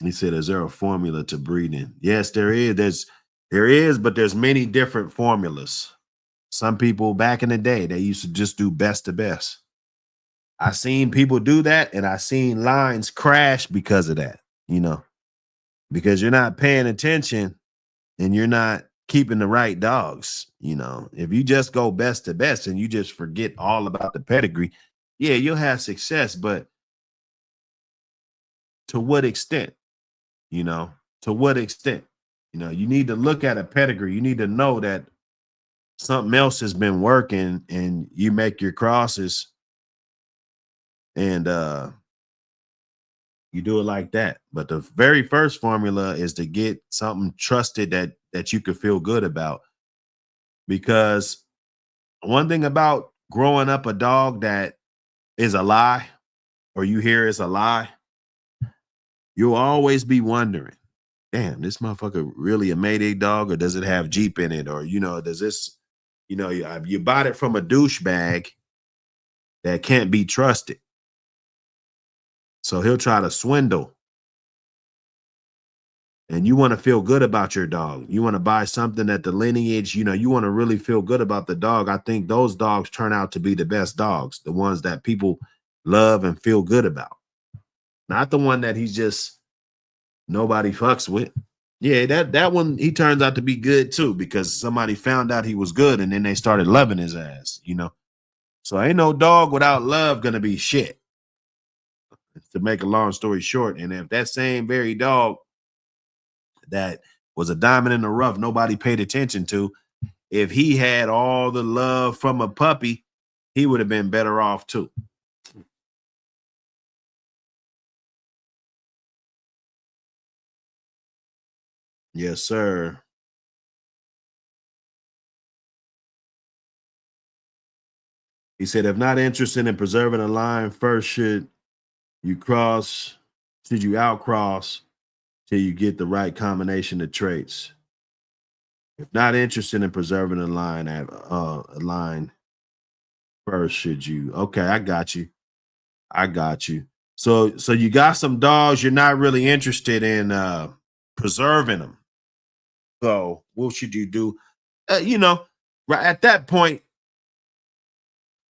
He said, is there a formula to breeding? Yes, there is. There is, but there's many different formulas. Some people back in the day, they used to just do best to best. I seen people do that, and I seen lines crash because of that, you know, because you're not paying attention and you're not keeping the right dogs. You know, if you just go best to best and you just forget all about the pedigree, yeah, you'll have success, but to what extent? You know, to what extent? You know, you need to look at a pedigree. You need to know that something else has been working, and you make your crosses, and you do it like that. But the very first formula is to get something trusted that you could feel good about. Because one thing about growing up a dog that is a lie, or you hear it's a lie, you'll always be wondering, damn, this motherfucker really a Mayday dog, or does it have Jeep in it? Or, you know, does this, you know, you bought it from a douchebag that can't be trusted. So he'll try to swindle. And you want to feel good about your dog. You want to buy something that the lineage, you know, you want to really feel good about the dog. I think those dogs turn out to be the best dogs, the ones that people love and feel good about. Not the one that he's just nobody fucks with. Yeah, that one, he turns out to be good too, because somebody found out he was good and then they started loving his ass, you know. So ain't no dog without love gonna be shit. To make a long story short, and if that same very dog that was a diamond in the rough nobody paid attention to, if he had all the love from a puppy, he would have been better off too. Yes, sir. He said, if not interested in preserving a line, first should you outcross till you get the right combination of traits. If not interested in preserving a line first, should you? Okay, I got you. I got you. So you got some dogs you're not really interested in preserving them. So what should you do? You know, right at that point,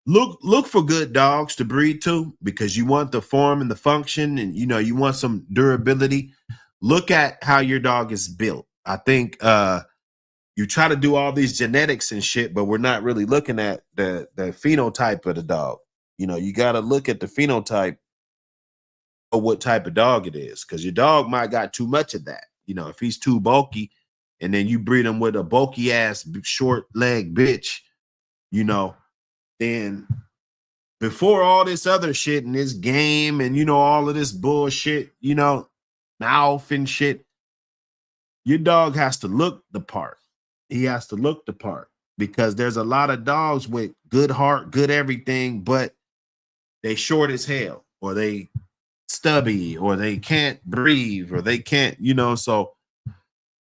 look for good dogs to breed to, because you want the form and the function, and you know you want some durability. Look at how your dog is built. I think you try to do all these genetics and shit, but we're not really looking at the phenotype of the dog. You know, you got to look at the phenotype of what type of dog it is, because your dog might got too much of that. You know, if he's too bulky, and then you breed him with a bulky ass short leg bitch, you know, then before all this other shit and this game and, you know, all of this bullshit, you know, mouth and shit, your dog has to look the part. He has to look the part, because there's a lot of dogs with good heart, good everything, but they short as hell, or they stubby, or they can't breathe, or they can't, you know. So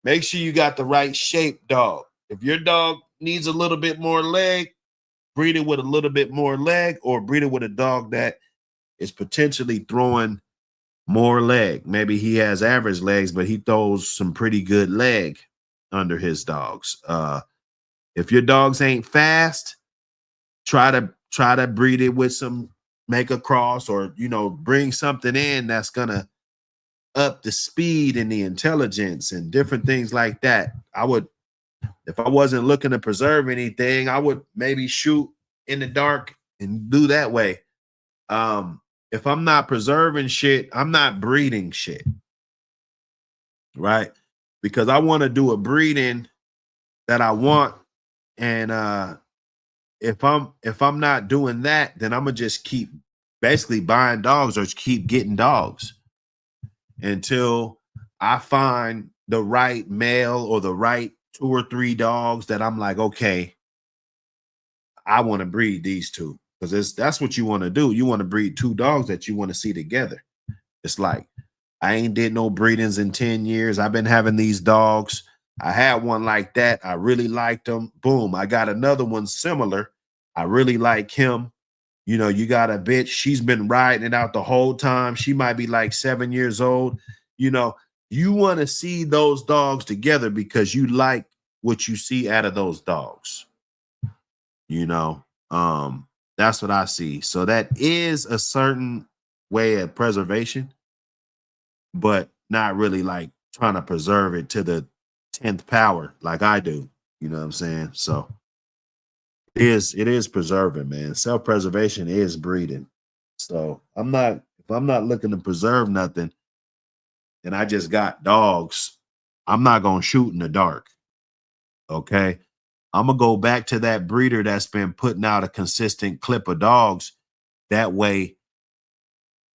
make sure you got the right shaped dog. If your dog needs a little bit more leg, breed it with a little bit more leg, or breed it with a dog that is potentially throwing more leg. Maybe he has average legs, but he throws some pretty good leg under his dogs. If your dogs ain't fast, try to breed it with some, make a cross, or, you know, bring something in that's gonna up the speed and the intelligence and different things like that. I would, if I wasn't looking to preserve anything, I would maybe shoot in the dark and do that way. If I'm not preserving shit, I'm not breeding shit, right? Because I want to do a breeding that I want, and if I'm not doing that, then I'm gonna just keep basically buying dogs, or keep getting dogs until I find the right male, or the right 2 or 3 dogs that I'm like, okay, I want to breed these two, because that's what you want to do. You want to breed 2 dogs that you want to see together. It's like, I ain't did no breedings in 10 years. I've been having these dogs. I had one like that. I really liked him. Boom. I got another one similar. I really like him. You know, you got a bitch. She's been riding it out the whole time. She might be like 7 years old. You know, you want to see those dogs together because you like what you see out of those dogs. You know, that's what I see. So that is a certain way of preservation, but not really like trying to preserve it to the 10th power like I do. You know what I'm saying? So it is preserving, man. Self-preservation is breeding. So if I'm not looking to preserve nothing, and I just got dogs, I'm not gonna shoot in the dark. Okay. I'm gonna go back to that breeder that's been putting out a consistent clip of dogs. That way,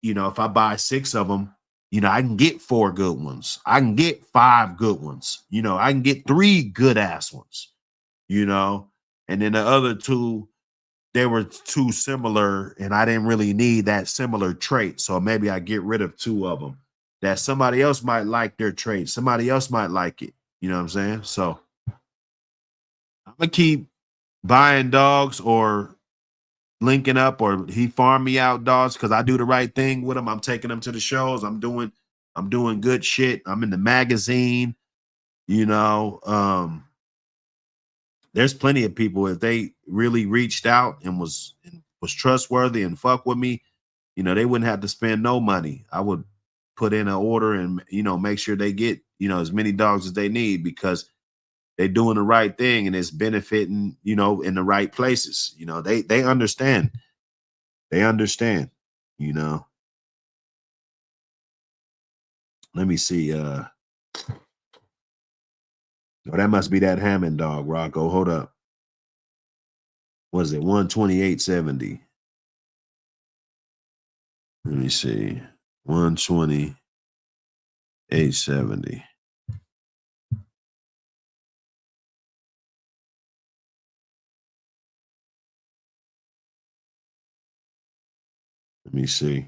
if I buy 6 of them, I can get 4 good ones. I can get 5 good ones. I can get 3 good ass ones, and then the other 2, they were too similar and I didn't really need that similar trait. So maybe I get rid of 2 of them that somebody else might like their trait. Somebody else might like it. You know what I'm saying? So I'm gonna keep buying dogs or linking up, or he farm me out dogs because I do the right thing with them. I'm taking them to the shows. I'm doing good shit. I'm in the magazine. There's plenty of people, if they really reached out and was trustworthy and fuck with me, they wouldn't have to spend no money. I would put in an order and make sure they get as many dogs as they need, because they're doing the right thing and it's benefiting in the right places. They understand. They understand. Let me see. Oh, that must be that Hammond dog, Rocco. Hold up. Was it 128.70? Let me see. 128.70. Let me see.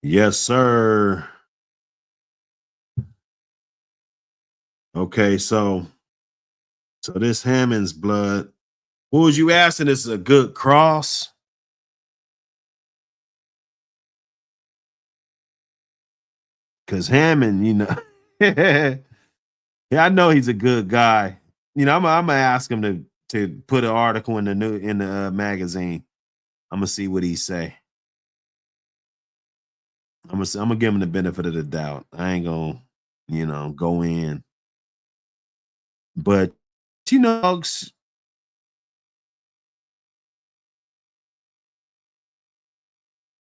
Yes, sir. Okay, so this Hammond's blood. What was you asking? This is a good cross? Because Hammond, yeah, I know he's a good guy. I'm gonna ask him to put an article in the magazine. I'm gonna see what he say. I'm gonna give him the benefit of the doubt. I ain't gonna, go in. But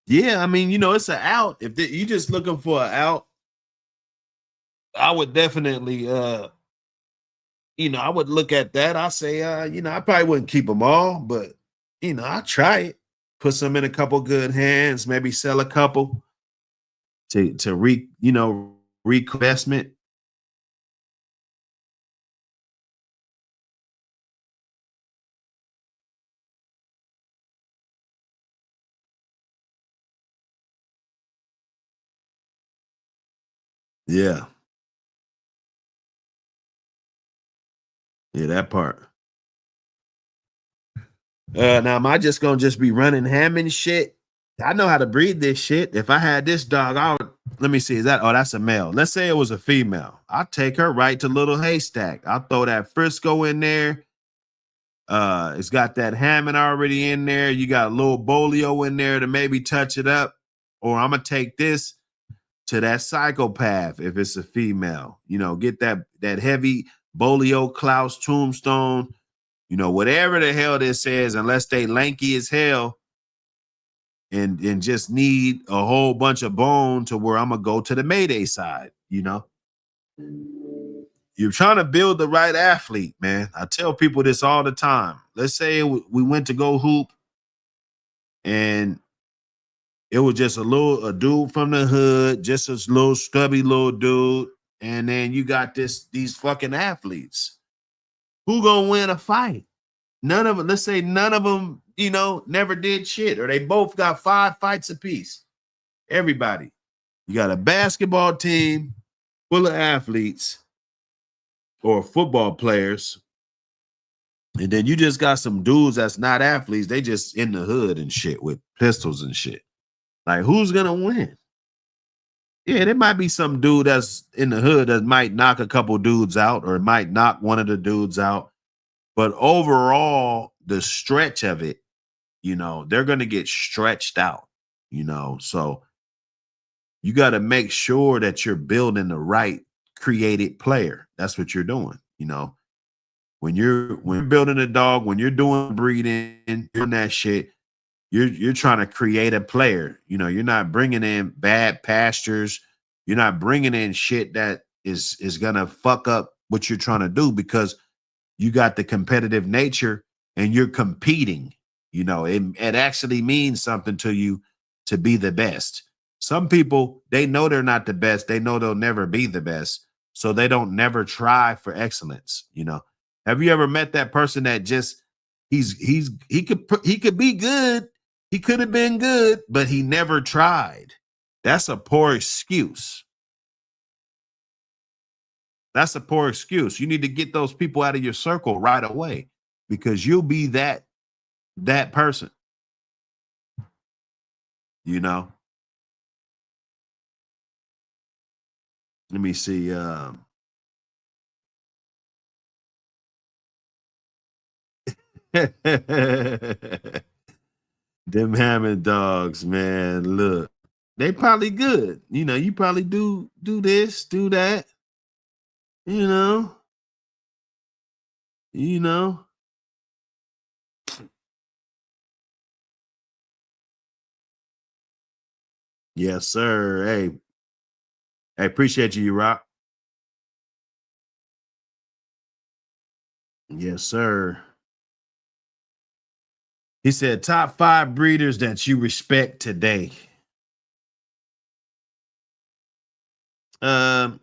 yeah, I mean, it's an out. If you just looking for an out, I would definitely, I would look at that. I say, I probably wouldn't keep them all, but I'll try it. Put some in a couple good hands, maybe sell a couple to reinvestment. Yeah. Yeah, that part. Now am I just gonna be running Hammond shit? I know how to breed this shit. If I had this dog, I would. Let me see. That's a male. Let's say it was a female. I'll take her right to Little Haystack. I'll throw that Frisco in there. It's got that Hammond already in there. You got a little Bolio in there to maybe touch it up. Or I'm gonna take this to that Psychopath if it's a female. Get that heavy Bolio, Klaus, Tombstone. Whatever the hell this says, unless they lanky as hell and just need a whole bunch of bone to where I'm gonna go to the Mayday side. You're trying to build the right athlete, man. I tell people this all the time. Let's say we went to go hoop and it was just a dude from the hood, just a little stubby little dude, and then you got these fucking athletes. Who gonna win a fight? None of them. Let's say none of them, never did shit, or they both got 5 fights apiece. Everybody, you got a basketball team full of athletes or football players, and then you just got some dudes that's not athletes. They just in the hood and shit with pistols and shit. Like, who's gonna win? Yeah, there might be some dude that's in the hood that might knock a couple dudes out, or might knock one of the dudes out. But overall, the stretch of it, they're going to get stretched out, so you got to make sure that you're building the right created player. That's what you're doing. When you're building a dog, when you're doing breeding, doing that shit, you're trying to create a player. You know, you're not bringing in bad pastures. You're not bringing in shit that is gonna fuck up what you're trying to do, because you got the competitive nature and you're competing. You know, it actually means something to you to be the best. Some people, they know they're not the best. They know they'll never be the best. So they don't never try for excellence. You know, have you ever met that person that just he could be good. He could have been good, but he never tried. That's a poor excuse. That's a poor excuse. You need to get those people out of your circle right away, because you'll be that person, you know. Let me see. Them Hammond dogs, man. Look, they probably good. You know, you probably do this, do that. You know, you know. Yes, sir. Hey, I appreciate you, Rock. Yes, sir. He said top 5 breeders that you respect today.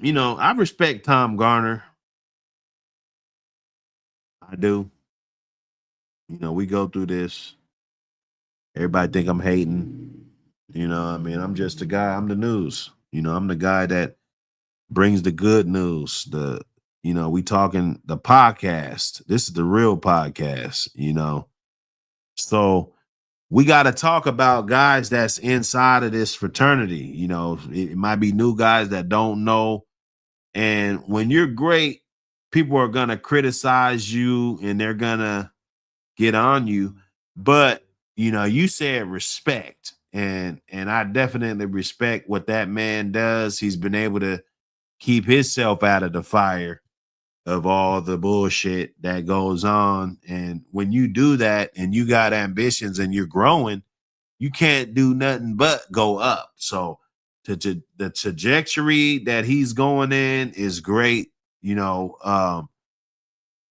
You know, I respect Tom Garner. I do. You know, we go through this. Everybody think I'm hating. You know, I mean, I'm just the guy. I'm the news. You know, I'm the guy that brings the good news. You know, we talking the podcast. This is the real podcast, you know. So we got to talk about guys that's inside of this fraternity. You know, it might be new guys that don't know. And when you're great, people are going to criticize you and they're going to get on you. But, you know, you said respect. And I definitely respect what that man does. He's been able to keep himself out of the fire of all the bullshit that goes on. And when you do that and you got ambitions and you're growing, you can't do nothing but go up. So the trajectory that he's going in is great. You know,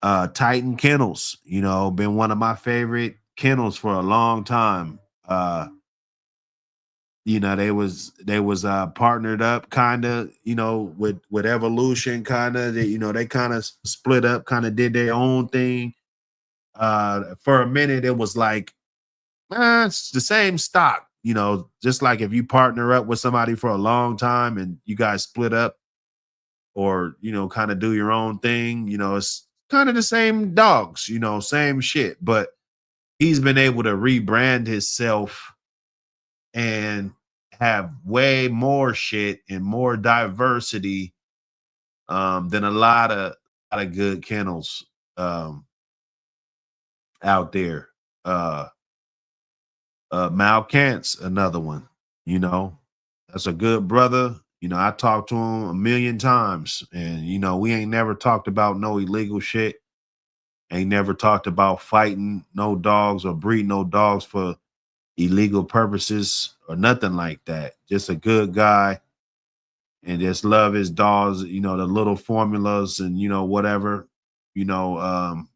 Titan Kennels, you know, been one of my favorite kennels for a long time. You know, they was partnered up kind of, you know, with Evolution kind of. You know, they kind of split up, kind of did their own thing. For a minute it was like, it's the same stock, you know, just like if you partner up with somebody for a long time and you guys split up, or, you know, kind of do your own thing, you know, it's kind of the same dogs, you know, same shit. But he's been able to rebrand himself and have way more shit and more diversity than a lot of good kennels out there. Mal Kant's another one, you know. That's a good brother. You know, I talked to him a million times, and you know, we ain't never talked about no illegal shit. Ain't never talked about fighting no dogs or breeding no dogs for illegal purposes or nothing like that. Just a good guy, and just love his dogs, you know, the little formulas and, you know, whatever, you know,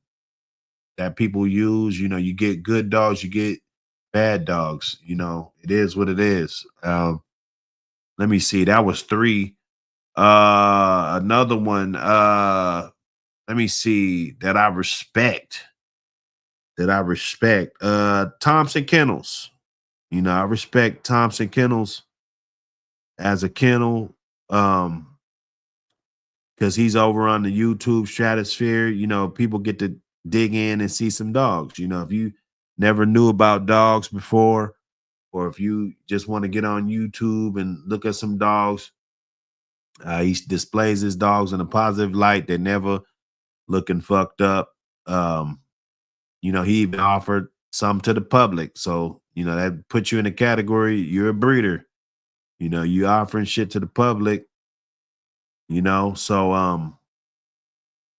that people use. You know, you get good dogs, you get bad dogs, you know, it is what it is. Let me see, that was 3. Another one, let me see, that I respect. Thompson Kennels. You know, I respect Thompson Kennels as a kennel. Because he's over on the YouTube stratosphere. You know, people get to dig in and see some dogs. You know, if you never knew about dogs before, or if you just want to get on YouTube and look at some dogs, he displays his dogs in a positive light. They're never looking fucked up. You know, he even offered some to the public. So, you know, that puts you in a category, you're a breeder. You know, you offering shit to the public, you know. So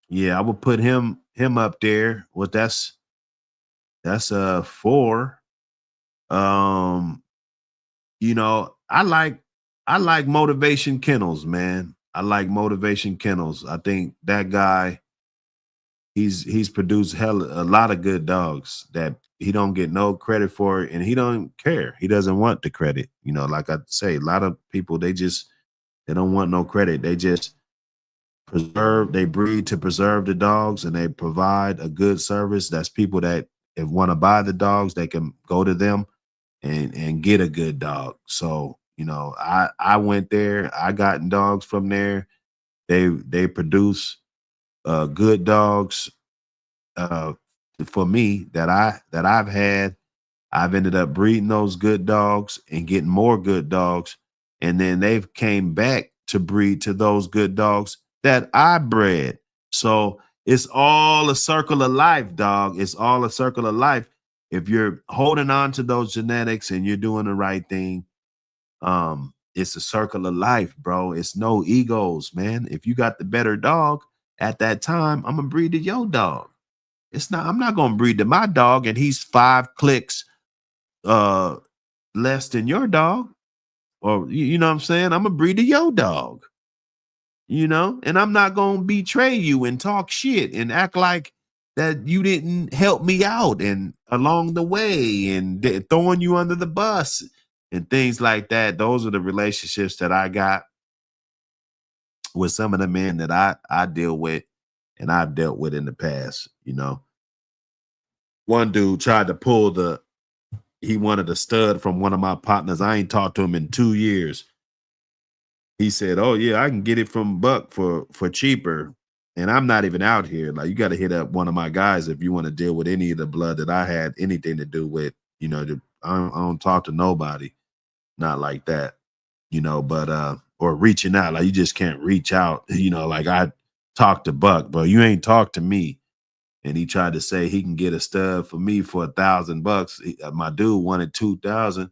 yeah, I would put him him up there. Well, that's 4. Um, I like Motivation Kennels, man. I like Motivation Kennels. I think that guy, he's produced a lot of good dogs that he don't get no credit for, and he don't care. He doesn't want the credit. Like I say, a lot of people, they don't want no credit. They just they breed to preserve the dogs, and they provide a good service. That's people that if want to buy the dogs, they can go to them and get a good dog. So, I went there, I gotten dogs from there. They produce good dogs uh for me that I've had. I've ended up breeding those good dogs and getting more good dogs. And then they've came back to breed to those good dogs that I bred. So it's all a circle of life, dog. It's all a circle of life. If you're holding on to those genetics and you're doing the right thing, it's a circle of life, bro. It's no egos, man. If you got the better dog at that time, I'm gonna breed to your dog. I'm not gonna breed to my dog and he's 5 clicks uh less than your dog, or you know what I'm saying. I'm gonna breed to your dog, and I'm not gonna betray you and talk shit and act like that you didn't help me out and along the way and throwing you under the bus and things like that. Those are the relationships that I got with some of the men that I deal with and I've dealt with in the past. One dude tried to he wanted a stud from one of my partners. I ain't talked to him in 2 years. He said, "Oh yeah, I can get it from Buck for cheaper." And I'm not even out here. Like, you got to hit up one of my guys if you want to deal with any of the blood that I had anything to do with. I don't talk to nobody, not like that. But or reaching out, like, you just can't reach out. Like, I talked to Buck, bro. You ain't talked to me. And he tried to say he can get a stud for me for $1,000. My dude wanted 2,000.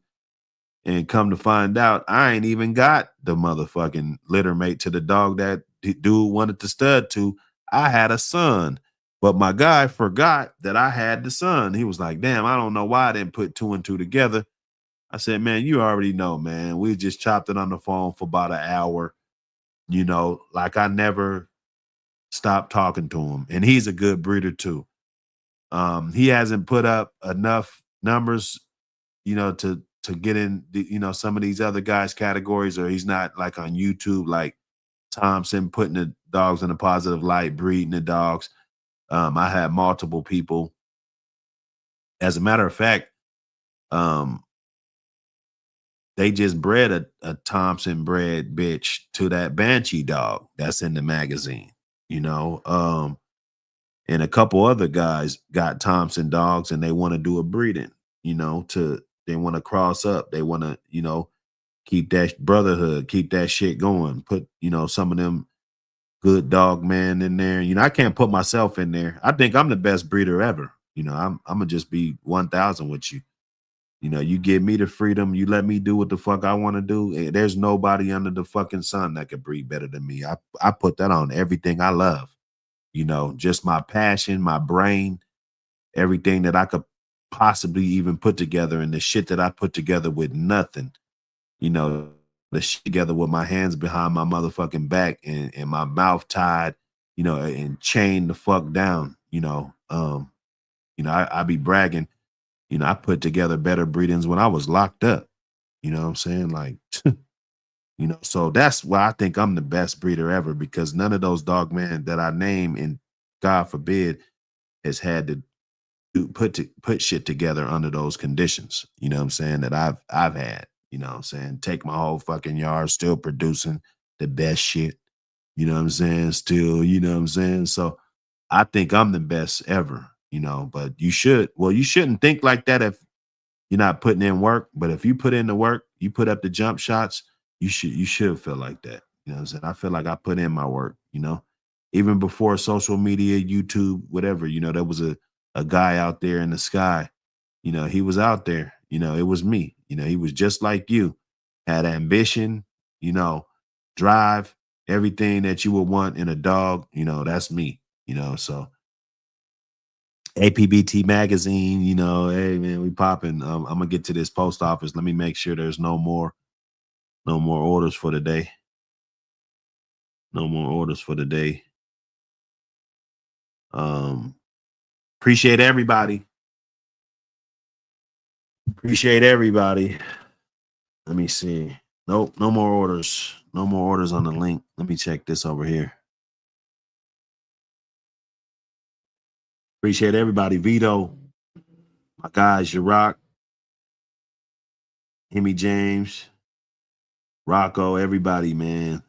And come to find out, I ain't even got the motherfucking litter mate to the dog that dude wanted to stud to. I had a son, but my guy forgot that I had the son. He was like, "Damn, I don't know why I didn't put 2 and 2 together." I said, "Man, you already know, man. We just chopped it on the phone for about an hour. Like, I never stopped talking to him, and he's a good breeder too. He hasn't put up enough numbers, to get in some of these other guys' categories, or he's not like on YouTube like Thompson, putting the dogs in a positive light, breeding the dogs. I had multiple people. As a matter of fact, um, they just bred a Thompson bred bitch to that Banshee dog that's in the magazine, and a couple other guys got Thompson dogs and they want to do a breeding, they want to cross up. They want to, keep that brotherhood, keep that shit going. Put, some of them good dog man in there. I can't put myself in there. I think I'm the best breeder ever. I'm gonna just be 1,000 with you. You give me the freedom, you let me do what the fuck I want to do. There's nobody under the fucking sun that could breed better than me. I put that on everything I love. Just my passion, my brain, everything that I could possibly even put together, and the shit that I put together with nothing, the shit together with my hands behind my motherfucking back and my mouth tied, and chained the fuck down, I be bragging, I put together better breedings when I was locked up. You know what I'm saying? Like, so that's why I think I'm the best breeder ever, because none of those dog men that I name, and God forbid, has had to put shit together under those conditions, what I'm saying, that I've had, what I'm saying, take my whole fucking yard, still producing the best shit, what I'm saying, still, what I'm saying. So I think I'm the best ever, but you shouldn't think like that if you're not putting in work. But if you put in the work, you put up the jump shots, you should feel like that. What I'm saying? I feel like I put in my work, even before social media, YouTube, whatever, there was a guy out there in the sky, he was out there, it was me, he was just like you, had ambition, drive, everything that you would want in a dog, that's me, so APBT magazine, you know, hey man, we popping. I'm gonna get to this post office. Let me make sure there's no more orders for the day. No more orders for the day. Appreciate everybody. Appreciate everybody. Let me see. Nope, no more orders. No more orders on the link. Let me check this over here. Appreciate everybody. Vito, my guys, Rock, Hemi James, Rocco, everybody, man.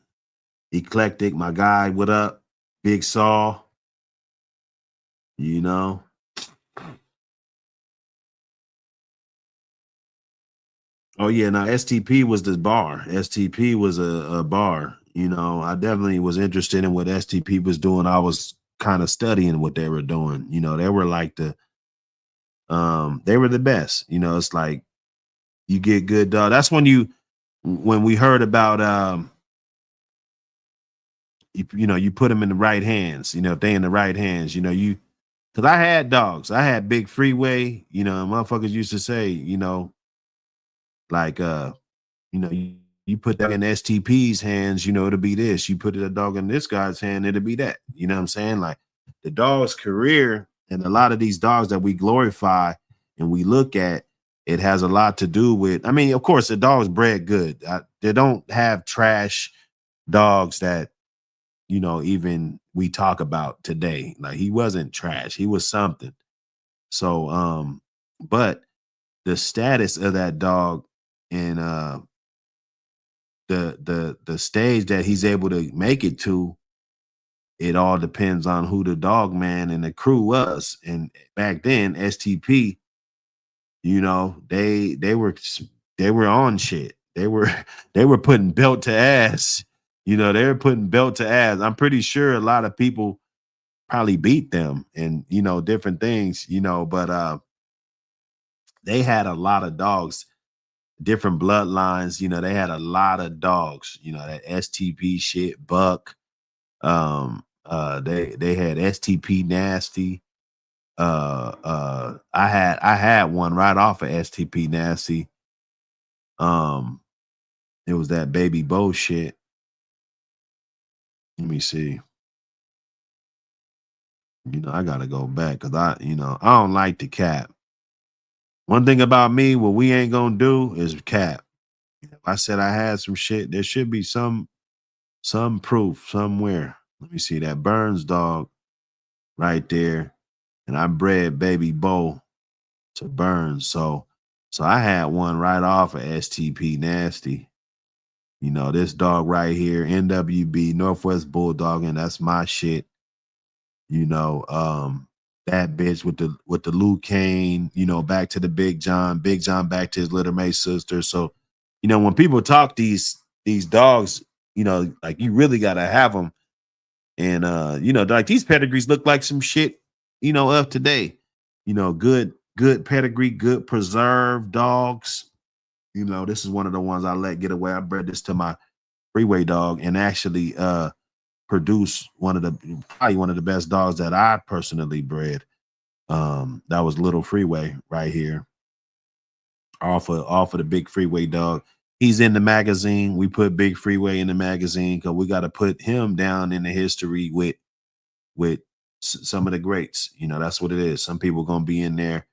Eclectic, my guy, what up? Big Saw, you know. Oh yeah, now STP was the bar. STP was a bar. You know, I definitely was interested in what STP was doing. I was kind of studying what they were doing. You know, they were like they were the best. You know, it's like you get good dog. That's when we heard about you put them in the right hands. You know, if they in the right hands, you know, because I had dogs. I had Big Freeway, you know, and motherfuckers used to say, you know, like you know, you put that in STP's hands, you know, it'll be this. You put a dog in this guy's hand, it'll be that. You know what I'm saying? Like the dog's career and a lot of these dogs that we glorify and we look at, it has a lot to do with, I mean, of course, the dog's bred good. They don't have trash dogs that, you know, even we talk about today. Like he wasn't trash. He was something. So, but the status of that dog and the stage that he's able to make it to, it all depends on who the dog man and the crew was. And back then, STP, you know, they were on shit. They were they were putting belt to ass. You know, they were putting belt to ass. I'm pretty sure a lot of people probably beat them and you know different things, you know, but they had a lot of dogs, different bloodlines, you know, they had a lot of dogs, you know, that STP shit, Buck, they had STP Nasty. I had one right off of STP Nasty. It was that baby Bo shit. Let me see. You know, I gotta go back because I don't like the cap. One thing about me, what we ain't gonna do is cap. If I said I had some shit, there should be some proof somewhere. Let me see that Burns dog right there. And I bred baby Bo to Burns. So I had one right off of STP Nasty. You know, this dog right here, NWB, Northwest Bulldog, and that's my shit. You know, that bitch with the Luke Kane, you know, back to the Big John back to his Little May sister. So, you know, when people talk these dogs, you know, like you really gotta have them. And you know, like these pedigrees look like some shit, you know, of today. You know, good pedigree, good preserved dogs. You know, this is one of the ones I let get away. I bred this to my freeway dog and actually produce probably one of the best dogs that I personally bred. That was Little Freeway right here. Off of the Big Freeway dog. He's in the magazine. We put Big Freeway in the magazine because we got to put him down in the history with some of the greats. You know, that's what it is. Some people gonna be in there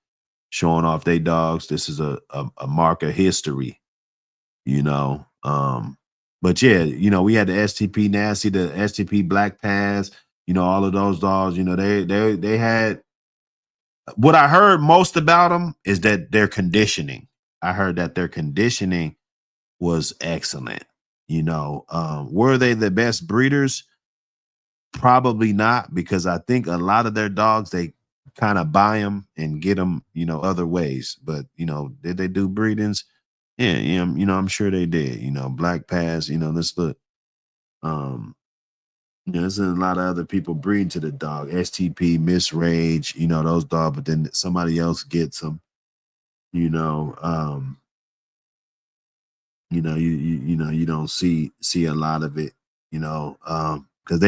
showing off their dogs. This is a mark of history, you know. But yeah, you know, we had the STP Nasty, the STP Black Pass, you know, all of those dogs, you know, they had what I heard most about them is that their conditioning. I heard that their conditioning was excellent. You know, were they the best breeders? Probably not, because I think a lot of their dogs, they kind of buy them and get them, you know, other ways. But, you know, did they do breedings? Yeah, you know, I'm sure they did. You know, Black Pass, you know, let's look. You know, there's a lot of other people breed to the dog. STP, Miss Rage, you know, those dogs, but then somebody else gets them, you know. You know, you, you know, you don't see a lot of it, you know, because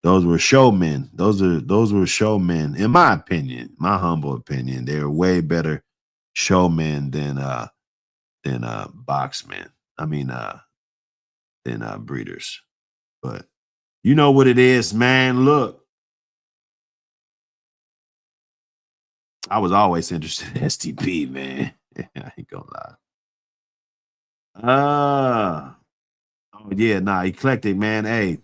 Those were showmen. Those were showmen, in my opinion, my humble opinion. They're way better showmen than boxmen. I mean than breeders. But you know what it is, man. Look, I was always interested in STP, man. I ain't gonna lie. Oh yeah, nah, eclectic, man. Hey,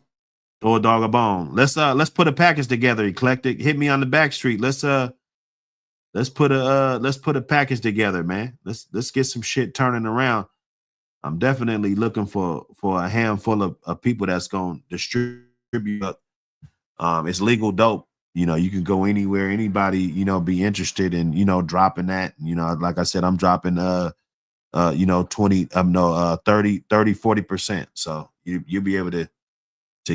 throw a dog a bone. Let's put a package together, eclectic. Hit me on the back street. Let's put a package together, man. Let's get some shit turning around. I'm definitely looking for a handful of people that's gonna distribute. It's legal dope. You know, you can go anywhere, anybody, you know, be interested in, you know, dropping that. You know, like I said, I'm dropping 20, no, 30, 40%. So you'll be able to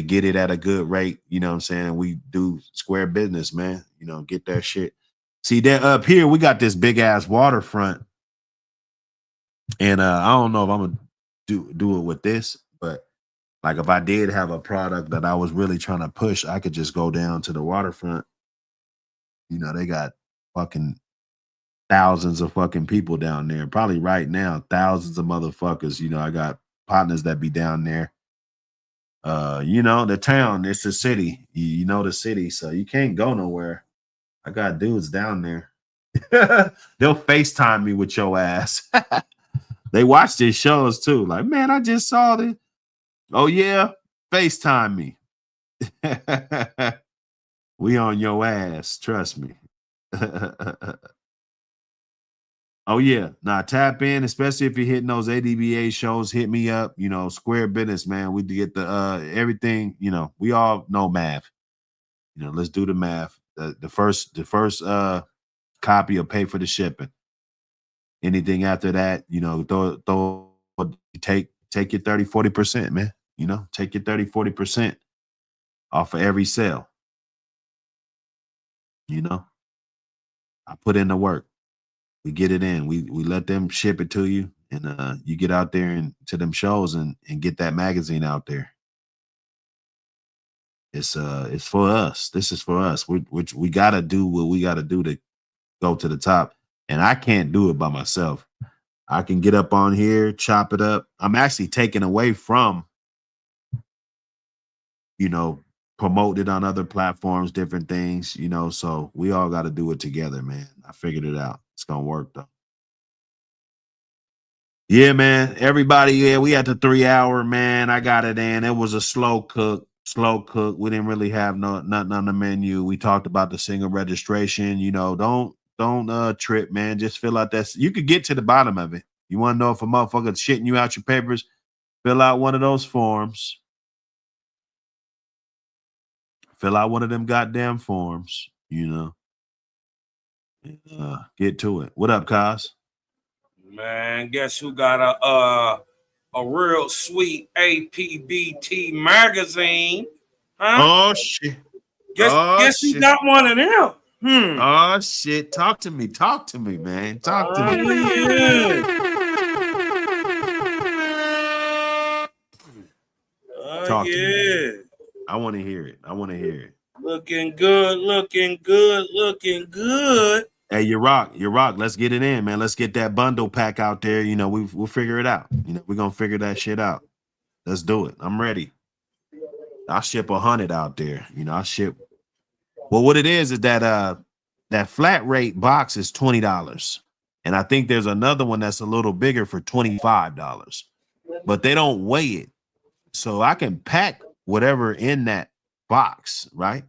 get it at a good rate. You know what I'm saying? We do square business, man. You know, get that shit. See that up here, we got this big ass waterfront. And I don't know if I'm gonna do it with this, but like if I did have a product that I was really trying to push, I could just go down to the waterfront. You know, they got fucking thousands of fucking people down there. Probably right now, thousands of motherfuckers. You know, I got partners that be down there. You know, the town, it's the city. You know the city, so you can't go nowhere. I got dudes down there. They'll FaceTime me with your ass. They watch these shows too. Like, man, I just saw this. Oh, yeah, FaceTime me. We on your ass, trust me. Oh yeah, now tap in, especially if you're hitting those ADBA shows. Hit me up, you know, square business, man. We get the everything, you know. We all know math. You know, let's do the math. The first copy will pay for the shipping. Anything after that, you know, take your 30-40%, man. You know, take your 30-40% off of every sale. You know, I put in the work. We get it in. We let them ship it to you, and you get out there and to them shows and get that magazine out there. It's for us. This is for us. We gotta do what we gotta do to go to the top. And I can't do it by myself. I can get up on here, chop it up. I'm actually taking away from, you know, promote it on other platforms, different things, you know. So we all got to do it together, man. I figured it out. It's gonna work though. Yeah, man. Everybody, yeah, we had the 3 hour, man. I got it in. It was a slow cook. Slow cook. We didn't really have nothing on the menu. We talked about the single registration. You know, don't trip, man. Just fill out that. You could get to the bottom of it. You want to know if a motherfucker's shitting you out your papers? Fill out one of those forms. Fill out one of them goddamn forms. You know. Get to it. What up, Kaz? Man, guess who got a real sweet APBT magazine? Huh? Oh shit. Guess who got one of them? Oh shit. Talk to me, man. Talk to me. Yeah. Talk to me. Yeah. I want to hear it. Looking good. Hey, you rock. Let's get it in, man. Let's get that bundle pack out there. You know, we'll figure it out. You know, we're gonna figure that shit out. Let's do it. I'm ready. I'll ship 100 out there. You know, I'll ship. Well, what it is that that flat rate box is $20. And I think there's another one that's a little bigger for $25. But they don't weigh it. So I can pack whatever in that box, right?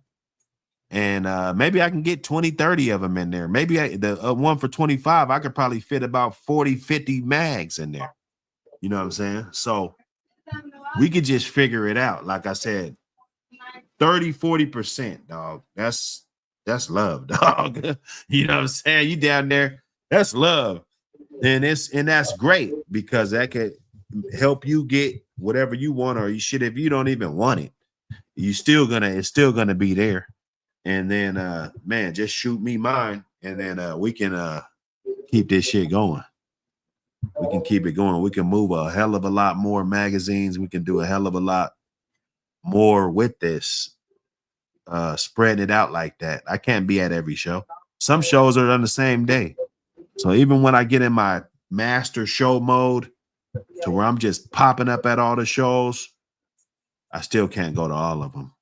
And maybe I can get 20, 30 of them in there. Maybe the one for 25, I could probably fit about 40, 50 mags in there. You know what I'm saying? So we could just figure it out. Like I said, 30-40%, dog. That's love, dog. You know what I'm saying? You down there, that's love. And that's great because that could help you get whatever you want, or you should, if you don't even want it, it's still gonna be there. And then man, just shoot me mine, and then we can keep this shit going. We can keep it going. We can move a hell of a lot more magazines. We can do a hell of a lot more with this. spreading it out like that. I can't be at every show. Some shows are on the same day. So even when I get in my master show mode to where I'm just popping up at all the shows, I still can't go to all of them.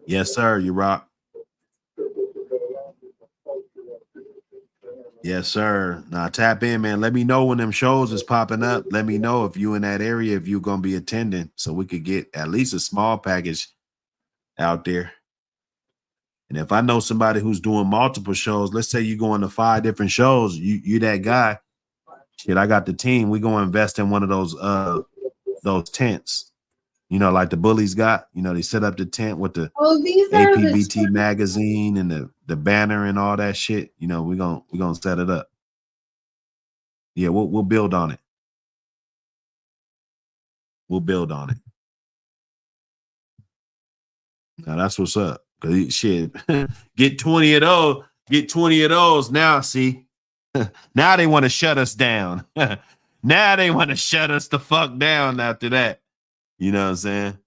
Yes, sir. You rock. Yes, sir. Now tap in, man. Let me know when them shows is popping up. Let me know if you in that area, if you're gonna be attending, so we could get at least a small package out there. And if I know somebody who's doing multiple shows, let's say you going to 5 different shows, you that guy. Shit, I got the team. We gonna invest in one of those tents. You know, like the bullies got. You know, they set up the tent with the APBT magazine and the banner and all that shit. You know, we're gonna set it up. Yeah, we'll build on it. We'll build on it. Now that's what's up. Cause shit, get 20 of those. Get 20 of those. Now, see, now they want to shut us down. Now they want to shut us the fuck down after that. You know what I'm saying?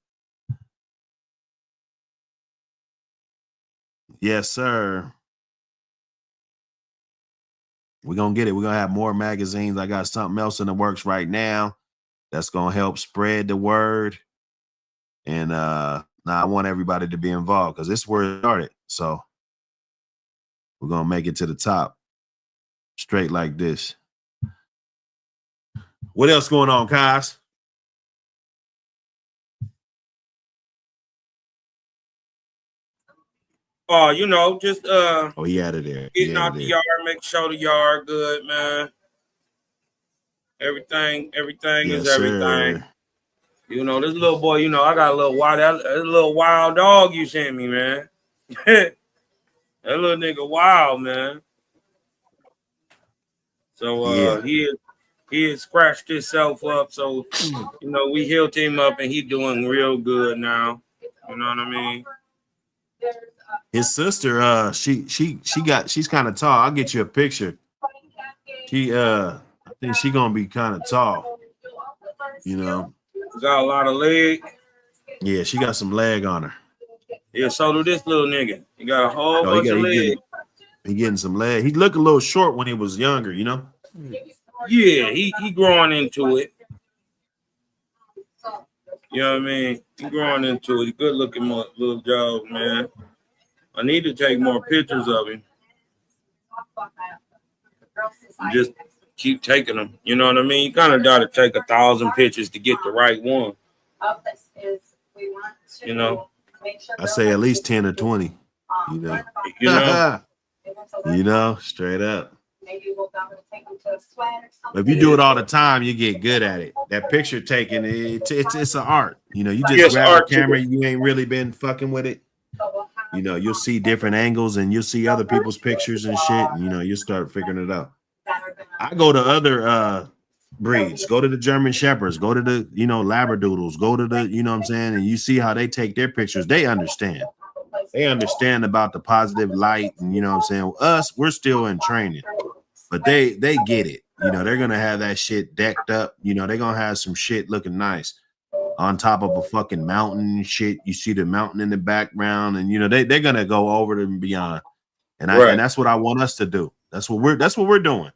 Yes, sir. We're going to get it. We're going to have more magazines. I got something else in the works right now that's going to help spread the word. And now I want everybody to be involved because this is where it started. So we're going to make it to the top straight like this. What else going on, Kaz? You know, just oh, he out of there. Getting out the yard, make sure the yard good, man. Everything yes, is everything. Sir. You know, this little boy, you know, I got a little wild dog you sent me, man. That little nigga wild, man. So he had scratched himself up. So, you know, we healed him up and he doing real good now. You know what I mean? His sister, she's kind of tall. I'll get you a picture. I think she gonna be kind of tall. You know, got a lot of leg. Yeah, she got some leg on her. Yeah, so do this little nigga. He got a whole bunch of leg. He getting some leg. He looked a little short when he was younger, you know. Yeah, he growing into it. You know what I mean? He growing into it. Good looking little dog, man. I need to take more pictures of him. Just keep taking them. You know what I mean? You kind of got to take 1,000 pictures to get the right one. You know? I say at least 10 or 20. You know? You know, straight up. But if you do it all the time, you get good at it. That picture taking, it's an art. You know, you just grab a camera, you ain't really been fucking with it. You know, you'll see different angles and you'll see other people's pictures and shit. And, you know, you'll start figuring it out. I go to other breeds, go to the German Shepherds, go to the, you know, Labradoodles, go to the, you know what I'm saying? And you see how they take their pictures. They understand. They understand about the positive light. And, you know what I'm saying? Us, we're still in training. But they get it. You know, they're going to have that shit decked up. You know, they're going to have some shit looking nice on top of a fucking mountain and shit. You see the mountain in the background and, you know, they're going to go over and beyond. And and that's what I want us to do. That's what we're doing.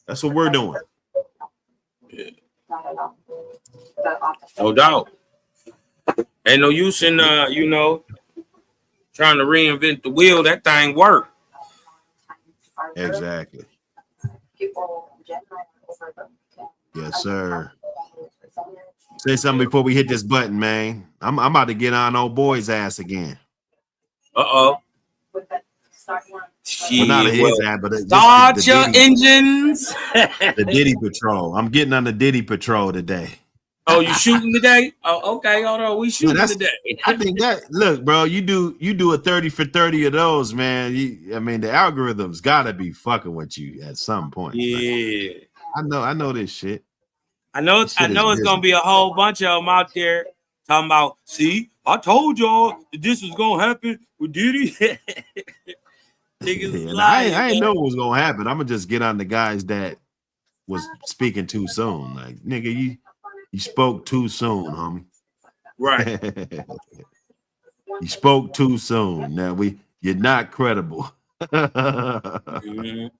That's what we're doing. Yeah. No doubt. Ain't no use in, you know, trying to reinvent the wheel. That thing worked. Exactly. Yes, sir. Say something before we hit this button, man. I'm about to get on old boy's ass again. Uh-oh. Well, not his ass, but start your engines. The Diddy Patrol. I'm getting on the Diddy Patrol today. Oh, you shooting today? Oh, okay. Hold on. We shooting today. I think that, look, bro, you do a 30 for 30 of those, man. I mean, the algorithm's gotta be fucking with you at some point. Yeah. Man. I know this shit. I know it's gonna be a whole bunch of them out there talking about, see, I told y'all that this was gonna happen with Diddy. Niggas lying, I ain't know what was gonna happen. I'm gonna just get on the guys that was speaking too soon. Like, nigga, you spoke too soon, homie. Right. You spoke too soon. Now you're not credible. Mhm.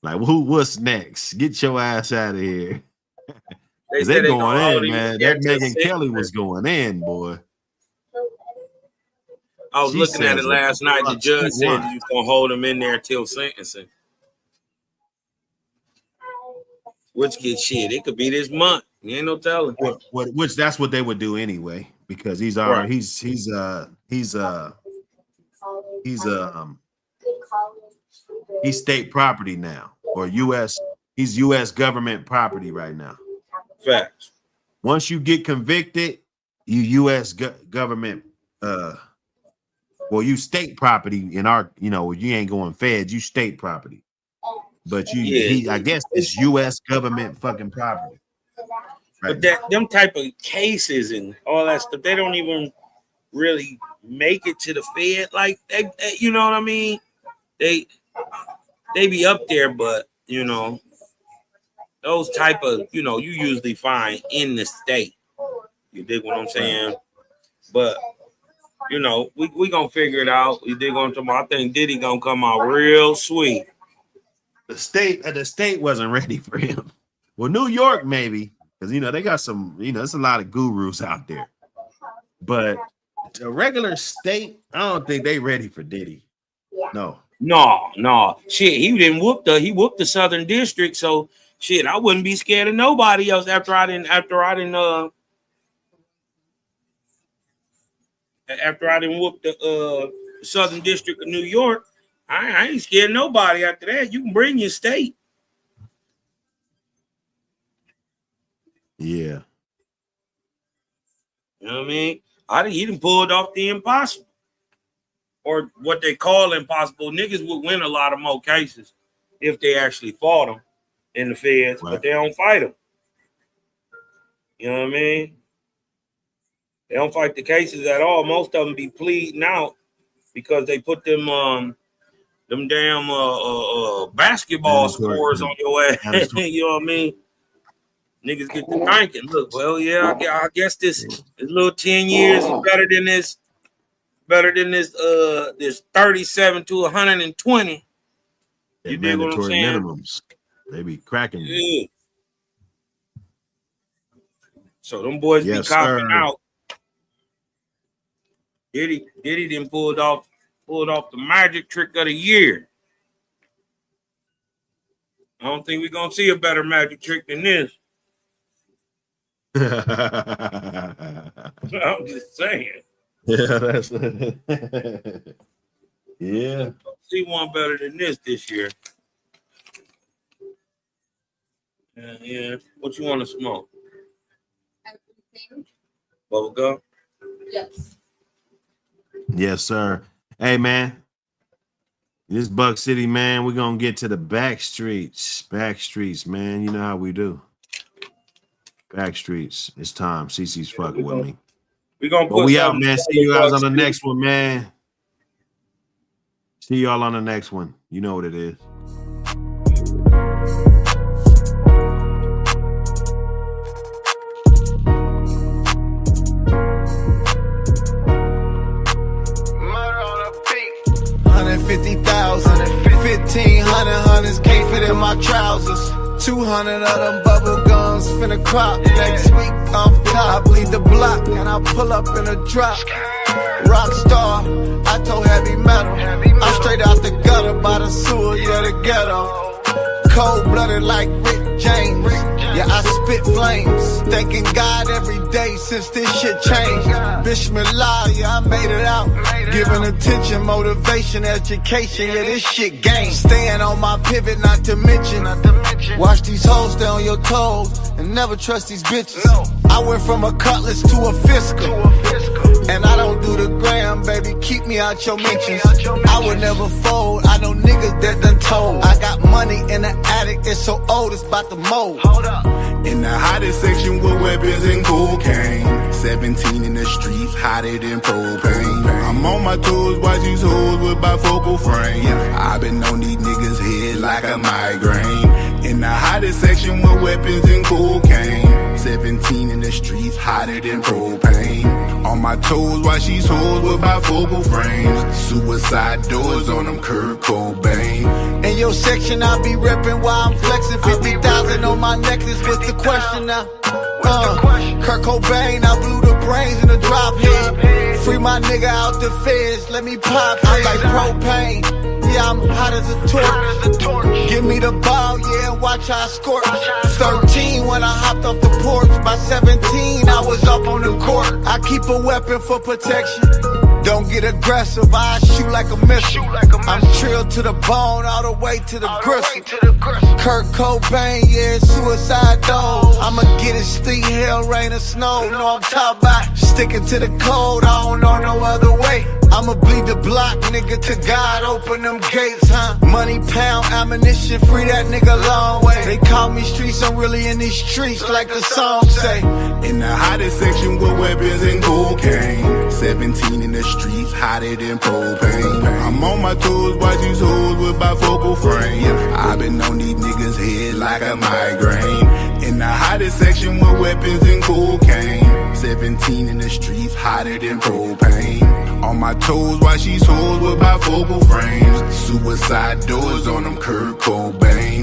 Like what's next? Get your ass out of here. They They said they going gonna hold in, him man. there That till Megyn Kelly was sentencing. going in, boy. I was She looking at says it last night. The fuck judge she said want. he was gonna hold him in there till sentencing. Which gets shit. It could be this month. You ain't no telling. Which that's what they would do anyway, because he's Right. he's state property now, or he's U.S. government property right now. Facts. Once you get convicted, you U.S. government, well, you state property in our, you ain't going feds, you state property. But I guess it's U.S. government fucking property. Right. But them type of cases and all that stuff, they don't even really make it to the Fed. Like they, you know what I mean? They be up there, but those type of, you usually find in the state. You dig what I'm saying? But we gonna figure it out. You dig what I'm talking about? I think Diddy gonna come out real sweet. The state wasn't ready for him. Well, New York maybe, because they got some, there's a lot of gurus out there. But a regular state, I don't think they ready for Diddy. No. Shit, he whooped the Southern District, so shit, I wouldn't be scared of nobody else after I didn't whoop the Southern District of New York. I ain't scared of nobody after that. You can bring your state. Yeah. You know what I mean? He done pulled off the impossible. Or what they call impossible. Niggas would win a lot of more cases if they actually fought them in the feds, but they don't fight them. You know what I mean? They don't fight the cases at all. Most of them be pleading out because they put them damn basketball scores on your ass. You know what I mean? Niggas get to thinking, look, well, yeah, I guess this little 10 years is better than this 37 to 120. You dig what I'm saying? Minimums. They be cracking. Yeah. So them boys be copping out. Diddy done pulled off the magic trick of the year. I don't think we're gonna see a better magic trick than this. I'm just saying. Yeah, that's yeah. See one better than this year. Yeah. What you want to smoke? Everything. Bubble gum? Yes. Yes, sir. Hey, man. This Buck City, man, we're gonna get to the back streets. Back streets, man. You know how we do. Back streets. It's time. CC's fucking with me. We out, man. See you guys on the next one, man. See y'all on the next one. You know what it is. $150,000, can't fit in my trousers. 200 of them bubble gums finna crop next week off top. I bleed the block and I pull up in a drop. Rockstar, I told heavy metal. I'm straight out the gutter by the sewer, yeah, the ghetto. Cold-blooded like Rick James. Yeah, I spit flames. Thanking God every day since this shit changed. Bismillah, yeah, I made it out. Giving attention, motivation, education, yeah, this shit game. Staying on my pivot, not to mention. Watch these hoes stay on your toes and never trust these bitches. I went from a cutlass to a fiscal. And I don't do the gram, baby, keep me out your mentions. I would never fold, I know niggas that done told. I got money in the attic, it's so old, it's about to mold. In the hottest section with weapons and cocaine. 17 in the streets, hotter than propane. I'm on my toes, watch these hoes with bifocal frame. I been on these niggas' head like a migraine. In the hottest section with weapons and cocaine. 17 17 in the streets, hotter than propane. On my toes while she's hoes with bifocal frames. Suicide doors on them, Kurt Cobain. In your section, I be reppin' while I'm flexing. 50,000 on my necklace, what's the question now? Kurt Cobain, I blew the brains in the drop head. Free my nigga out the feds, let me pop it like propane. Yeah, I'm hot as a torch. Give me the ball, yeah, and watch how I score. 13 when I hopped off the porch. By 17, I was up on the court. I keep a weapon for protection. Don't get aggressive, I shoot like a missile. I'm trilled to the bone, all the way to the gristle. Kurt Cobain, yeah, suicide door. I'ma get it, sleet, hell, rain, or snow. No, I'm talking about sticking to the code, I don't know no other way. I'ma bleed the block, nigga, to God, open them gates, huh? Money, pound, ammunition, free that nigga long way. They call me streets, I'm really in these streets, like the song say. In the hottest section with weapons and cocaine. 17 in the streets, hotter than propane. I'm on my toes, watch these hoes with bifocal frame. I been on these niggas' head like a migraine. In the hottest section with weapons and cocaine. 17 in the streets, hotter than propane. On my toes while she's hoes with bifocal frames. Suicide doors on them, Kurt Cobain.